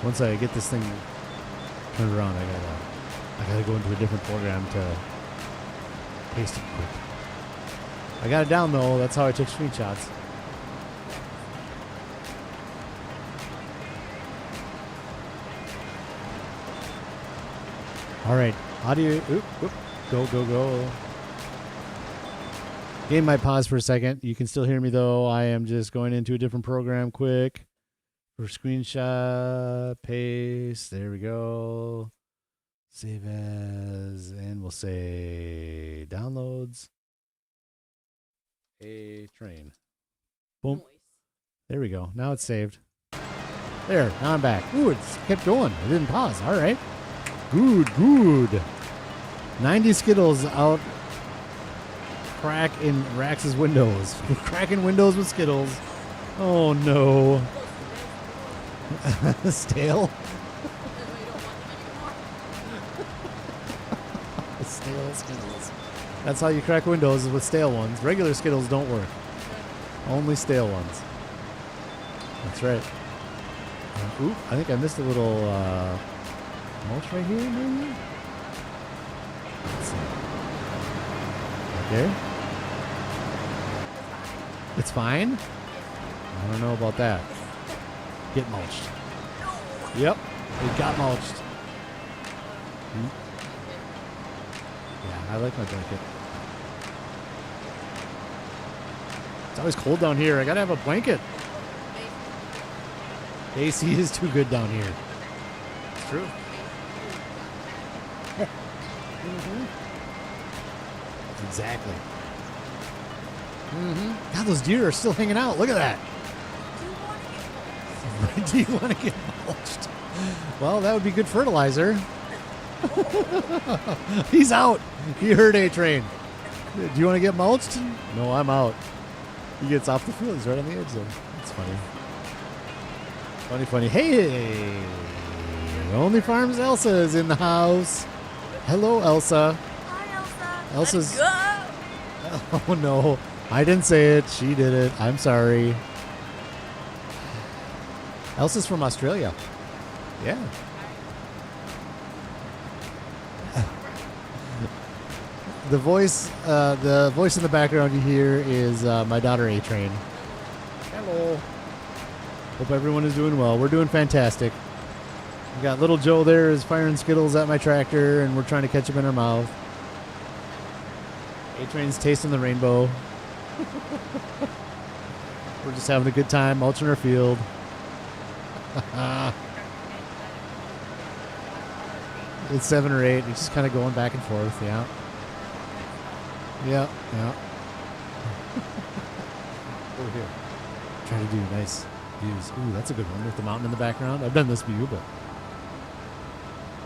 Once I get this thing turned around, I gotta go into a different program to paste it quick. I got it down though. That's how I took screenshots. All right, audio. Go. Game might pause for a second. You can still hear me though. I am just going into a different program quick for screenshot, paste. There we go. Save as, and we'll say downloads. A train. Boom. Noise. There we go. Now it's saved. There. Now I'm back. Ooh, it's kept going. It didn't pause. All right. Good. 90 Skittles out. Crack in Rax's windows. We're cracking windows with Skittles. Oh no. Stale? Stale Skittles. That's how you crack windows, is with stale ones. Regular Skittles don't work. Only stale ones. That's right. Oop, I think I missed a little mulch right here, maybe? Let's see. Right there? It's fine? I don't know about that. Get mulched. Yep, it got mulched. Yeah, I like my blanket. It's always cold down here. I gotta have a blanket. AC is too good down here. It's true. Exactly. God, those deer are still hanging out. Look at that. Do you want to get mulched? Well, that would be good fertilizer. He's out. He heard A-Train. Do you want to get mulched? No, I'm out. He gets off the field. He's right on the edge there. That's funny. Funny. Hey! Only Farms Elsa is in the house. Hello, Elsa. Hi, Elsa. Elsa's. Let's go. Oh no. I didn't say it. She did it. I'm sorry. Elsa's from Australia. Yeah. The voice in the background you hear is my daughter A-Train. Hello. Hope everyone is doing well. We're doing fantastic. We got little Joe there is firing Skittles at my tractor, and we're trying to catch him in our mouth. A-Train's tasting the rainbow. We're just having a good time mulching our field. It's 7 or 8. It's just kind of going back and forth. Yeah. Yeah. Over here. Trying to do nice views. Ooh, that's a good one with the mountain in the background. I've done this view, but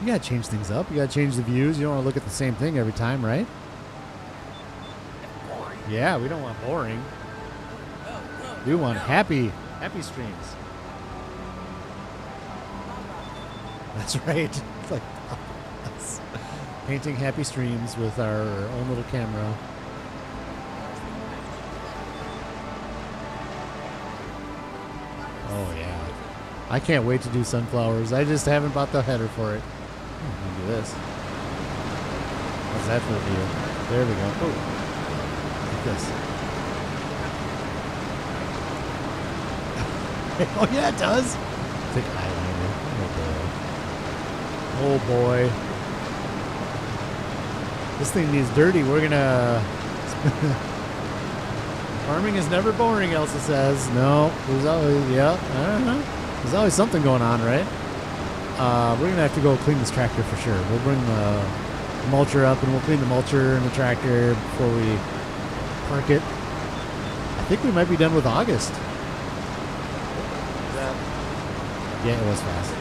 you gotta change things up. You gotta change the views. You don't want to look at the same thing every time, right? Yeah, we don't want boring. We want happy streams. That's right. It's like us. Painting happy streams with our own little camera. Oh yeah. I can't wait to do sunflowers. I just haven't bought the header for it. Let me do this. What's that for a view? There we go. Oh. Like this. Oh yeah, it does. Thick eyeliner. Oh boy. This thing needs dirty. We're gonna. Farming is never boring, Elsa says. No, there's always there's always something going on, right? We're gonna have to go clean this tractor for sure. We'll bring the mulcher up and we'll clean the mulcher and the tractor before we park it. I think we might be done with August. Yeah, it was fast.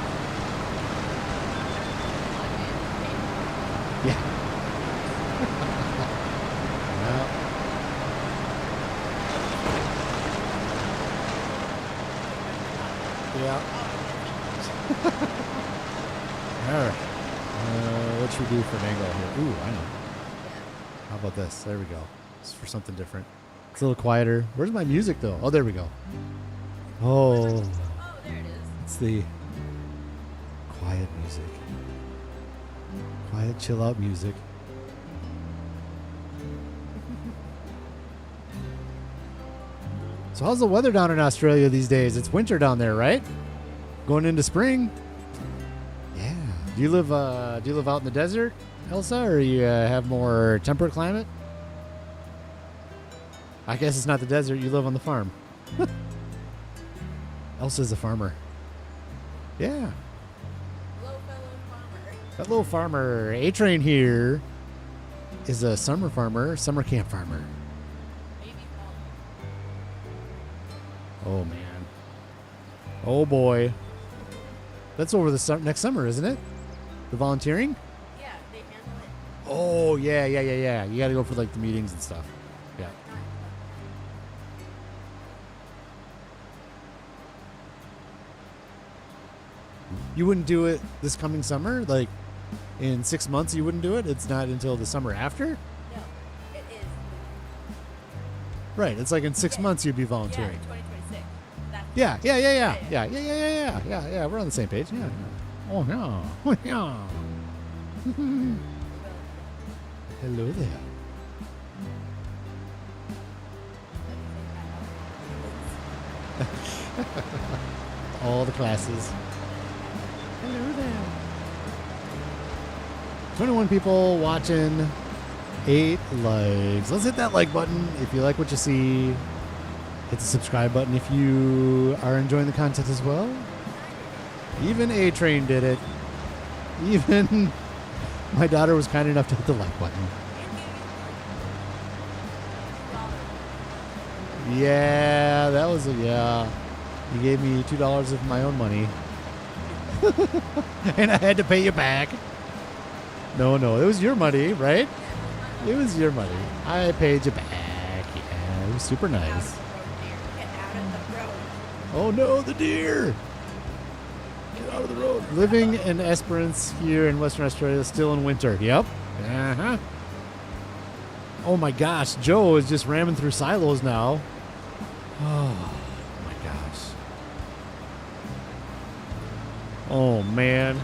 Yeah. Yeah. All right. What should we do for an angle here? Ooh, I know. How about this? There we go. It's for something different. It's a little quieter. Where's my music, though? Oh, there we go. Oh. Oh, there it is. It's the quiet music. Quiet, chill out music. So how's the weather down in Australia these days? It's winter down there, right? Going into spring. Yeah. Do you live out in the desert, Elsa, or you have more temperate climate? I guess it's not the desert. You live on the farm. Elsa's a farmer. Yeah. Hello, fellow farmer. Hello, farmer. A-Train here is a summer farmer, summer camp farmer. Maybe Oh, man. Oh, boy. That's over the next summer, isn't it? The volunteering? yeah, they handle it. Oh, yeah. You got to go for, like, the meetings and stuff. Yeah. You wouldn't do it this coming summer? Like, in 6 months you wouldn't do it? It's not until the summer after? No, it is. Right. It's like in 6 months you'd be Yeah, volunteering. 2026. That's Yeah. We're on the same page. Yeah. Oh, no. Oh, yeah. Hello there. All the classes. Hello there. 21 people watching. 8 likes. Let's hit that like button if you like what you see. Hit the subscribe button if you are enjoying the content as well. Even A-Train did it. Even my daughter was kind enough to hit the like button. Yeah, that was yeah. You gave me $2 of my own money. And I had to pay you back. No, it was your money, right? It was your money. I paid you back. Yeah, it was super nice. Get out of the road. Oh no, the deer! Get out of the road. Living in Esperance here in Western Australia, still in winter. Yep. Uh-huh. Oh my gosh, Joe is just ramming through silos now. Oh my gosh. Oh man.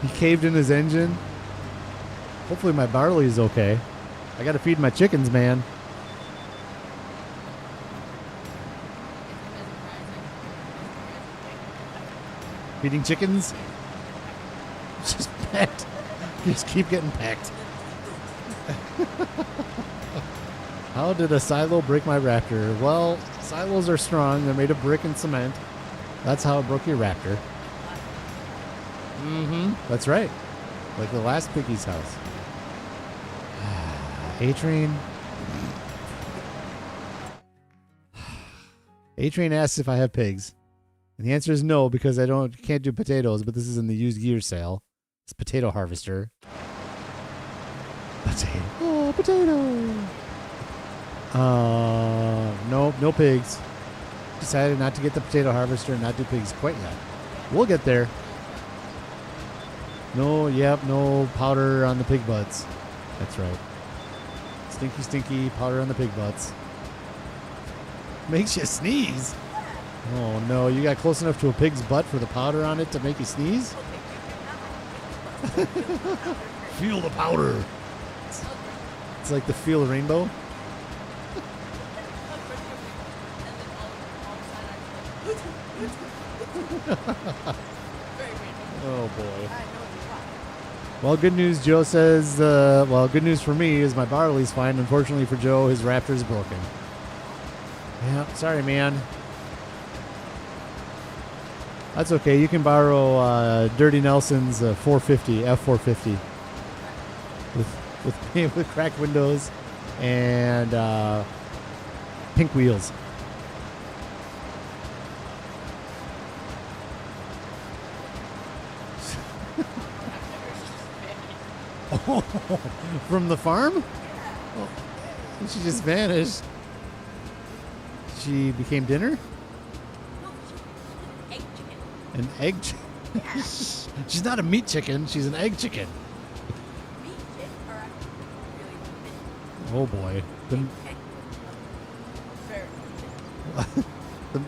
He caved in his engine. Hopefully my barley is okay. I gotta feed my chickens, man. Feeding chickens? Just pecked. Just keep getting pecked. How did a silo break my Raptor? Well, silos are strong. They're made of brick and cement. That's how it broke your Raptor. Mm-hmm. That's right. Like the last piggy's house. A-Train. A-Train asks if I have pigs. And the answer is no, because I can't do potatoes, but this is in the used gear sale. It's potato harvester. Potato. Oh, potato. No, no pigs. Decided not to get the potato harvester and not do pigs quite yet. We'll get there. No, yep, no powder on the pig butts. That's right. Stinky, stinky powder on the pig butts. Makes you sneeze. Oh no, you got close enough to a pig's butt for the powder on it to make you sneeze? Feel the powder. It's like the feel of rainbow. Oh boy. Well, good news, Joe says, well, good news for me is my barley's fine. Unfortunately for Joe, his Raptor's broken. Yeah, sorry, man. That's okay. You can borrow Dirty Nelson's 450, F450 with cracked windows and pink wheels. Oh, from the farm? Oh, she just vanished. She became dinner? An egg chicken? Yes. She's not a meat chicken. She's an egg chicken. Meat chicks are actually really Oh boy.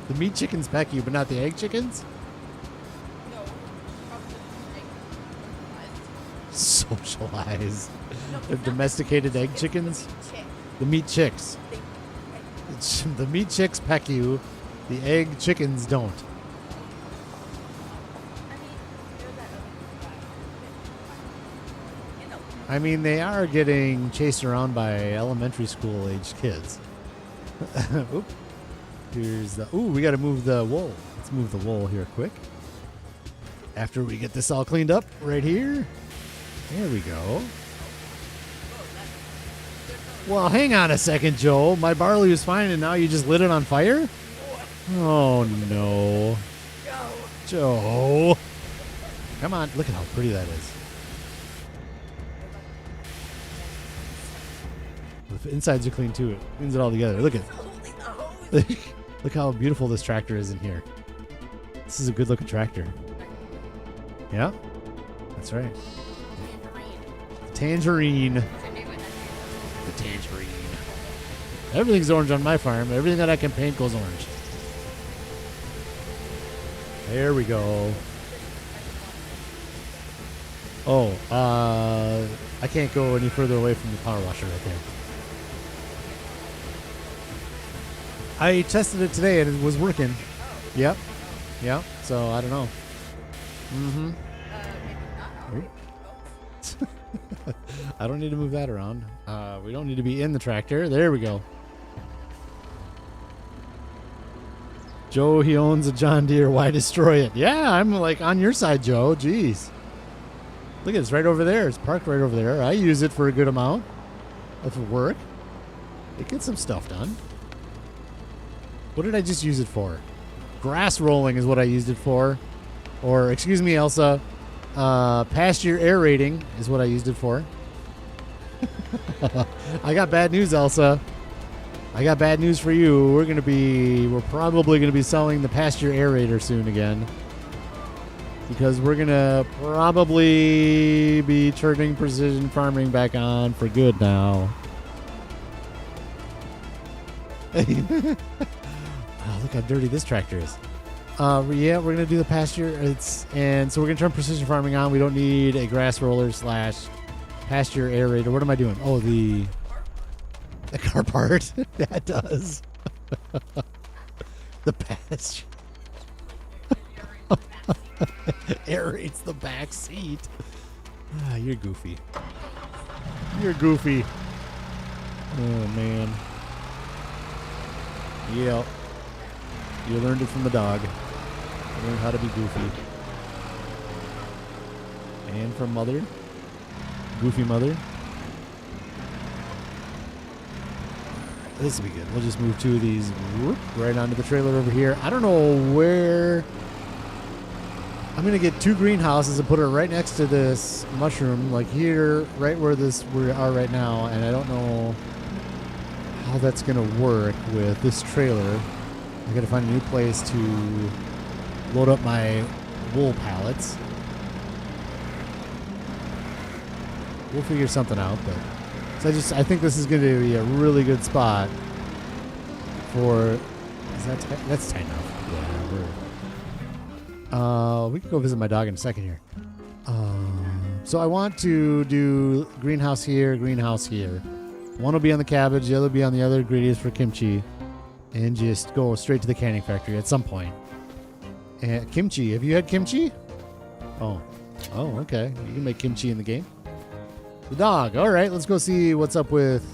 The meat chickens peck you, but not the egg chickens? No, probably Socialize. No, The domesticated egg chickens? The meat chicks. The meat chicks peck you. The egg chickens don't. I mean, they are getting chased around by elementary school aged kids. Oop. Here's the. Ooh, we got to move the wool. Let's move the wool here quick. After we get this all cleaned up right here. There we go. Well, hang on a second, Joe. My barley was fine, and now you just lit it on fire? Oh, no. Joe. Come on. Look at how pretty that is. The insides are clean, too. It cleans it all together. Look at Look how beautiful this tractor is in here. This is a good-looking tractor. Yeah? That's right. The tangerine. The tangerine. Everything's orange on my farm. Everything that I can paint goes orange. There we go. Oh, I can't go any further away from the power washer right there. I tested it today and it was working. Yep. Yep. So I don't know. Mm-hmm. I don't need to move that around. We don't need to be in the tractor. There we go. Joe, he owns a John Deere. Why destroy it? Yeah, I'm like on your side, Joe. Jeez. Look at it. It's right over there. It's parked right over there. I use it for a good amount of work. It gets some stuff done. What did I just use it for? Grass rolling is what I used it for. Or, excuse me, Elsa, pasture aerating is what I used it for. I got bad news, Elsa. I got bad news for you. We're probably going to be selling the pasture aerator soon again. Because we're going to probably be turning precision farming back on for good now. Oh, look how dirty this tractor is. Yeah, we're gonna do the pasture. And so we're gonna turn precision farming on. We don't need a grass roller / pasture aerator. What am I doing? Oh, the car part. That does. The pasture aerates the back seat. Ah, you're goofy. You're goofy. Oh man. Yep. You learned it from the dog. You learned how to be goofy. And from mother. Goofy mother. This will be good. We'll just move 2 of these right onto the trailer over here. I don't know where. I'm going to get 2 greenhouses and put it right next to this mushroom, like here, right where we are right now. And I don't know how that's going to work with this trailer. I got to find a new place to load up my wool pallets. We'll figure something out, but so I think this is going to be a really good spot for. Is that that's tight enough? Yeah, we can go visit my dog in a second here. So I want to do greenhouse here, greenhouse here. One will be on the cabbage, the other will be on the other ingredients for kimchi, and just go straight to the canning factory at some point. And kimchi, have you had kimchi? Oh, okay. You can make kimchi in the game. The dog. All right, let's go see what's up with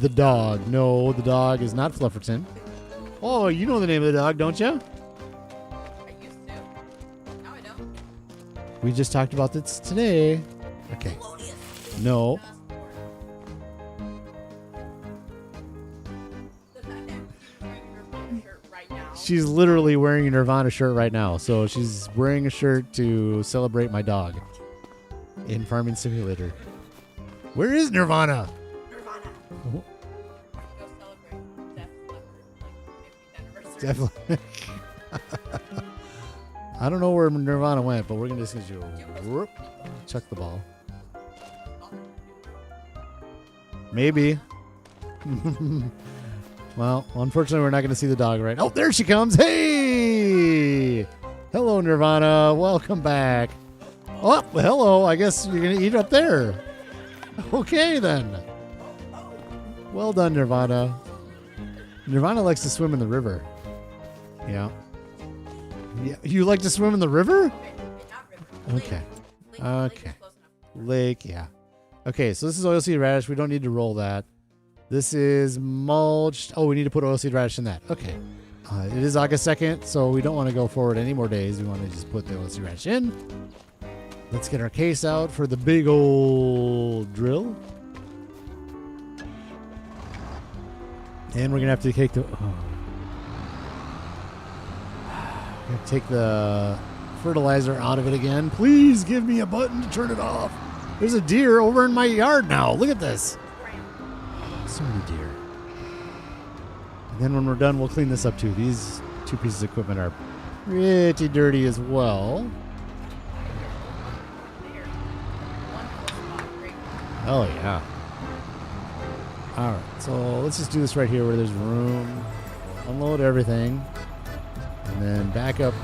the dog. No, the dog is not Flufferton. Oh, you know the name of the dog, don't you? I used to. Now I don't. We just talked about this today. Okay. No. She's literally wearing a Nirvana shirt right now. So she's wearing a shirt to celebrate my dog in Farming Simulator. Where is Nirvana? Nirvana. Oh. Go celebrate Def Leppard, like 50th anniversary. Definitely. I don't know where Nirvana went, but we're going to just whoop, chuck the ball. Maybe. Well, unfortunately, we're not going to see the dog right. Oh, there she comes. Hey! Hello, Nirvana. Welcome back. Oh, hello. I guess you're going to eat up there. Okay, then. Well done, Nirvana. Nirvana likes to swim in the river. Yeah. Yeah. You like to swim in the river? Okay. Okay. Lake, yeah. Okay, so this is oilseed radish. We don't need to roll that. This is mulched. Oh, we need to put oilseed radish in that. Okay. It is August 2nd, so we don't want to go forward any more days. We want to just put the oilseed radish in. Let's get our case out for the big old drill. And we're going to have to take take the fertilizer out of it again. Please give me a button to turn it off. There's a deer over in my yard now. Look at this. So many deer. And then when we're done, we'll clean this up too. These 2 pieces of equipment are pretty dirty as well. Oh, yeah. All right, so let's just do this right here where there's room. Unload everything. And then back up.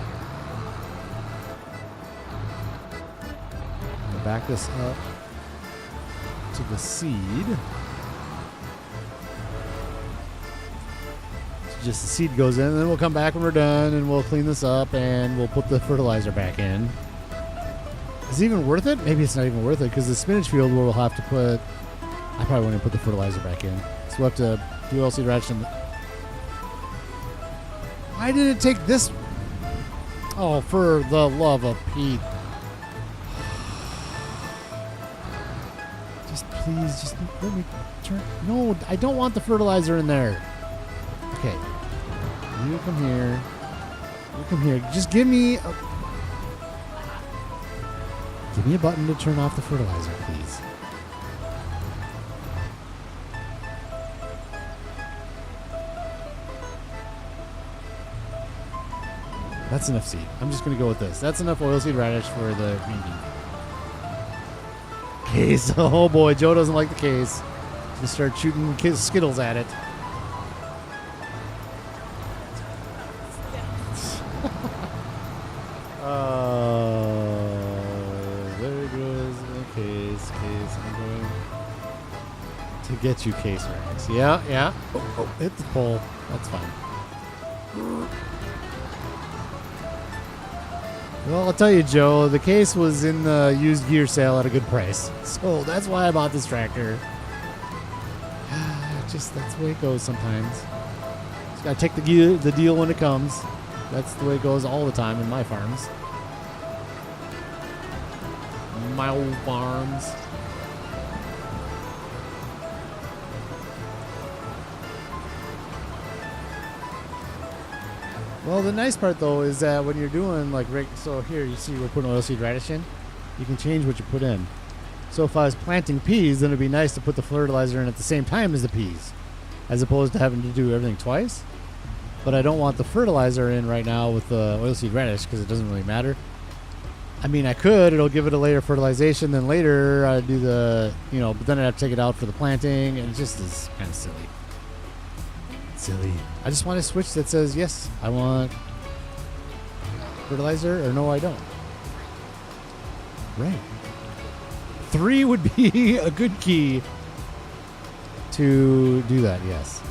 And back this up to the seed. So just the seed goes in, and then we'll come back when we're done, and we'll clean this up, and we'll put the fertilizer back in. Is it even worth it? Maybe it's not even worth it, because the spinach field we'll have to put... I probably won't even put the fertilizer back in. So we'll have to do oilseed radish. Why did it take this? Oh, for the love of Pete. Just please, just let me turn. No, I don't want the fertilizer in there. Okay. You come here. You come here. Just give me a button to turn off the fertilizer, please. That's enough seed. I'm just going to go with this. That's enough oilseed radish for the green bean. Case. Oh boy, Joe doesn't like the case. Just start shooting Skittles at it. There goes the case. I'm going to get you, case Rax. Yeah. Oh, hit the pole. That's fine. Well, I'll tell you, Joe, the case was in the used gear sale at a good price. So that's why I bought this tractor. Just that's the way it goes sometimes. Just gotta take the deal when it comes. That's the way it goes all the time in my farms. My old farms. Well, the nice part though is that when you're doing like so here you see we're putting oilseed radish in, you can change what you put in. So if I was planting peas, then it'd be nice to put the fertilizer in at the same time as the peas, as opposed to having to do everything twice. But I don't want the fertilizer in right now with the oilseed radish because it doesn't really matter. I mean, I could. It'll give it a layer of fertilization. Then later I'd do the, but then I'd have to take it out for the planting. And it just is kind of silly. I just want a switch that says, yes, I want fertilizer, or no, I don't. Right. 3 would be a good key to do that, yes.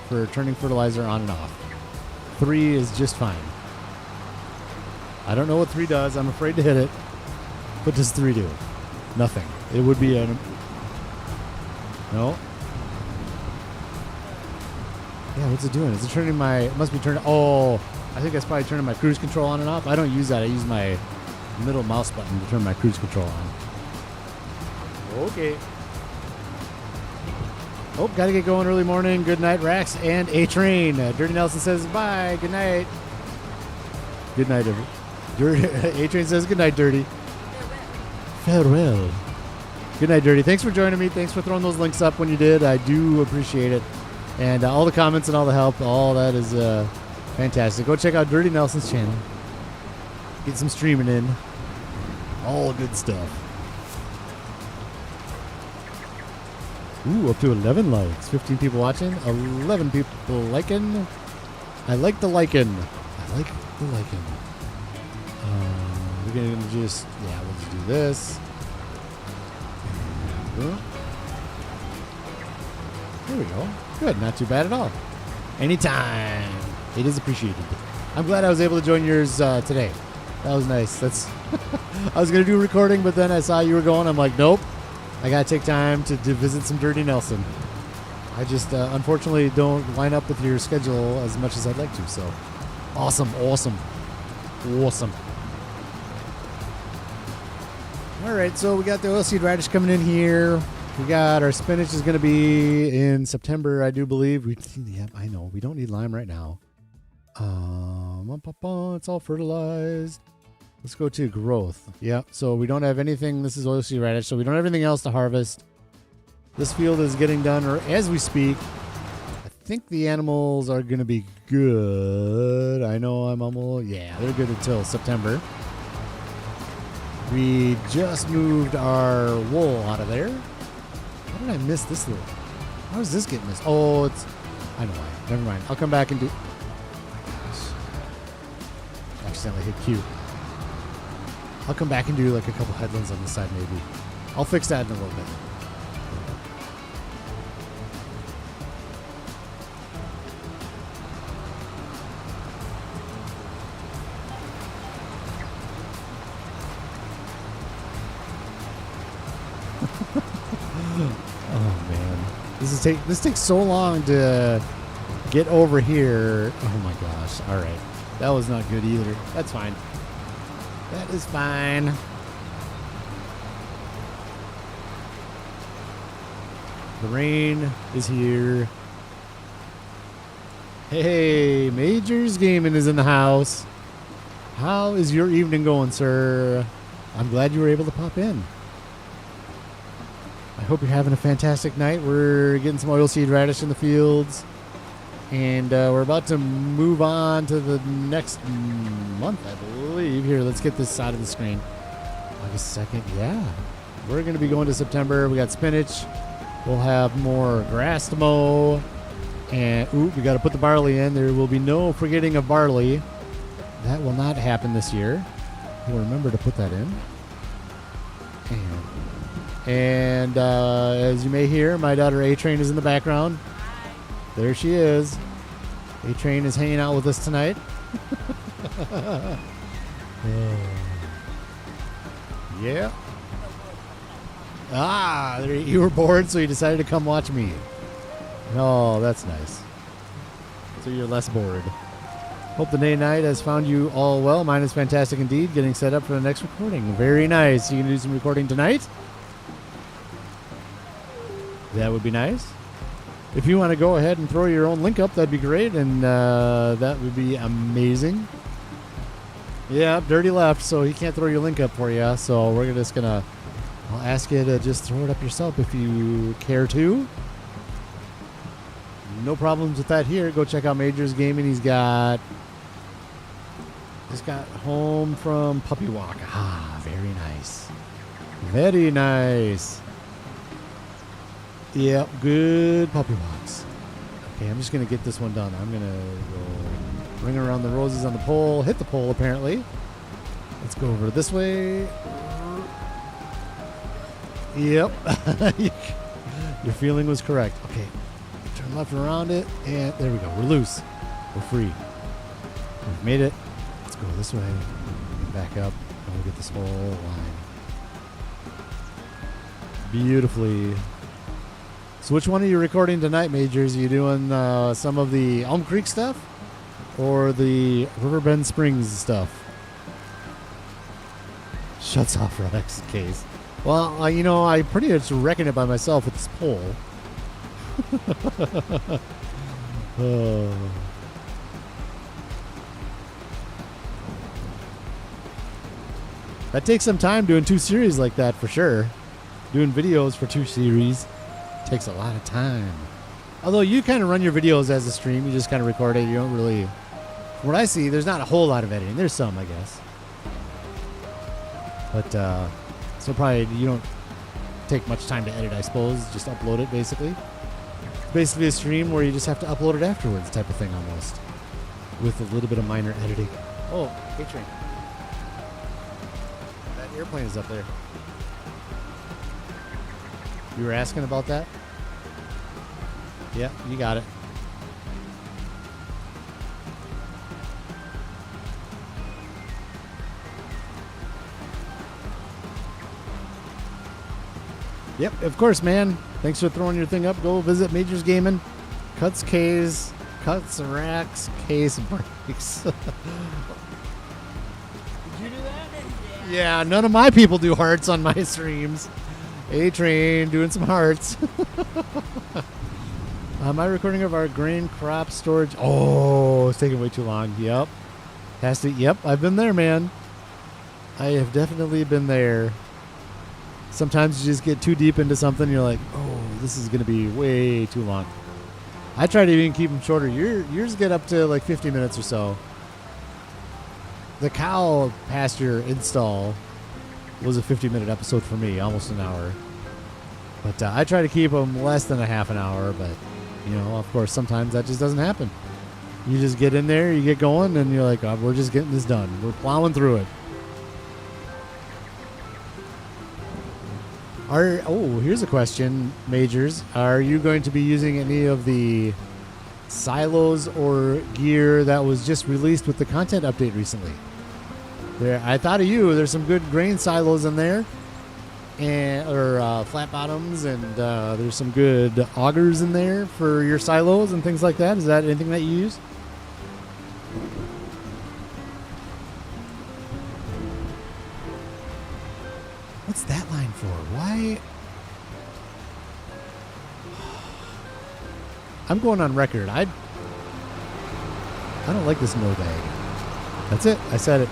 For turning fertilizer on and off. 3 is just fine. I don't know what 3 does. I'm afraid to hit it. What does 3 do? Nothing. It would be no. Yeah, what's it doing? Is it turning it must be turning, I think that's probably turning my cruise control on and off. I don't use that. I use my middle mouse button to turn my cruise control on. Okay. Oh, gotta get going early morning. Good night, Rax and A-Train. Dirty Nelson says bye. Good night. Good night, A-Train says good night, Dirty. Farewell. Good night, Dirty. Thanks for joining me. Thanks for throwing those links up when you did. I do appreciate it. And all the comments and all the help, all that is fantastic. Go check out Dirty Nelson's channel. Get some streaming in. All good stuff. Ooh, up to 11 likes. 15 people watching. 11 people liking. I like the liking. We're going to we'll just do this. There we go. Good. Not too bad at all. Anytime. It is appreciated. I'm glad I was able to join yours today. That was nice. I was going to do a recording, but then I saw you were going. I'm like, nope. I got to take time to visit some Dirty Nelson. I just, unfortunately, don't line up with your schedule as much as I'd like to. So, awesome. All right. So, we got the oilseed radish coming in here. We got our spinach is going to be in September, I do believe. I know. We don't need lime right now. It's all fertilized. Let's go to growth. Yeah, so we don't have anything. This is oilseed radish, so we don't have anything else to harvest. This field is getting done, or as we speak. I think the animals are going to be good. I know I'm almost... Yeah, they're good until September. We just moved our wool out of there. How did I miss this little? How does this get missed? Oh, it's... I know why. Never mind. I'll come back and do... Accidentally hit Q. I'll come back and do like a couple headlands on the side maybe. I'll fix that in a little bit. Oh man, this takes so long to get over here. Oh my gosh! All right, that was not good either. That's fine. That is fine. The rain is here. Hey, Majors Gaming is in the house. How is your evening going, sir? I'm glad you were able to pop in. I hope you're having a fantastic night. We're getting some oilseed radish in the fields. And we're about to move on to the next month, I believe. Here, let's get this side of the screen. August 2nd, yeah. We're going to be going to September. We got spinach. We'll have more grass to mow. And, we got to put the barley in. There will be no forgetting of barley. That will not happen this year. We'll remember to put that in. And as you may hear, my daughter A-Train is in the background. Hi. There she is. A-Train is hanging out with us tonight. Yeah. Ah, you were bored, so you decided to come watch me. Oh, that's nice. So you're less bored. Hope the day night has found you all well. Mine is fantastic indeed. Getting set up for the next recording. Very nice. You can do some recording tonight. That would be nice. If you want to go ahead and throw your own link up, that'd be great, and that would be amazing. Yeah, Dirty left, so he can't throw your link up for you. So we're just gonna. I'll ask you to just throw it up yourself if you care to. No problems with that here. Go check out Majors Gaming. He's got home from Puppy Walk. Ah, very nice. Very nice. Yep, good puppy walks. Okay, I'm just going to get this one done. I'm going to go ring around the roses on the pole. Hit the pole, apparently. Let's go over this way. Yep. Your feeling was correct. Okay. Turn left around it, and there we go. We're loose. We're free. We've made it. Let's go this way. Get back up, and we'll get this whole line. Beautifully. So which one are you recording tonight, Majors? Are you doing some of the Elm Creek stuff or the Riverbend Springs stuff? Shuts off Rex case. Well, I pretty much reckon it by myself with this pole. Oh. That takes some time doing 2 series like that for sure. Doing videos for 2 series takes a lot of time. Although you kind of run your videos as a stream, you just kind of record it. You don't really. From what I see, there's not a whole lot of editing. There's some, I guess. But so probably you don't take much time to edit, I suppose. Just upload it basically. It's basically a stream where you just have to upload it afterwards, type of thing almost, with a little bit of minor editing. Oh, A-Train. That airplane is up there. You were asking about that? Yeah, you got it. Yep, of course, man. Thanks for throwing your thing up. Go visit Majors Gaming. Cuts racks, case breaks. Did you do that? Yeah, none of my people do hearts on my streams. A-Train doing some hearts. My recording of our grain crop storage. Oh, it's taking way too long. Yep. Has to. Yep, I've been there, man. I have definitely been there. Sometimes you just get too deep into something. You're like, oh, this is going to be way too long. I try to even keep them shorter. Yours get up to like 50 minutes or so. The cow pasture install was a 50-minute episode for me, almost an hour. But I try to keep them less than a half an hour. But, of course, sometimes that just doesn't happen. You just get in there, you get going, and you're like, oh, we're just getting this done. We're plowing through it. Here's a question, Majors. Are you going to be using any of the silos or gear that was just released with the content update recently? I thought of you. There's some good grain silos in there, or flat bottoms, and there's some good augers in there for your silos and things like that. Is that anything that you use? What's that line for? Why? I'm going on record. I don't like this no bag. That's it. I said it.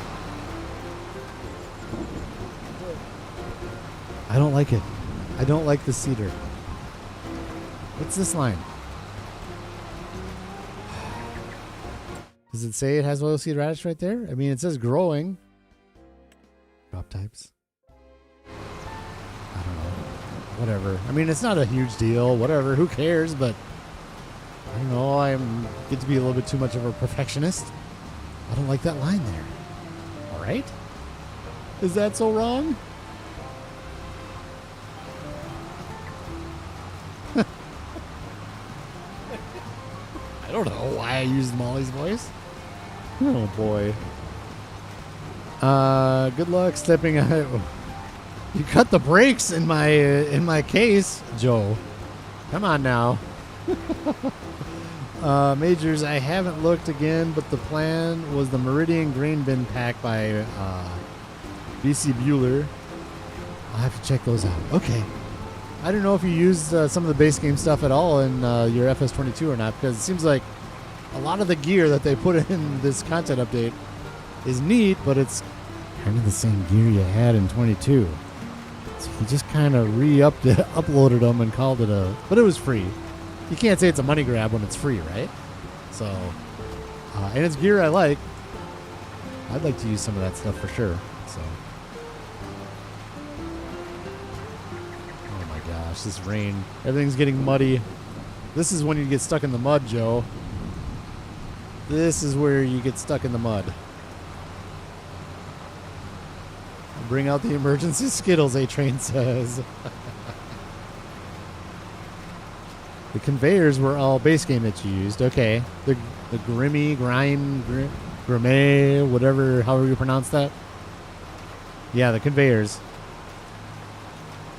I don't like it. I don't like the cedar. What's this line? Does it say it has oilseed radish right there? I mean, it says growing. Crop types. I don't know. Whatever. I mean, it's not a huge deal. Whatever. Who cares? But I don't know. I get to be a little bit too much of a perfectionist. I don't like that line there. All right. Is that so wrong? I don't know why I used Molly's voice. Oh boy. Good luck stepping out. You cut the brakes in my case, Joe. Come on now. Majors, I haven't looked again, but the plan was the Meridian Grain Bin Pack by BC Bueller. I'll have to check those out. Okay. I don't know if you used some of the base game stuff at all in your FS22 or not, because it seems like a lot of the gear that they put in this content update is neat, but it's kind of the same gear you had in 22. So you just kind of uploaded them and called it but it was free. You can't say it's a money grab when it's free, right? So, and it's gear I like. I'd like to use some of that stuff for sure. So, oh my gosh, this rain. Everything's getting muddy. This is when you get stuck in the mud, Joe. This is where you get stuck in the mud. Bring out the emergency Skittles, A-Train says. The conveyors were all base game that you used. Okay. The Grimme, whatever, however you pronounce that. Yeah, the conveyors.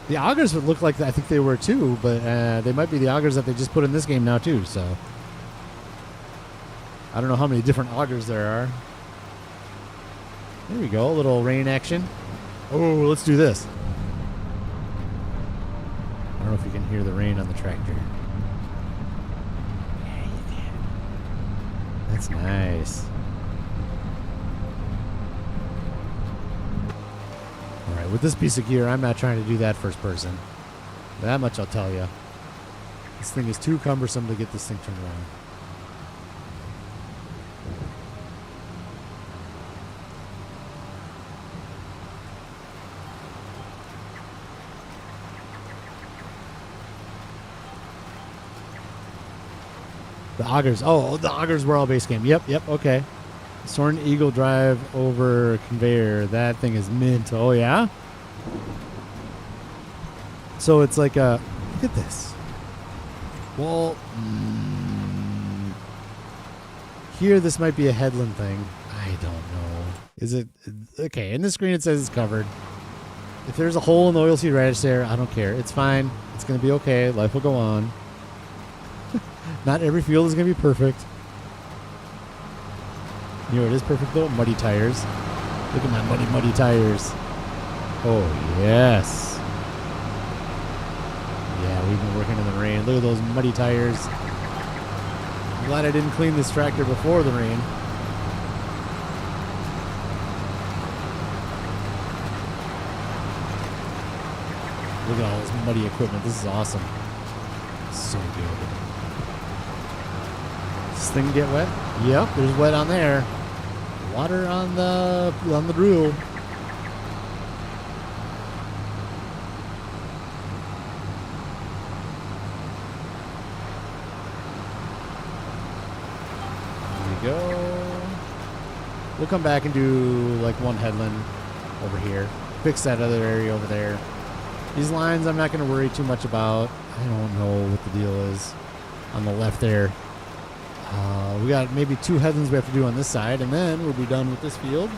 The augers would look like that. I think they were too, but they might be the augers that they just put in this game now too, so. I don't know how many different augers there are. There we go, a little rain action. Oh, let's do this. I don't know if you can hear the rain on the tractor. Yeah, you can. That's nice. All right, with this piece of gear, I'm not trying to do that first person. That much I'll tell you. This thing is too cumbersome to get this thing turned around. The augers. Oh, the augers were all base game. Yep, okay. Soren Eagle drive over conveyor. That thing is mint. Oh, yeah? So it's like a... Look at this. Well, here this might be a headland thing. I don't know. Is it... Okay, in the screen it says it's covered. If there's a hole in the oilseed radish there, I don't care. It's fine. It's going to be okay. Life will go on. Not every field is going to be perfect. You know, it is perfect though. Muddy tires. Look at my muddy tires. Oh, yes. Yeah, we've been working in the rain. Look at those muddy tires. I'm glad I didn't clean this tractor before the rain. Look at all this muddy equipment. This is awesome. So good. This thing get wet? Yep, there's wet on there. Water on the drill. There we go. We'll come back and do like one headland over here. Fix that other area over there. These lines I'm not going to worry too much about. I don't know what the deal is on the left there. We got maybe 2 headlands we have to do on this side, and then we'll be done with this field.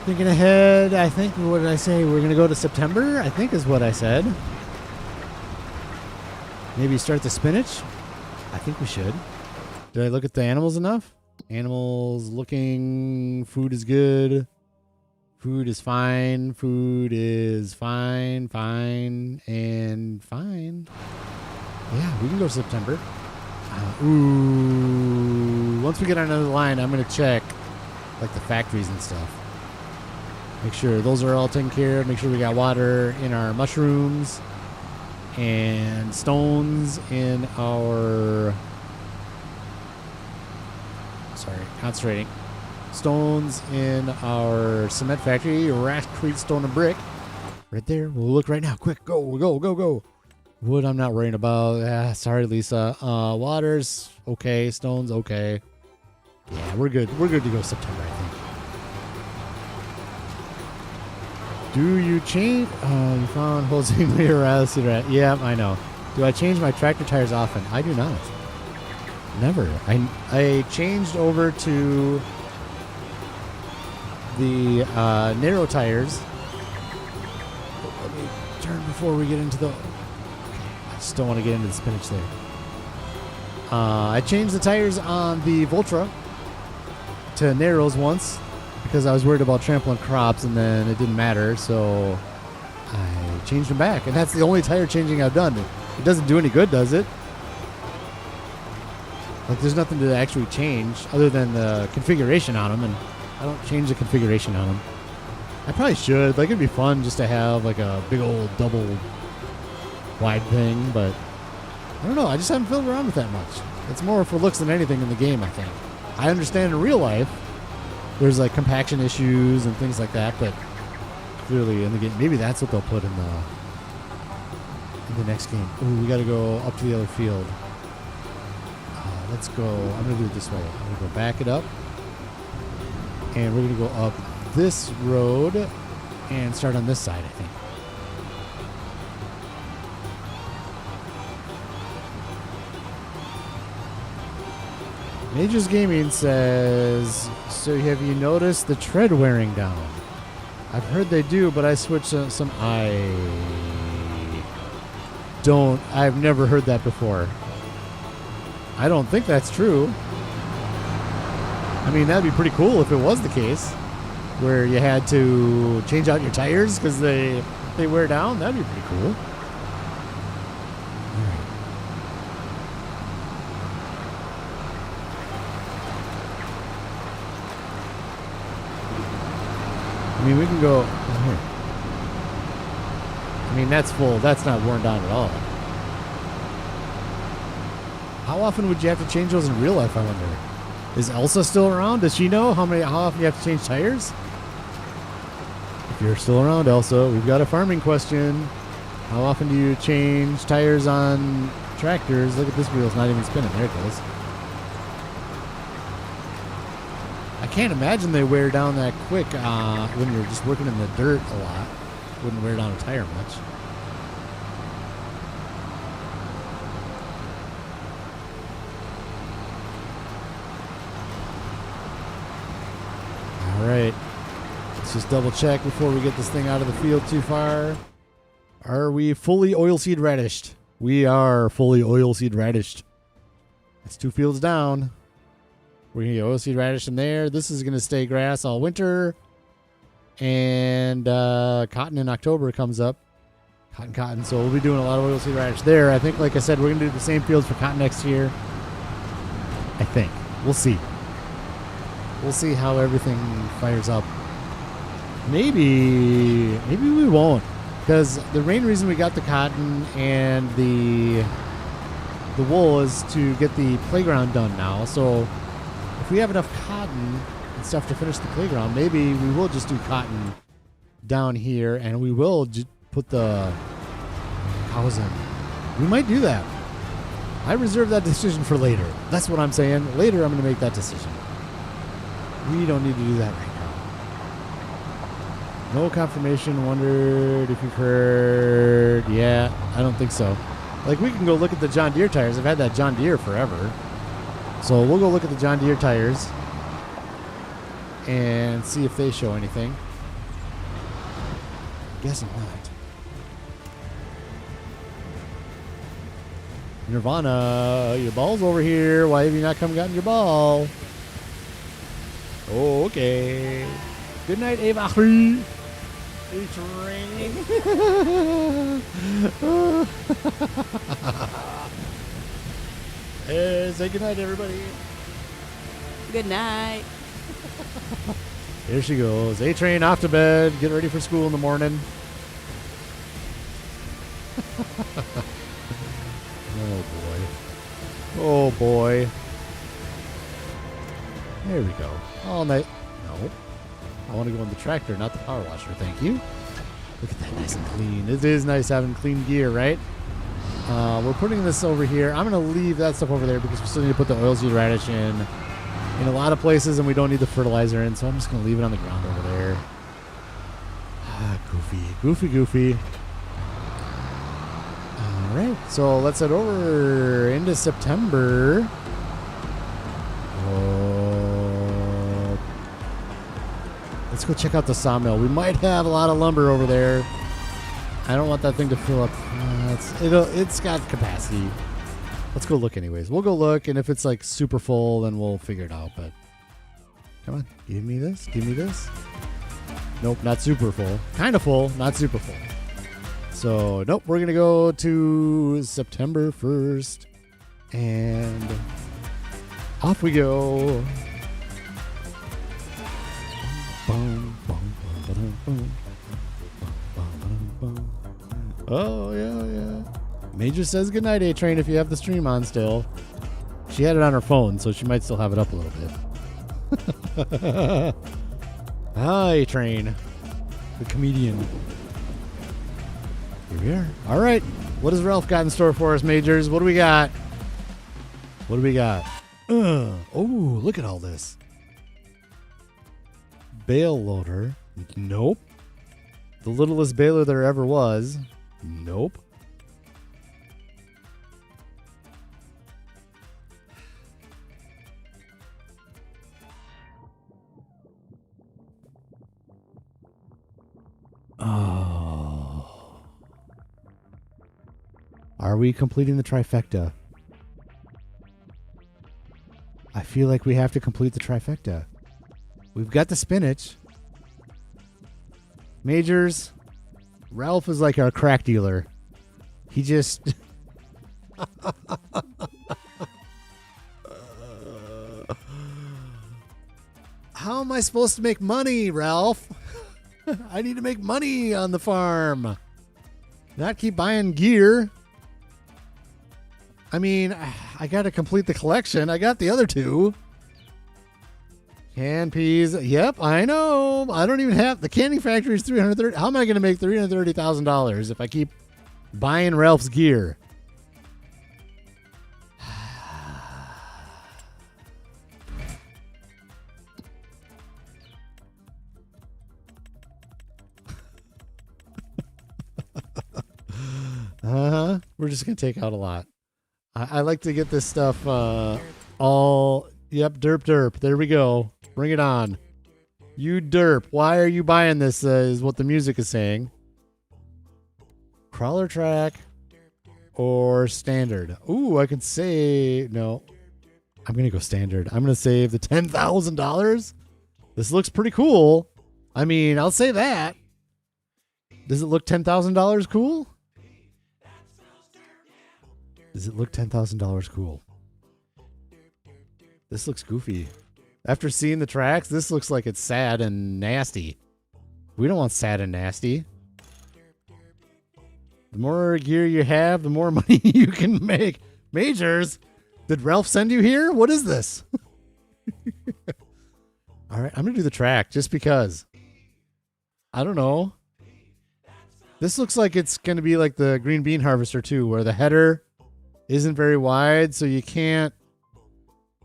Thinking ahead, I think, what did I say? We're going to go to September, I think is what I said. Maybe start the spinach. I think we should. Did I look at the animals enough? Animals looking, food is good. Food is fine. Food is fine, and fine. Yeah, we can go September. Once we get on another line, I'm going to check like the factories and stuff. Make sure those are all taken care of. Make sure we got water in our mushrooms and stones in our... Sorry, concentrating. Stones in our cement factory, Ratcrete Stone and Brick. Right there. We'll look right now. Quick, go. Wood, I'm not worrying about. Sorry, Lisa. Waters, okay. Stones, okay. Yeah, we're good. We're good to go September, I think. Do you change? You found holding your ass. Yeah, I know. Do I change my tractor tires often? I do not. Never. I changed over to the narrow tires. Let me turn before we get into the... Okay, I just don't want to get into the spinach there. I changed the tires on the Voltra to narrows once because I was worried about trampling crops, and then it didn't matter, so I changed them back. And that's the only tire changing I've done. It doesn't do any good, does it? Like, there's nothing to actually change other than the configuration on them, and I don't change the configuration on them. I probably should. Like, it'd be fun just to have, like, a big old double wide thing, but I don't know. I just haven't fiddled around with that much. It's more for looks than anything in the game, I think. I understand in real life there's, like, compaction issues and things like that, but clearly in the game, maybe that's what they'll put in the next game. Ooh, we got to go up to the other field. Let's go. I'm going to do it this way. I'm going to go back it up. And we're going to go up this road and start on this side, I think. Majors Gaming says, so have you noticed the tread wearing down? I've heard they do, but I switched some. I've never heard that before. I don't think that's true. I mean, that'd be pretty cool if it was the case, where you had to change out your tires because they wear down. That'd be pretty cool. All right. I mean, we can go here. I mean, that's full. That's not worn down at all. How often would you have to change those in real life, I wonder? Is Elsa still around? Does she know how often you have to change tires? If you're still around, Elsa, we've got a farming question. How often do you change tires on tractors? Look at this wheel. It's not even spinning. There it goes. I can't imagine they wear down that quick when you're just working in the dirt a lot. Wouldn't wear down a tire much. All right, let's just double check before we get this thing out of the field too far. Are we fully oilseed radished? We are fully oilseed radished. It's 2 fields down. We're going to get oilseed radish in there. This is going to stay grass all winter. And cotton in October comes up. Cotton. So we'll be doing a lot of oilseed radish there. I think, like I said, we're going to do the same fields for cotton next year. I think. We'll see. We'll see how everything fires up. Maybe we won't, because the main reason we got the cotton and the wool is to get the playground done now. So if we have enough cotton and stuff to finish the playground, maybe we will just do cotton down here, and we will put the cows in. We might do that. I reserve that decision for later. That's what I'm saying. Later, I'm going to make that decision. We don't need to do that right now. No confirmation. Wondered if you've heard. Yeah, I don't think so. Like, we can go look at the John Deere tires. I've had that John Deere forever. So we'll go look at the John Deere tires and see if they show anything. Guessing not. Nirvana, your ball's over here. Why have you not come and gotten your ball? Oh, okay. Good night, Ava. It's raining. Hey, say good night, everybody. Good night. Here she goes. A-Train off to bed. Get ready for school in the morning. Oh, boy. Oh, boy. There we go. All night. No. I want to go in the tractor, not the power washer. Thank you. Look at that, nice and clean. It is nice having clean gear, right? We're putting this over here. I'm going to leave that stuff over there because we still need to put the oilseed radish in a lot of places, and we don't need the fertilizer in, so I'm just going to leave it on the ground over there. Goofy. All right, so let's head over into September. Let's go check out the sawmill. We might have a lot of lumber over there. I don't want that thing to fill up. It's got capacity. Let's go look anyways. We'll go look, and if it's like super full, then we'll figure it out. But come on, give me this. Nope, not super full. Kind of full, not super full. So, nope, we're going to go to September 1st. And off we go. Oh, yeah. Major says goodnight, A-Train, if you have the stream on still. She had it on her phone, so she might still have it up a little bit. Hi, A-Train, the comedian. Here we are. All right. What has Ralph got in store for us, Majors? What do we got? Oh, look at all this. Bale loader. Nope. The littlest baler there ever was. Nope. Oh. Are we completing the trifecta? I feel like we have to complete the trifecta. We've got the spinach. Majors, Ralph is like our crack dealer. He just... How am I supposed to make money, Ralph? I need to make money on the farm. Not keep buying gear. I mean, I got to complete the collection. I got the other two. Canned peas. Yep, I know. I don't even have... The canning factory is $330. How am I going to make $330,000 if I keep buying Ralph's gear? We're just going to take out a lot. I like to get this stuff all... Yep, derp. There we go. Bring it on. You derp. Why are you buying this is what the music is saying. Crawler track or standard? Ooh, I could say... No. I'm going to go standard. I'm going to save the $10,000. This looks pretty cool. I mean, I'll say that. Does it look $10,000 cool? Does it look $10,000 cool? This looks goofy. After seeing the tracks, this looks like it's sad and nasty. We don't want sad and nasty. The more gear you have, the more money you can make. Majors, did Ralph send you here? What is this? All right, I'm going to do the track just because. I don't know. This looks like it's going to be like the green bean harvester too, where the header isn't very wide, so you can't.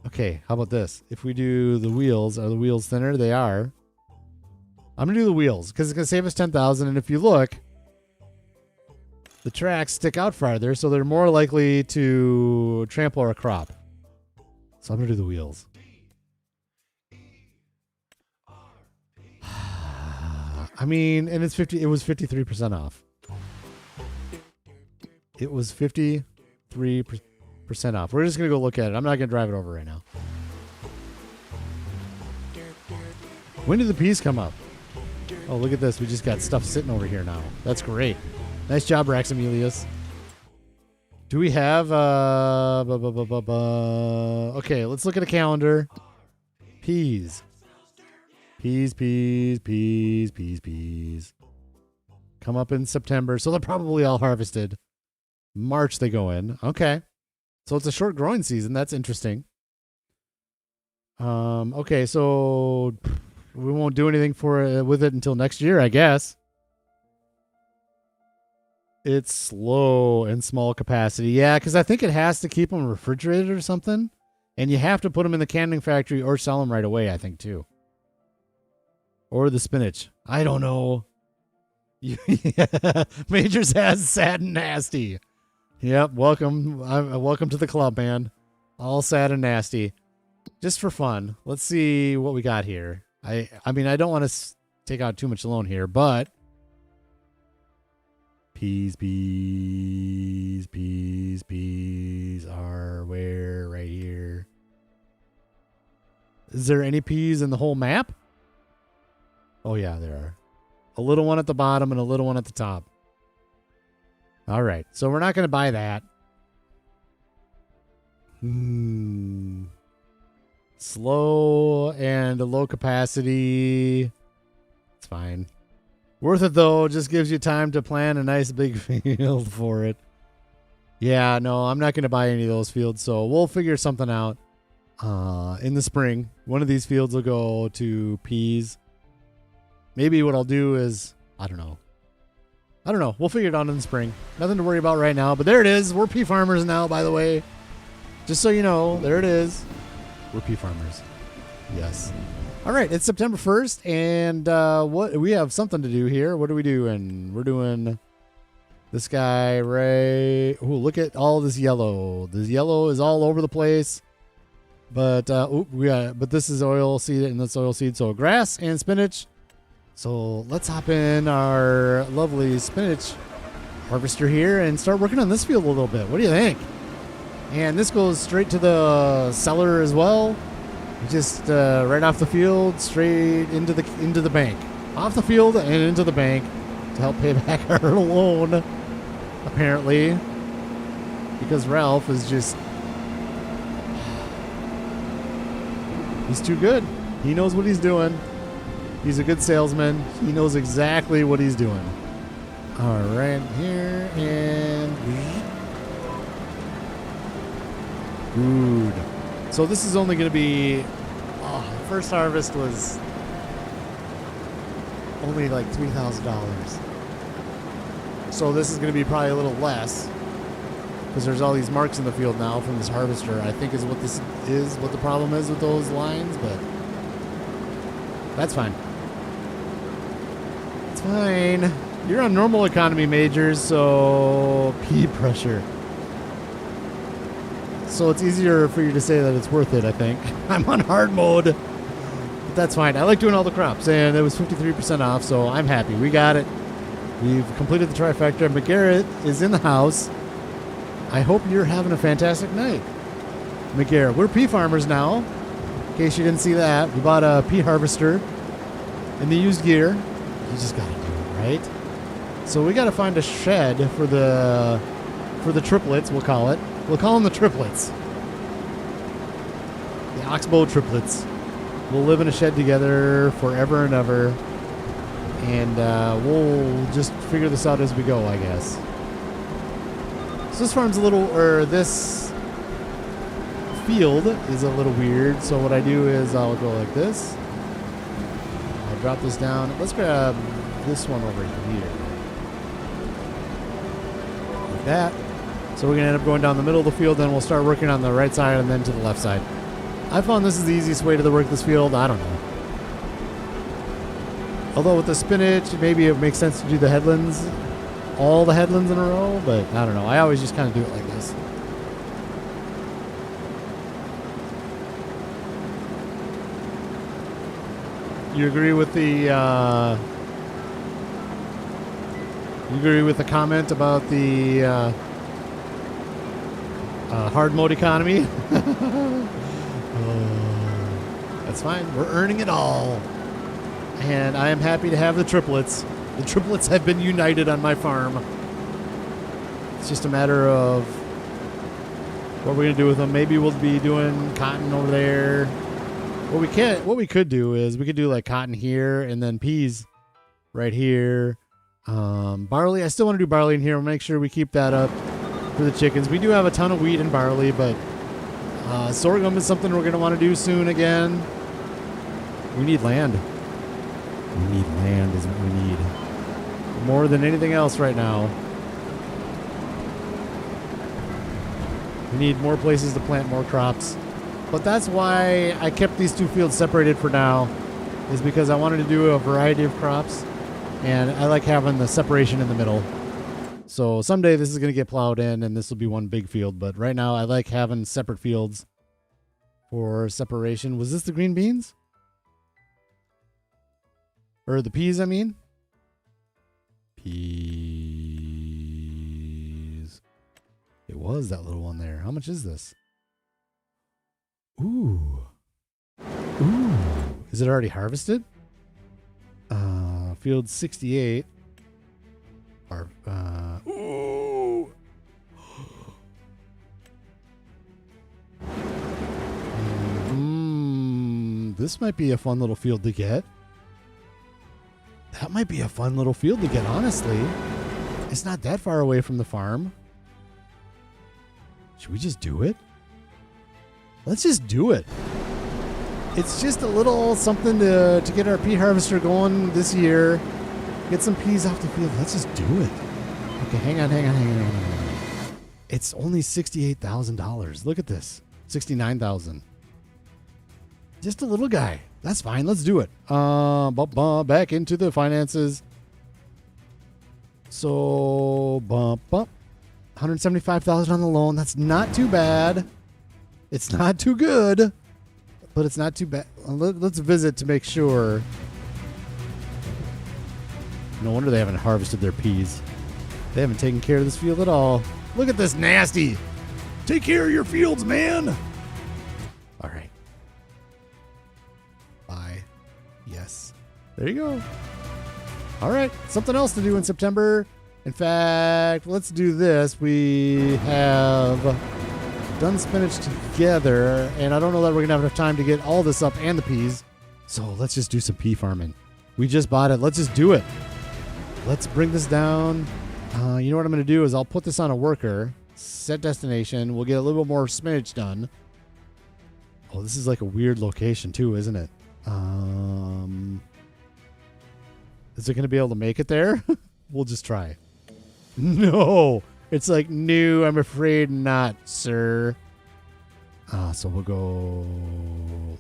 Okay, how about this? If we do the wheels, are the wheels thinner? They are. I'm going to do the wheels because it's going to save us $10,000. And if you look, the tracks stick out farther, so they're more likely to trample our crop. So I'm going to do the wheels. I mean, and it's 50. It was 53% off. It was 53% off. We're just gonna go look at it. I'm not gonna drive it over right now. When did the peas come up? Oh, look at this. We just got stuff sitting over here now. That's great. Nice job, Raxamelius. Do we have okay, let's look at a calendar. Peas. Peas. Come up in September. So they're probably all harvested. March they go in. Okay. So it's a short growing season. That's interesting. Okay, so we won't do anything with it until next year, I guess. It's slow and small capacity. Yeah, because I think it has to keep them refrigerated or something. And you have to put them in the canning factory or sell them right away, I think, too. Or the spinach. I don't know. Yeah. Majors has sad and nasty. Yep, welcome. Welcome to the club, man. All sad and nasty. Just for fun. Let's see what we got here. I mean, I don't want to take out too much loan here, but peas are where? Right here. Is there any peas in the whole map? Oh yeah, there are. A little one at the bottom and a little one at the top. All right, so we're not going to buy that. Slow and a low capacity. It's fine. Worth it though. Just gives you time to plan a nice big field for it. Yeah, no, I'm not going to buy any of those fields, so we'll figure something out in the spring. One of these fields will go to peas. Maybe what I'll do is, I don't know. We'll figure it out in the spring. Nothing to worry about right now, but there it is. We're pea farmers now, by the way. Just so you know, there it is. We're pea farmers. Yes. All right, it's September 1st, and what we have something to do here. What are we doing? We're doing this guy right. Oh, look at all this yellow. This yellow is all over the place. But but this is oil seed and that's oil seed. So grass and spinach. So let's hop in our lovely spinach harvester here and start working on this field a little bit. What do you think? And this goes straight to the cellar as well. Just right off the field, straight into the bank. Off the field and into the bank to help pay back our loan, apparently. Because Ralph is just... he's too good. He knows what he's doing. He's a good salesman. He knows exactly what he's doing. All right, here and... good. So this is only going to be... the first harvest was only like $3,000. So this is going to be probably a little less because there's all these marks in the field now from this harvester. I think is what this is, what the problem is with those lines, but that's fine. It's fine. You're on normal economy, Majors, so pea pressure. So it's easier for you to say that it's worth it, I think. I'm on hard mode, but that's fine. I like doing all the crops, and it was 53% off, so I'm happy. We got it. We've completed the trifecta. McGarrett is in the house. I hope you're having a fantastic night. McGarrett, we're pea farmers now. In case you didn't see that, we bought a pea harvester in the used gear. You just got to do it, right? So we got to find a shed for the triplets, we'll call it. We'll call them the triplets. The Oxbow triplets. We'll live in a shed together forever and ever. And we'll just figure this out as we go, I guess. So this farm's a little, or this field is a little weird. So what I do is I'll go like this. I'll drop this down. Let's grab this one over here. Like that. So we're going to end up going down the middle of the field, then we'll start working on the right side and then to the left side. I found this is the easiest way to work this field. I don't know. Although with the spinach, maybe it makes sense to do the headlands, all the headlands in a row, but I don't know. I always just kind of do it like this. You agree with the comment about the hard mode economy? That's fine. We're earning it all. And I am happy to have the triplets. The triplets have been united on my farm. It's just a matter of what we're going to do with them. Maybe we'll be doing cotton over there. What we could do is we could do like cotton here and then peas right here. Barley, I still want to do barley in here. We'll make sure we keep that up for the chickens. We do have a ton of wheat and barley, but sorghum is something we're going to want to do soon again. We need land. We need land is what we need. More than anything else right now. We need more places to plant more crops. But that's why I kept these two fields separated for now, is because I wanted to do a variety of crops And I like having the separation in the middle. So someday this is going to get plowed in and this will be one big field. But right now I like having separate fields for separation. Was this the green beans? Or the peas, I mean? Peas. It was that little one there. How much is this? Ooh. Ooh. Is it already harvested? Field 68. Ooh. This might be a fun little field to get. That might be a fun little field to get, honestly. It's not that far away from the farm. Should we just do it? Let's just do it. It's just a little something to get our pea harvester going this year. Get some peas off the field. Let's just do it. Okay, hang on. It's only $68,000. Look at this. $69,000. Just a little guy. That's fine. Let's do it. Back into the finances. So, bump. $175,000 on the loan. That's not too bad. It's not too good, but it's not too bad. Let's visit to make sure. No wonder they haven't harvested their peas. They haven't taken care of this field at all. Look at this nasty. Take care of your fields, man. All right. Bye. Yes. There you go. All right. Something else to do in September. In fact, let's do this. We have done spinach together, and I don't know that we're going to have enough time to get all this up and the peas. So let's just do some pea farming. We just bought it. Let's just do it. Let's bring this down. You know what I'm going to do is I'll put this on a worker, set destination. We'll get a little bit more spinach done. Oh, this is like a weird location too, isn't it? Is it going to be able to make it there? We'll just try. No. It's like, no, I'm afraid not, sir. So we'll go.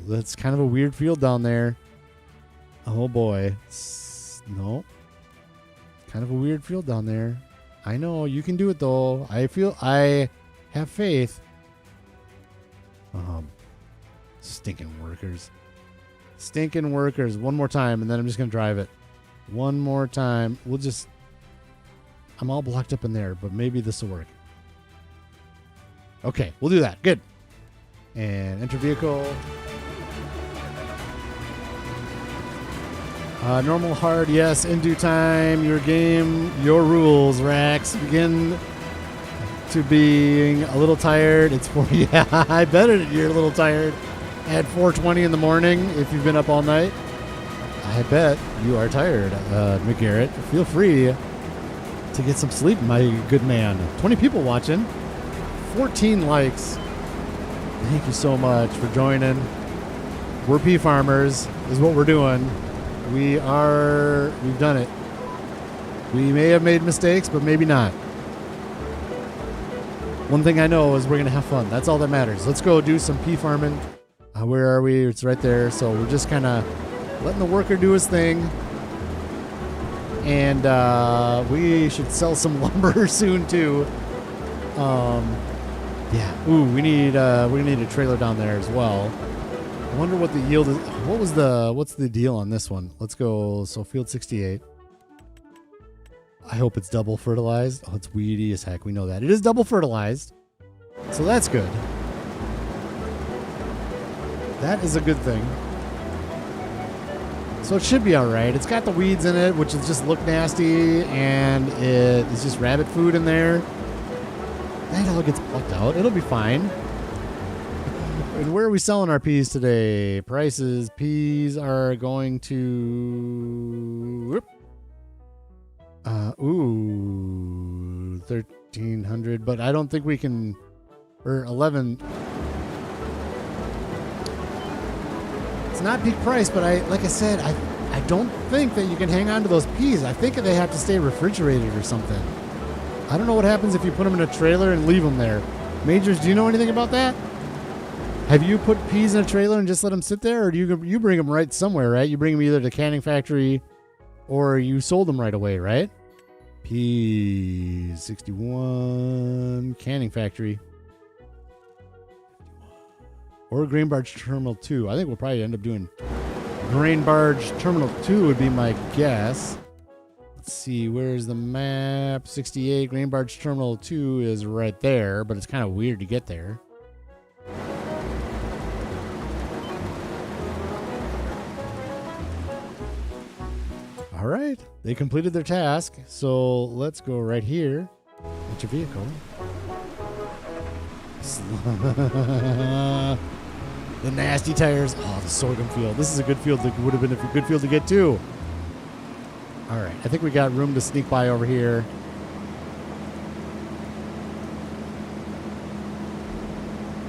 That's kind of a weird field down there. Oh, boy. No. Kind of a weird field down there. I know. You can do it, though. I have faith. Stinking workers. Stinking workers. One more time, and then I'm just going to drive it. One more time. We'll just... I'm all blocked up in there, but maybe this will work. Okay, we'll do that. Good. And enter vehicle. Normal, hard, yes. In due time, your game, your rules, Rax. Begin to being a little tired. It's 4. Yeah, I bet you're a little tired at 4:20 in the morning if you've been up all night. I bet you are tired, McGarrett. Feel free to get some sleep, my good man. 20 people watching. 14 likes. Thank you so much for joining. We're pea farmers is what we're doing. We've done it. We may have made mistakes, but maybe not. One thing I know is we're going to have fun. That's all that matters. Let's go do some pea farming. Where are we? It's right there. So we're just kind of letting the worker do his thing. And we should sell some lumber soon too. Yeah. Ooh, we're gonna need a trailer down there as well. I wonder what the yield is. What's the deal on this one? Let's go. So field 68. I hope it's double fertilized. Oh, it's weedy as heck. We know that. It is double fertilized. So that's good. That is a good thing. So it should be all right. It's got the weeds in it, which is just look nasty, and it's just rabbit food in there. That all gets plucked out. It'll be fine. And where are we selling our peas today? Prices. Peas are going to... ooh, 1,300, but I don't think we can... Or 11... It's not peak price, but like I said, I don't think that you can hang on to those peas. I think they have to stay refrigerated or something. I don't know what happens if you put them in a trailer and leave them there. Majors, do you know anything about that? Have you put peas in a trailer and just let them sit there, or do you bring them right somewhere, right? You bring them either to the canning factory Or you sold them right away, right? P61 canning factory. Or grain barge terminal 2. I think we'll probably end up doing grain barge terminal 2 would be my guess. Let's see, where's the map? 68 grain barge terminal 2 is right there, but it's kind of weird to get there. All right, they completed their task, so let's go right here. Get your vehicle. The nasty tires. Oh, the sorghum field. This is a good field. That would have been a good field to get to. All right, I think we got room to sneak by over here.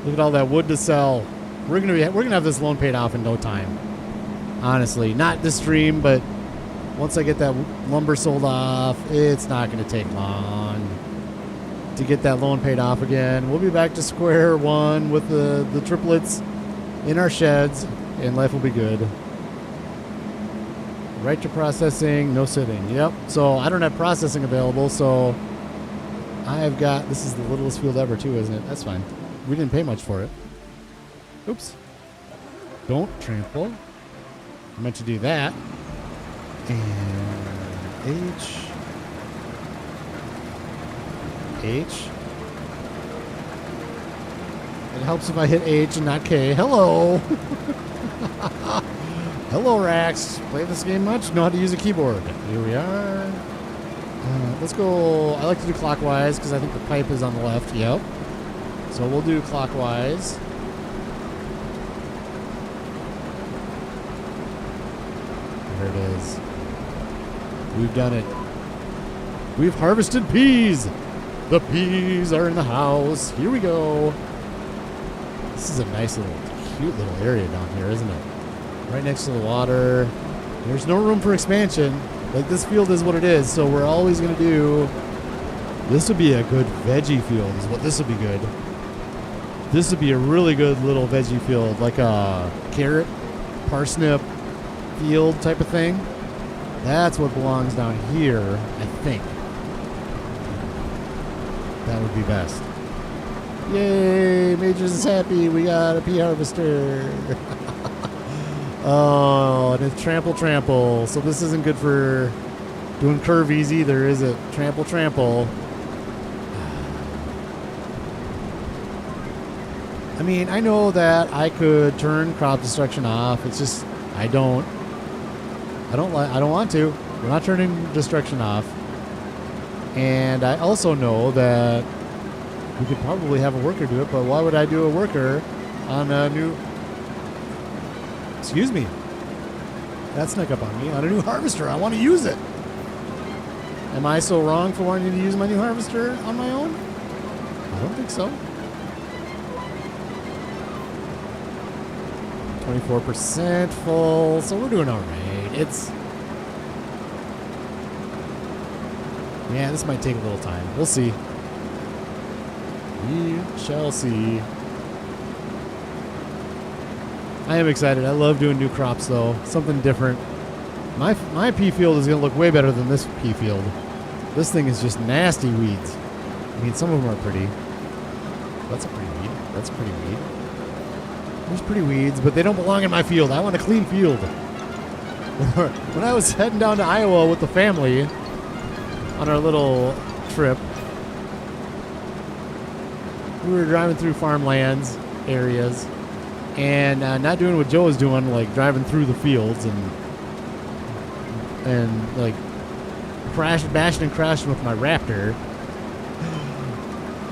Look at all that wood to sell. We're gonna have this loan paid off in no time. Honestly, not this stream, but once I get that lumber sold off, it's not going to take long to get that loan paid off again. We'll be back to square one with the triplets in our sheds, and life will be good. Right to processing, no sitting. Yep. So I don't have processing available, so I've got, this is the littlest field ever too, isn't it? That's fine. We didn't pay much for it. Oops. Don't trample. I meant to do that. And H. It helps if I hit H and not K. Hello. Hello, Rax. Play this game much? Know how to use a keyboard. Here we are. Let's go. I like to do clockwise because I think the pipe is on the left. Yep. So we'll do clockwise. There it is. We've done it. We've harvested peas. The peas are in the house. Here we go. This is a nice little, cute little area down here, isn't it? Right next to the water. There's no room for expansion. Like, this field is what it is, so we're always going to do... This would be a good veggie field is what this would be good. This would be a really good little veggie field, like a carrot, parsnip field type of thing. That's what belongs down here, I think. That would be best. Yay! Majors is happy. We got a pea harvester. Oh, and it's trample. So this isn't good for doing curvies either, is it? Trample. I mean, I know that I could turn crop destruction off. It's just I don't want to. We're not turning destruction off. And I also know that we could probably have a worker do it, but why would I do a worker on a new... Excuse me. That snuck up on me. On a new harvester. I want to use it. Am I so wrong for wanting to use my new harvester on my own? I don't think so. 24% full, so we're doing all right. It's... Yeah, this might take a little time. We'll see. We shall see. I am excited. I love doing new crops, though. Something different. My pea field is going to look way better than this pea field. This thing is just nasty weeds. I mean, some of them are pretty. That's a pretty weed. That's a pretty weed. There's pretty weeds, but they don't belong in my field. I want a clean field. When I was heading down to Iowa with the family on our little trip, we were driving through farmlands areas and not doing what Joe was doing, like driving through the fields and like bashing and crashing with my Raptor.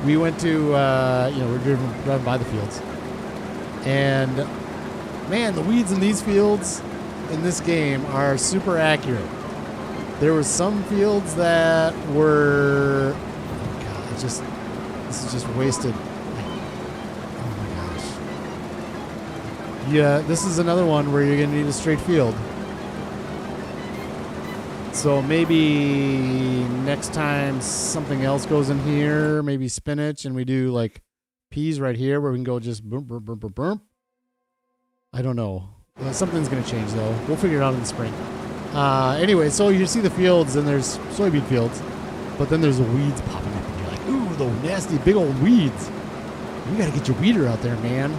We went to, we're driving by the fields. And, man, the weeds in these fields in this game are super accurate. There were some fields that were... Oh, my God. This is just wasted. Oh, my gosh. Yeah, this is another one where you're going to need a straight field. So maybe next time something else goes in here, maybe spinach, and we do, like, peas right here where we can go just boom, boom, boom, boom, boom. I don't know. Something's going to change, though. We'll figure it out in the spring. Anyway, so you see the fields, and there's soybean fields, but then there's the weeds popping up, and you're like, ooh, the nasty big old weeds. You got to get your weeder out there, man.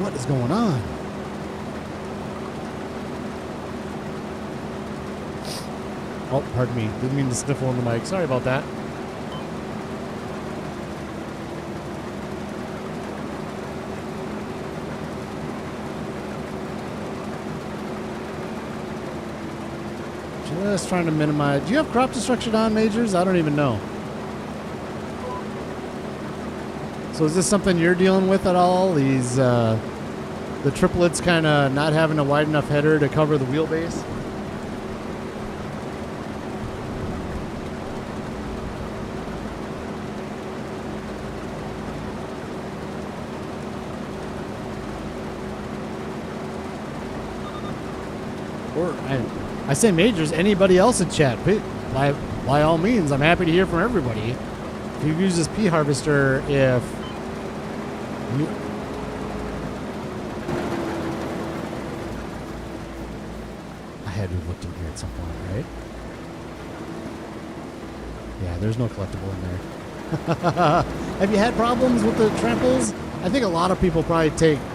What is going on? Oh, pardon me. Didn't mean to sniffle on the mic. Sorry about that. Just trying to minimize. Do you have crop destruction on, Majors? I don't even know. So is this something you're dealing with at all? These, the triplets kind of not having a wide enough header to cover the wheelbase? Or, I say Majors, anybody else in chat, by all means, I'm happy to hear from everybody. If you've used this pea harvester, if you... I had to have looked in here at some point, right? Yeah, there's no collectible in there. Have you had problems with the tramples? I think a lot of people probably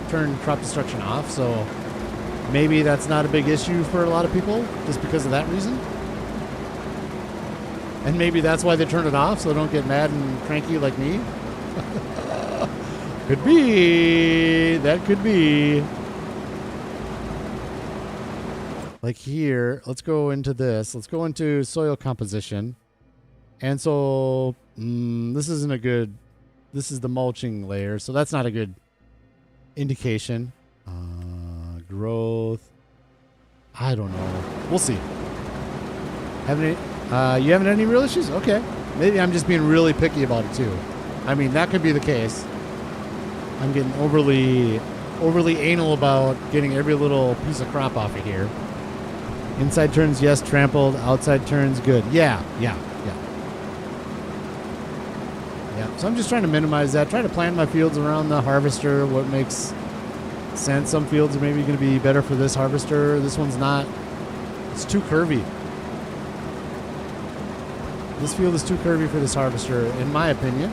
turn crop destruction off, so maybe that's not a big issue for a lot of people, just because of that reason. And maybe that's why they turn it off, so they don't get mad and cranky like me. Could be. That could be. Like here, let's go into this. Let's go into soil composition. And so, this isn't a good... This is the mulching layer, so that's not a good indication. Growth. I don't know. We'll see. You having any real issues? Okay. Maybe I'm just being really picky about it too. I mean, that could be the case. I'm getting overly anal about getting every little piece of crop off of here. Inside turns, yes, trampled. Outside turns, good. Yeah. So I'm just trying to minimize that. Try to plan my fields around the harvester. What makes sense. Some fields are maybe going to be better for this harvester. This one's not. It's too curvy. This field is too curvy for this harvester, in my opinion.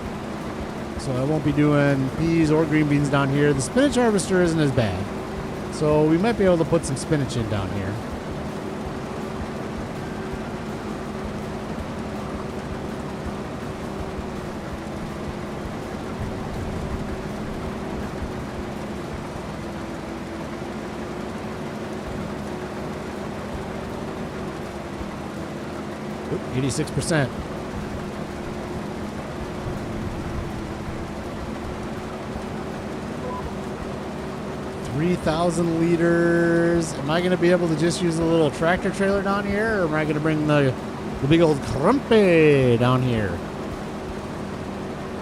So I won't be doing peas or green beans down here. The spinach harvester isn't as bad. So we might be able to put some spinach in down here. Oop, 86%. $3,000 liters. Am I going to be able to just use a little tractor trailer down here, or am I going to bring the big old crumpy down here?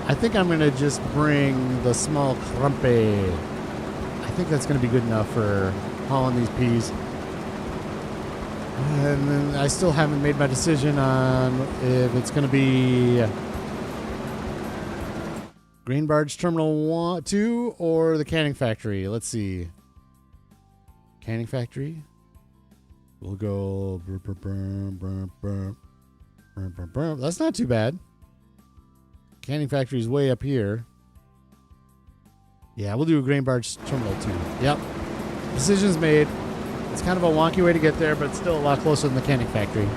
I think I'm going to just bring the small crumpy. I think that's going to be good enough for hauling these peas. And then I still haven't made my decision on if it's going to be Grain Barge Terminal 2 or the canning factory. Let's see. Canning factory. We'll go. That's not too bad. Canning factory is way up here. Yeah, we'll do a Grain Barge Terminal 2. Yep. Decision's made. It's kind of a wonky way to get there, but it's still a lot closer than the canning factory.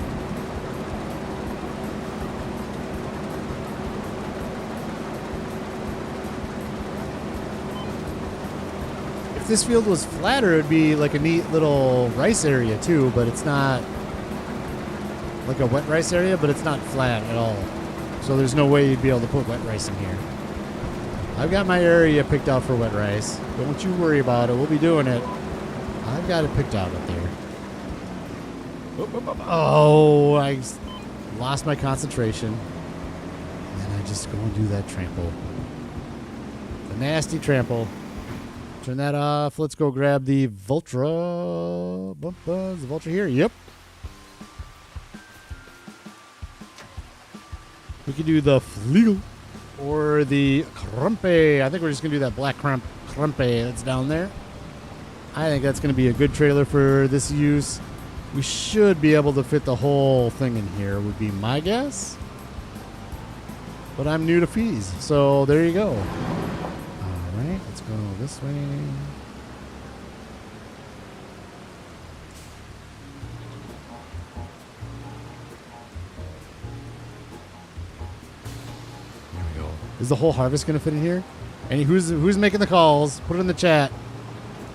If this field was flatter, it would be like a neat little rice area too, but it's not like a wet rice area, but it's not flat at all. So there's no way you'd be able to put wet rice in here. I've got my area picked out for wet rice. Don't you worry about it. We'll be doing it. I've got it picked out up there. Oh, I lost my concentration. And I just go and do that trample. The nasty trample. Turn that off. Let's go grab the Vultra. Is the Vultra here? Yep. We could do the Fleagle or the Crumpy. I think we're just going to do that black Crumpy that's down there. I think that's going to be a good trailer for this use. We should be able to fit the whole thing in here, would be my guess. But I'm new to fees, so there you go. All right, let's go this way. There we go. Is the whole harvest going to fit in here? And who's making the calls? Put it in the chat.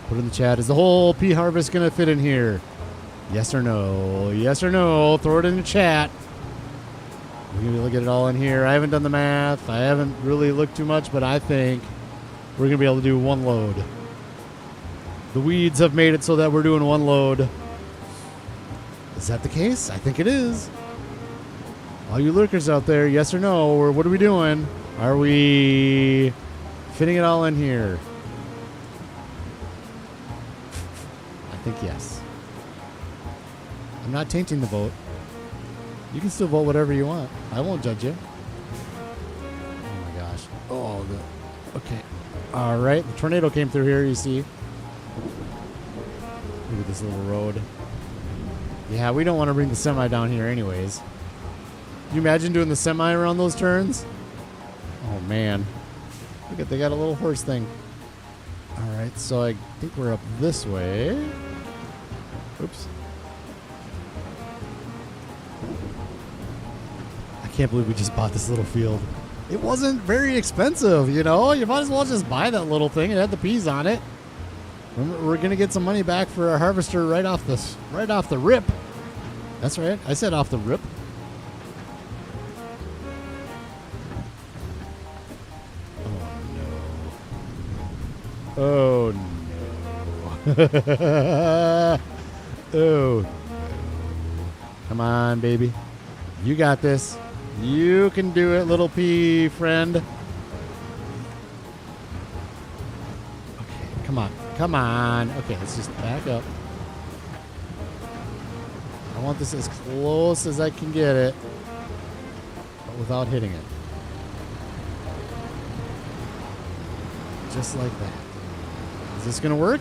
Put it in the chat. Is the whole pea harvest going to fit in here? Yes or no? Yes or no? Throw it in the chat. We're going to be able to get it all in here. I haven't done the math. I haven't really looked too much, but I think we're going to be able to do one load. The weeds have made it so that we're doing one load. Is that the case? I think it is. All you lurkers out there, yes or no? Or what are we doing? Are we fitting it all in here? I think yes. I'm not tainting the vote. You can still vote whatever you want. I won't judge you. Oh my gosh. Oh, okay. All right. The tornado came through here, you see. Look at this little road. Yeah, we don't want to bring the semi down here anyways. Can you imagine doing the semi around those turns? Oh, man. Look at, they got a little horse thing. All right, so I think we're up this way. Oops. I can't believe we just bought this little field. It wasn't very expensive, you know? You might as well just buy that little thing. It had the peas on it. We're going to get some money back for our harvester right off the rip. That's right. I said off the rip. Oh, no. Oh, no. Come on, baby. You got this. You can do it, little pea friend. Okay, come on. Come on. Okay, let's just back up. I want this as close as I can get it, but without hitting it. Just like that. Is this going to work?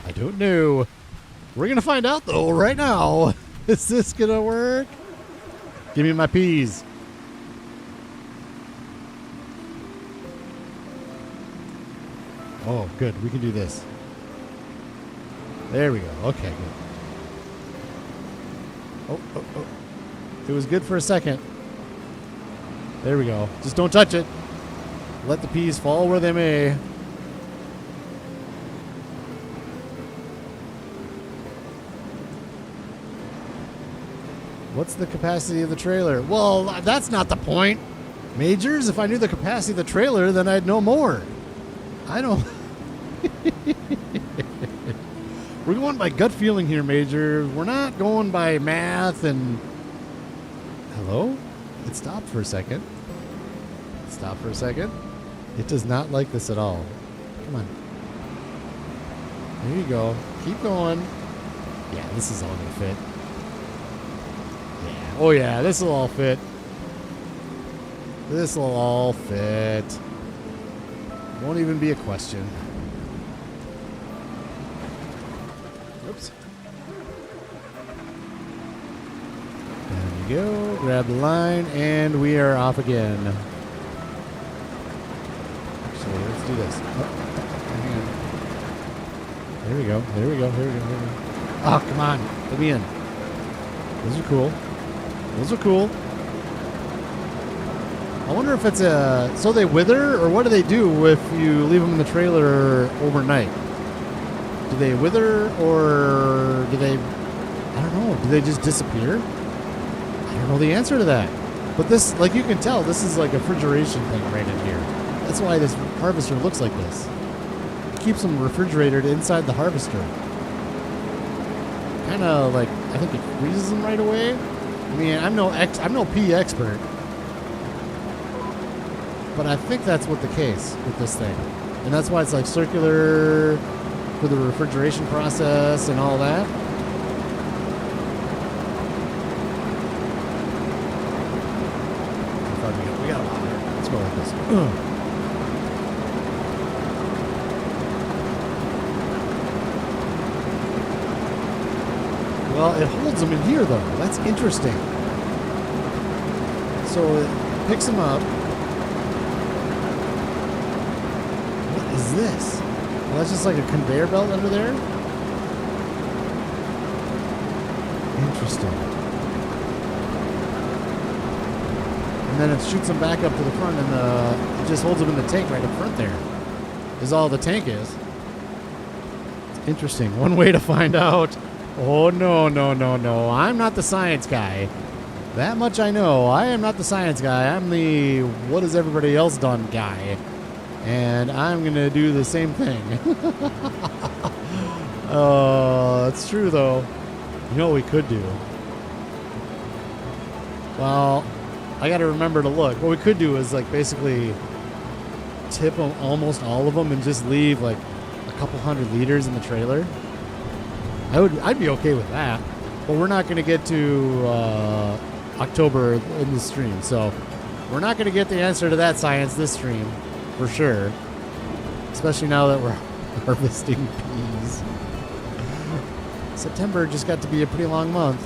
I don't know. We're going to find out, though, right now. Is this going to work? Give me my peas. Oh, good. We can do this. There we go. Okay, good. Oh. It was good for a second. There we go. Just don't touch it. Let the peas fall where they may. What's the capacity of the trailer? Well, that's not the point. Majors, if I knew the capacity of the trailer, then I'd know more. I don't... We're going by gut feeling here, Major. We're not going by math and... Hello? It stopped for a second. It stopped for a second. It does not like this at all. Come on. There you go. Keep going. Yeah, this is all going to fit. Yeah. Oh, yeah, this will all fit. This will all fit. Won't even be a question. Oops. There we go. Grab the line, and we are off again. Actually, let's do this. Oh, hang on. There we go. There we go. There we go. There we go. Oh, come on. Let me in. Those are cool. Those are cool. I wonder if it's a... So they wither, or what do they do if you leave them in the trailer overnight? Do they wither, or do they... I don't know. Do they just disappear? I don't know the answer to that. But this, like you can tell, this is like a refrigeration thing right in here. That's why this harvester looks like this. It keeps them refrigerated inside the harvester. Kind of like, I think it freezes them right away. I mean, I'm no pea expert. But I think that's what the case with this thing. And that's why it's like circular for the refrigeration process and all that. We got a lot here. Let's go like this. Well, it holds them in here, though. That's interesting. So it picks them up. What is this? Well, that's just like a conveyor belt under there? Interesting. And then it shoots them back up to the front, and it just holds them in the tank right up front there. Is all the tank is. It's interesting. One way to find out. Oh, no, no, no, no. I'm not the science guy. That much I know. I am not the science guy. I'm the what has everybody else done guy. And I'm going to do the same thing. That's true, though. You know what we could do? Well, I got to remember to look. What we could do is, like, basically tip them, almost all of them, and just leave, like, a couple hundred liters in the trailer. I'd be okay with that. But we're not going to get to October in the stream, so we're not going to get the answer to that science this stream, for sure. Especially now that we're harvesting peas. September just got to be a pretty long month.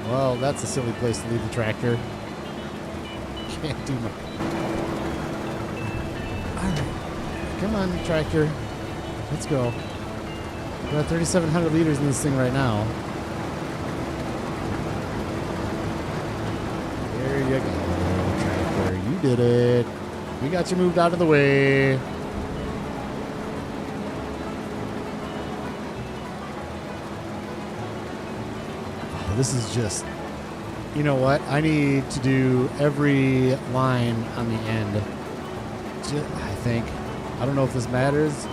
Well, that's a silly place to leave the tractor. Can't do much. Alright. Come on, tractor. Let's go. We got 3,700 liters in this thing right now. There you go, tractor. You did it. We got you moved out of the way. Oh, this is just... You know what? I need to do every line on the end. I think. I don't know if this matters.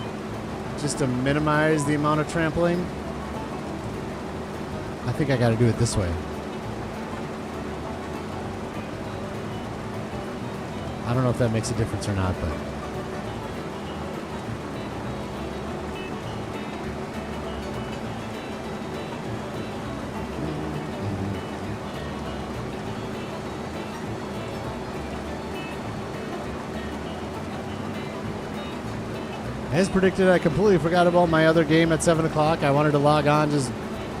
Just to minimize the amount of trampling. I think I got to do it this way. I don't know if that makes a difference or not, but... As predicted, I completely forgot about my other game at 7 o'clock. I wanted to log on just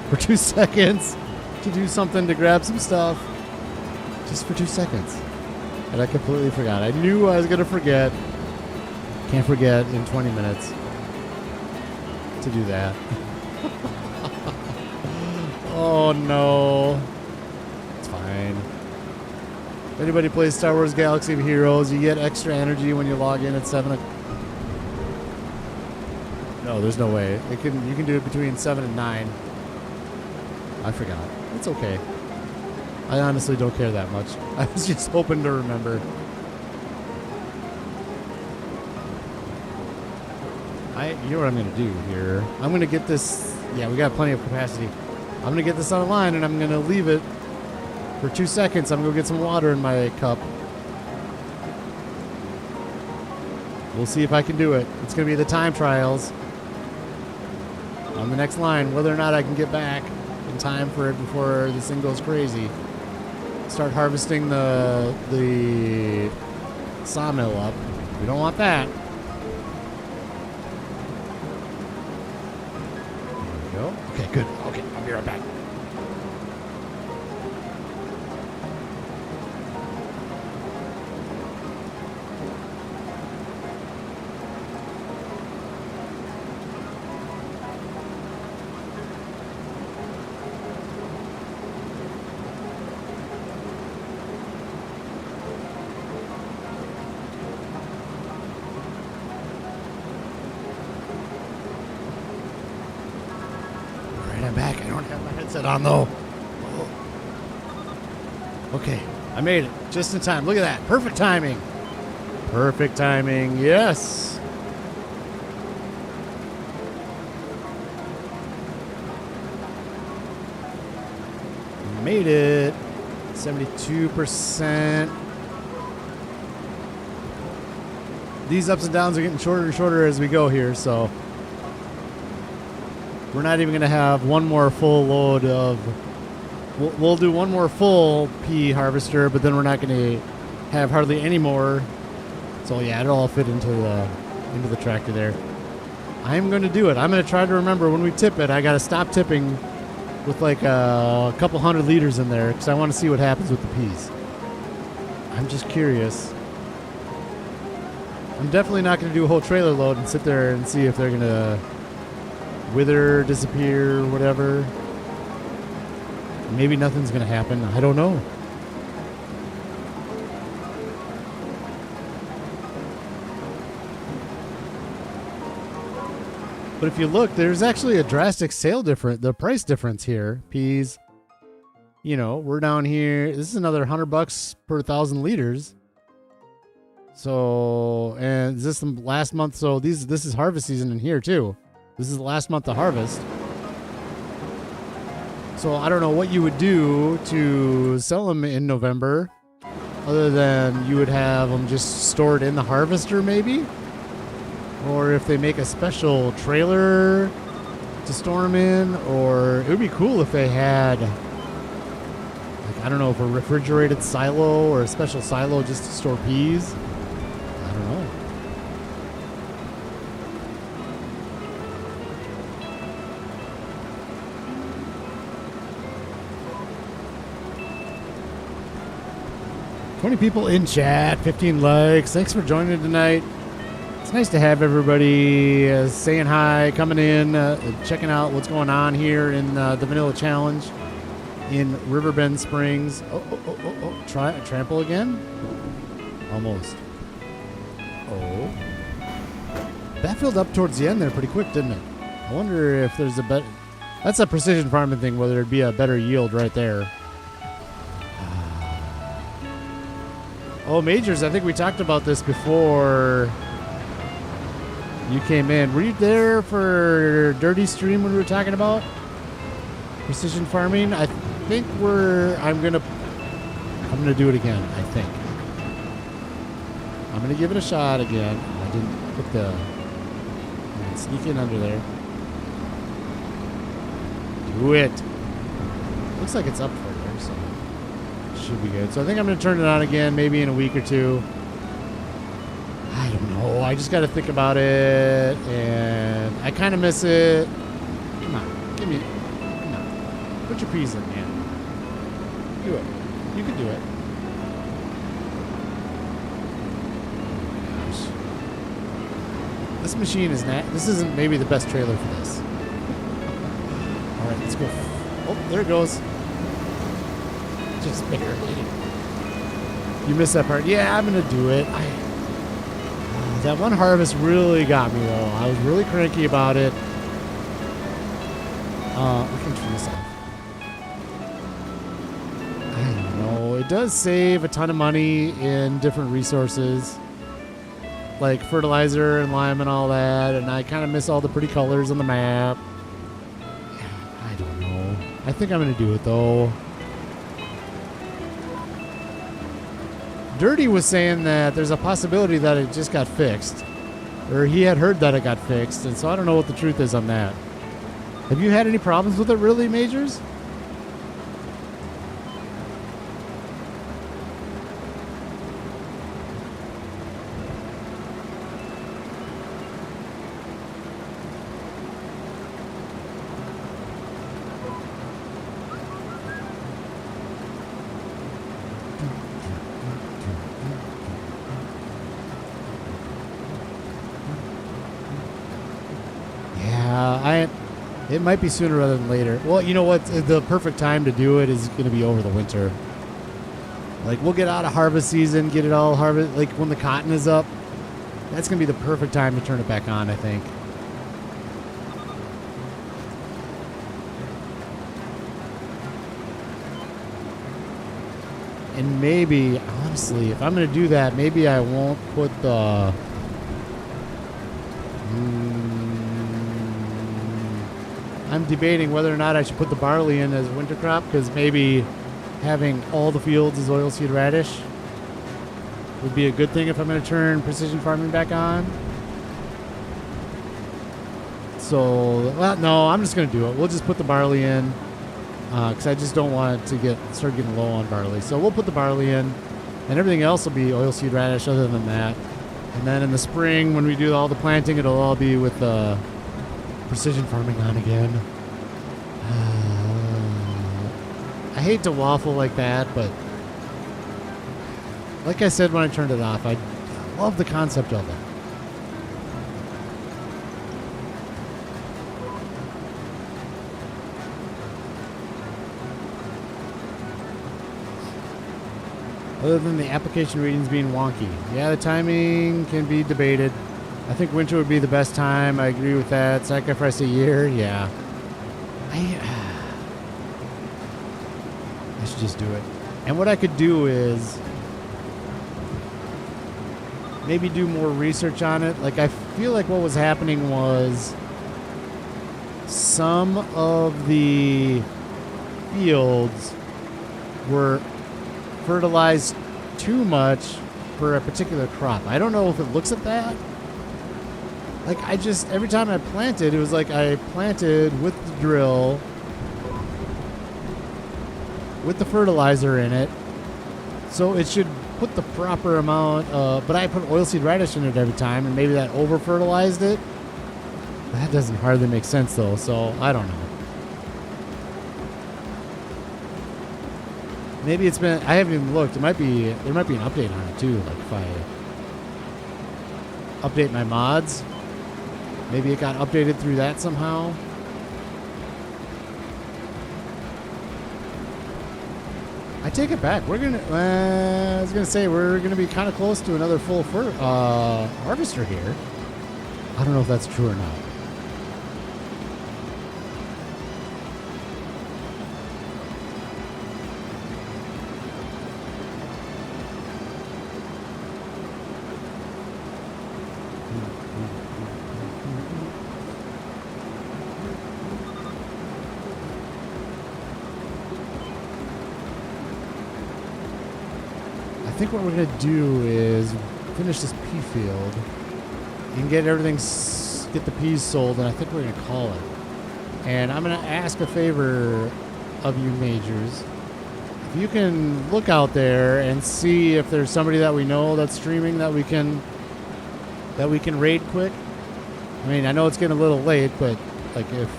for 2 seconds to do something, to grab some stuff. Just for 2 seconds. And I completely forgot. I knew I was going to forget. Can't forget in 20 minutes to do that. Oh, no. It's fine. If anybody plays Star Wars Galaxy of Heroes, you get extra energy when you log in at 7 o'clock. No, there's no way. You can do it between 7 and 9. I forgot. It's okay. I honestly don't care that much. I was just hoping to remember. You know what I'm going to do here? I'm going to get this... Yeah, we got plenty of capacity. I'm going to get this online, and I'm going to leave it for 2 seconds. I'm going to go get some water in my cup. We'll see if I can do it. It's going to be the time trials on the next line, whether or not I can get back in time for it before this thing goes crazy. Start harvesting the sawmill up. We don't want that. There we go. Okay, good. Okay, I'll be right back. I'm back. I don't have my headset on though. Oh. Okay, I made it just in time. Look at that. Perfect timing. Perfect timing. Yes. Made it. 72%. These ups and downs are getting shorter and shorter as we go here, so we're not even going to have one more full load of... We'll do one more full pea harvester, but then we're not going to have hardly any more So yeah, it'll all fit into the tractor there. I'm going to do it. I'm going to try to remember when we tip it, I got to stop tipping with like a couple 100 liters in there because I want to see what happens with the peas. I'm just curious. I'm definitely not going to do a whole trailer load and sit there and see if they're going to wither, disappear, whatever. Maybe nothing's going to happen. I don't know. But if you look, there's actually a drastic the price difference here. Peas, you know, we're down here. This is another $100 per 1,000 liters. So, and is this the last month? So this is harvest season in here too. This is the last month of harvest. So I don't know what you would do to sell them in November, other than you would have them just stored in the harvester maybe. Or if they make a special trailer to store them in, or it would be cool if they had, like, I don't know, if a refrigerated silo or a special silo just to store peas. I don't know. $20 people in chat, 15 likes. Thanks for joining tonight. It's nice to have everybody saying hi, coming in, checking out what's going on here in the Vanilla Challenge in Riverbend Springs. Oh. Trample again? Almost. Oh. That filled up towards the end there pretty quick, didn't it? I wonder if there's a better... That's a precision farming thing, whether it'd be a better yield right there. Oh, Majors, I think we talked about this before... You came in. Were you there for Dirty Stream when we were talking about precision farming? I think I'm gonna do it again. I think I'm gonna give it a shot again. I didn't put the sneak in under there. Do it. Looks like it's up for there, so should be good. So I think I'm gonna turn it on again, maybe in a week or two. I don't know. I just got to think about it, and I kind of miss it. Come on. Come on. Put your peas in, man. Do it. You can do it. Oh, gosh. This machine is not... This isn't maybe the best trailer for this. All right, let's go. Oh, there it goes. Just barely. You missed that part. Yeah, I'm going to do it. That one harvest really got me, though. I was really cranky about it. We can turn this off. I don't know. It does save a ton of money in different resources, like fertilizer and lime and all that, and I kind of miss all the pretty colors on the map. I don't know. I think I'm going to do it, though. Dirty was saying that there's a possibility that it just got fixed. Or he had heard that it got fixed, and so I don't know what the truth is on that. Have you had any problems with it really, Majors? It might be sooner rather than later. Well, you know what? The perfect time to do it is going to be over the winter. Like, we'll get out of harvest season, get it all harvest. Like, when the cotton is up, that's going to be the perfect time to turn it back on, I think. And maybe, honestly, if I'm going to do that, maybe I won't put the... I'm debating whether or not I should put the barley in as a winter crop, because maybe having all the fields as oilseed radish would be a good thing if I'm going to turn precision farming back on. So, well, no, I'm just going to do it. We'll just put the barley in, because I just don't want it to start getting low on barley. So we'll put the barley in, and everything else will be oilseed radish other than that. And then in the spring, when we do all the planting, it'll all be with precision farming on again. I hate to waffle like that, but like I said when I turned it off, I love the concept of it. Other than the application readings being wonky. Yeah, the timing can be debated. I think winter would be the best time. I agree with that. Sacrifice a year, yeah. I should just do it. And what I could do is maybe do more research on it. Like, I feel like what was happening was some of the fields were fertilized too much for a particular crop. I don't know if it looks at that. Like, every time I planted, it was like I planted with the drill, with the fertilizer in it, so it should put the proper amount but I put oilseed radish in it every time, and maybe that over fertilized it. That doesn't hardly make sense though, so I don't know. Maybe it's been, I haven't even looked. There might be an update on it too. Like if I update my mods, maybe it got updated through that somehow. I take it back. I was gonna say we're gonna be kind of close to another full harvester here. I don't know if that's true or not. I think what we're going to do is finish this pea field and get everything, get the peas sold, and I think we're going to call it. And I'm going to ask a favor of you majors. If you can look out there and see if there's somebody that we know that's streaming that we can raid quick. I mean, I know it's getting a little late, but like if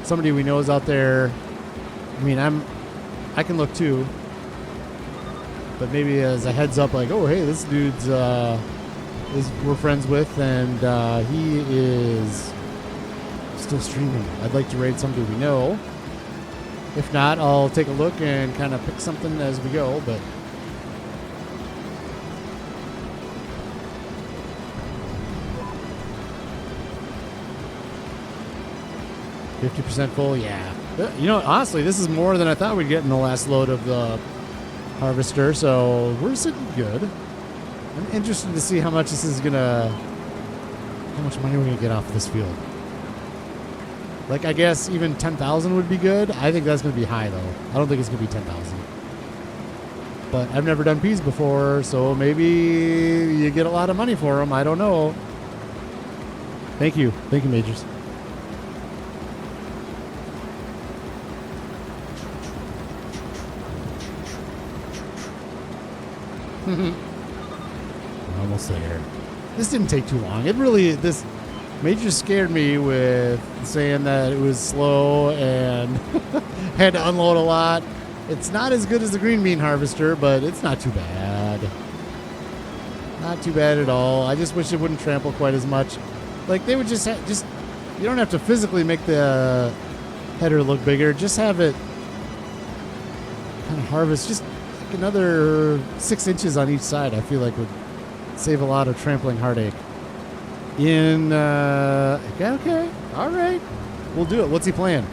somebody we know is out there, I mean, I can look too. But maybe as a heads up, like, oh, hey, this dude's we're friends with, and he is still streaming. I'd like to raid somebody we know. If not, I'll take a look and kind of pick something as we go. But $50% full, yeah. You know, honestly, this is more than I thought we'd get in the last load of the harvester, so we're sitting good. I'm interested to see how much money we're gonna get off of this field. Like, I guess even 10,000 would be good. I think that's gonna be high though. I don't think it's gonna be 10,000. But I've never done peas before, so maybe you get a lot of money for them. I don't know. Thank you, majors. We're almost there. This didn't take too long. This major scared me with saying that it was slow and had to unload a lot. It's not as good as the green bean harvester, but it's not too bad. Not too bad at all. I just wish it wouldn't trample quite as much. Like, they would just you don't have to physically make the header look bigger. Just have it kind of harvest just another 6 inches on each side. I feel like would save a lot of trampling heartache. Okay, all right, we'll do it. What's he playing?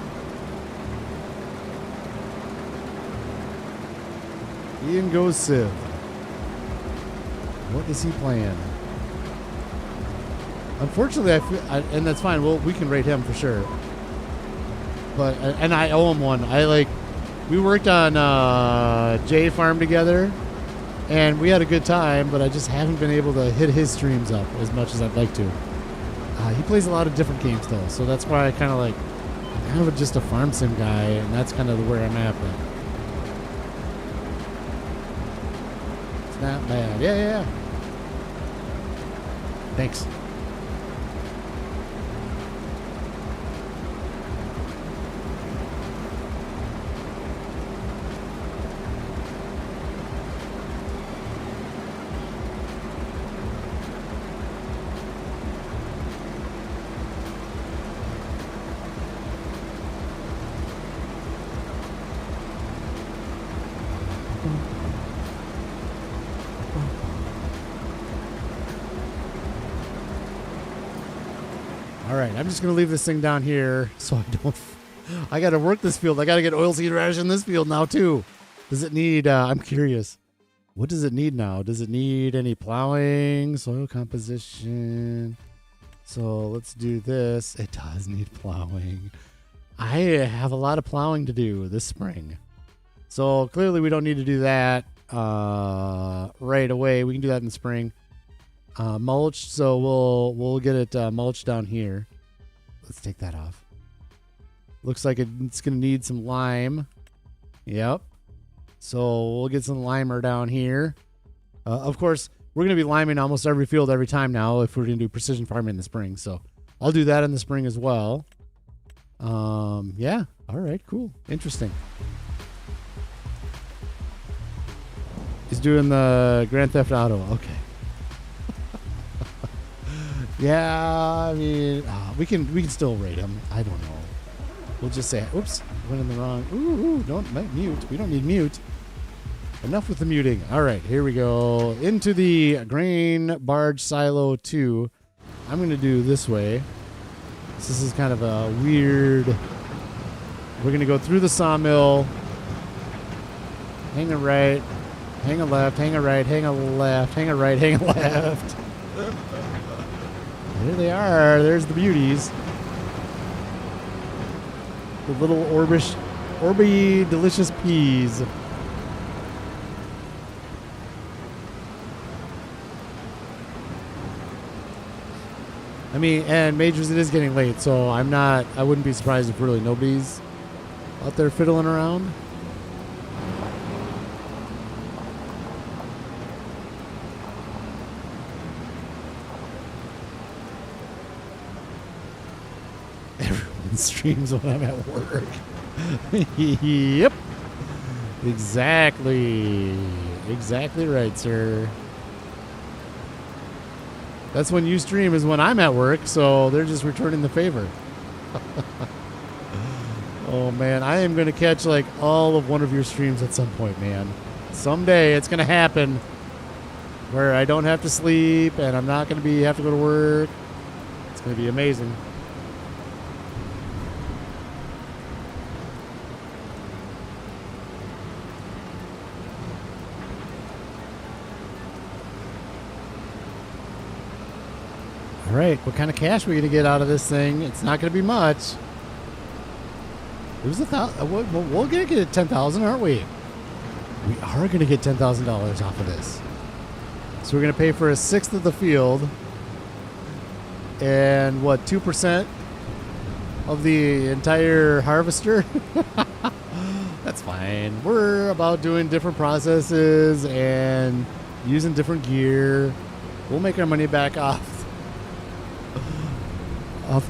Ian goes Civ. What is he playing? Unfortunately, and that's fine. We can rate him for sure. But and I owe him one. We worked on J Farm together, and we had a good time, but I just haven't been able to hit his streams up as much as I'd like to. He plays a lot of different games, though, so that's why I'm kind of just a farm sim guy, and that's kind of where I'm at. But it's not bad. Yeah. Thanks. All right, I'm just going to leave this thing down here so I don't... I got to work this field. I got to get oilseed radish in this field now, too. Does it need... I'm curious. What does it need now? Does it need any plowing? Soil composition? So let's do this. It does need plowing. I have a lot of plowing to do this spring. So clearly we don't need to do that right away. We can do that in the spring. Mulch, so we'll get it mulched down here. Let's take that off. Looks like it's going to need some lime. Yep. So we'll get some limer down here. Of course, we're going to be liming almost every field every time now if we're going to do precision farming in the spring. So I'll do that in the spring as well. Yeah. All right, cool. Interesting. He's doing the Grand Theft Auto. Okay. Yeah, I mean, we can still rate him. I don't know. We'll just say, oops, went in the wrong. Ooh, don't mute. We don't need mute. Enough with the muting. All right, here we go. Into the grain barge silo 2. I'm going to do this way. This is kind of a weird... We're going to go through the sawmill. Hang a right. Hang a left. Hang a right. Hang a left. Hang a right. Hang a left. There they are. There's the beauties. The little Orby delicious peas. I mean, and Majors, it is getting late, so I wouldn't be surprised if really nobody's out there fiddling around. Streams when I'm at work. Yep. Exactly right, sir. That's when you stream, is when I'm at work, so they're just returning the favor. Oh man, I am going to catch like all of one of your streams at some point, man. Someday it's going to happen where I don't have to sleep and I'm not going to have to go to work. It's going to be amazing. All right, what kind of cash are we going to get out of this thing? It's not going to be much. It was $1,000. We're going to get $10,000, aren't we? We are going to get $10,000 off of this. So we're going to pay for a sixth of the field. And what, 2% of the entire harvester? That's fine. We're about doing different processes and using different gear. We'll make our money back off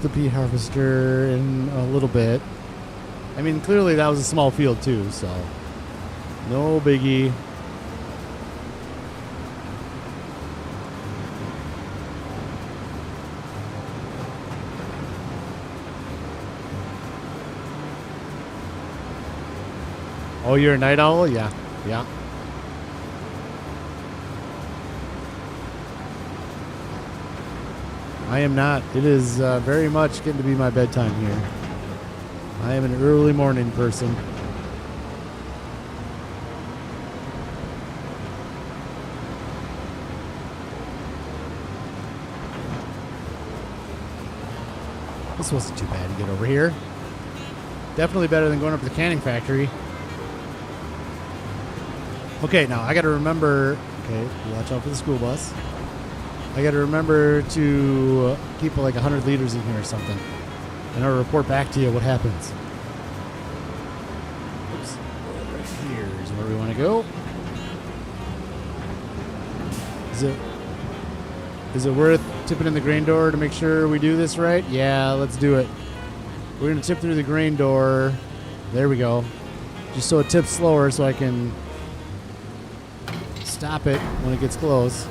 the pea harvester in a little bit. I mean, clearly that was a small field too, so no biggie. Oh, you're a night owl? Yeah. Yeah. I am not. It is very much getting to be my bedtime here. I am an early morning person. This wasn't too bad to get over here. Definitely better than going up to the canning factory. Okay, now I got to remember. Okay, watch out for the school bus. I got to remember to keep like 100 liters in here or something, and I'll report back to you what happens. Oops. Right here is where we want to go. Is it worth tipping in the grain door to make sure we do this right? Yeah, let's do it. We're going to tip through the grain door. There we go. Just so it tips slower so I can stop it when it gets close.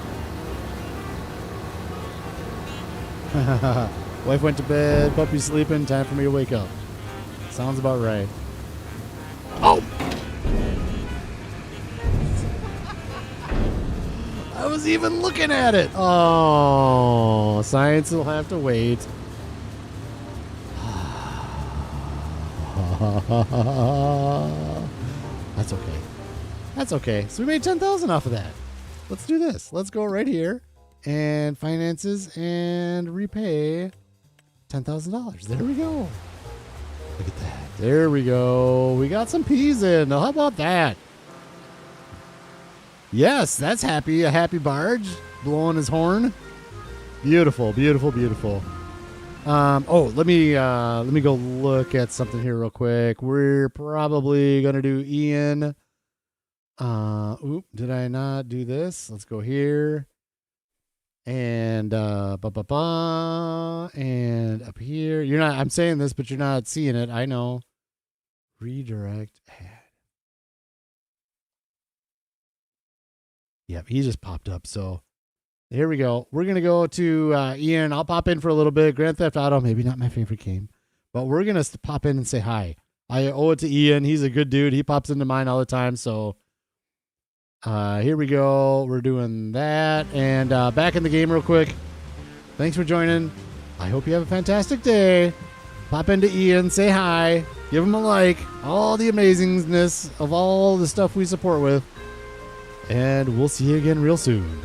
Wife went to bed, puppy's sleeping, time for me to wake up. Sounds about right. Oh! I was even looking at it. Oh, science will have to wait. That's okay. That's okay. So we made 10,000 off of that. Let's do this. Let's go right here and finances and repay $10,000. There we go. Look at that. There we go. We got some peas in. Now, how about that? Yes, that's happy. A happy barge blowing his horn. Beautiful, beautiful, beautiful. Let me go look at something here real quick. We're probably gonna do Ian. Did I not do this? Let's go here. And and up here. You're not. I'm saying this, but you're not seeing it. I know. Redirect ad. Yep, he just popped up. So here we go. We're gonna go to Ian. I'll pop in for a little bit. Grand Theft Auto, maybe not my favorite game, but we're gonna pop in and say hi. I owe it to Ian. He's a good dude. He pops into mine all the time. So here we go. We're doing that. And back in the game real quick. Thanks for joining. I hope you have a fantastic day. Pop into Ian. Say hi. Give him a like. All the amazingness of all the stuff we support with. And we'll see you again real soon.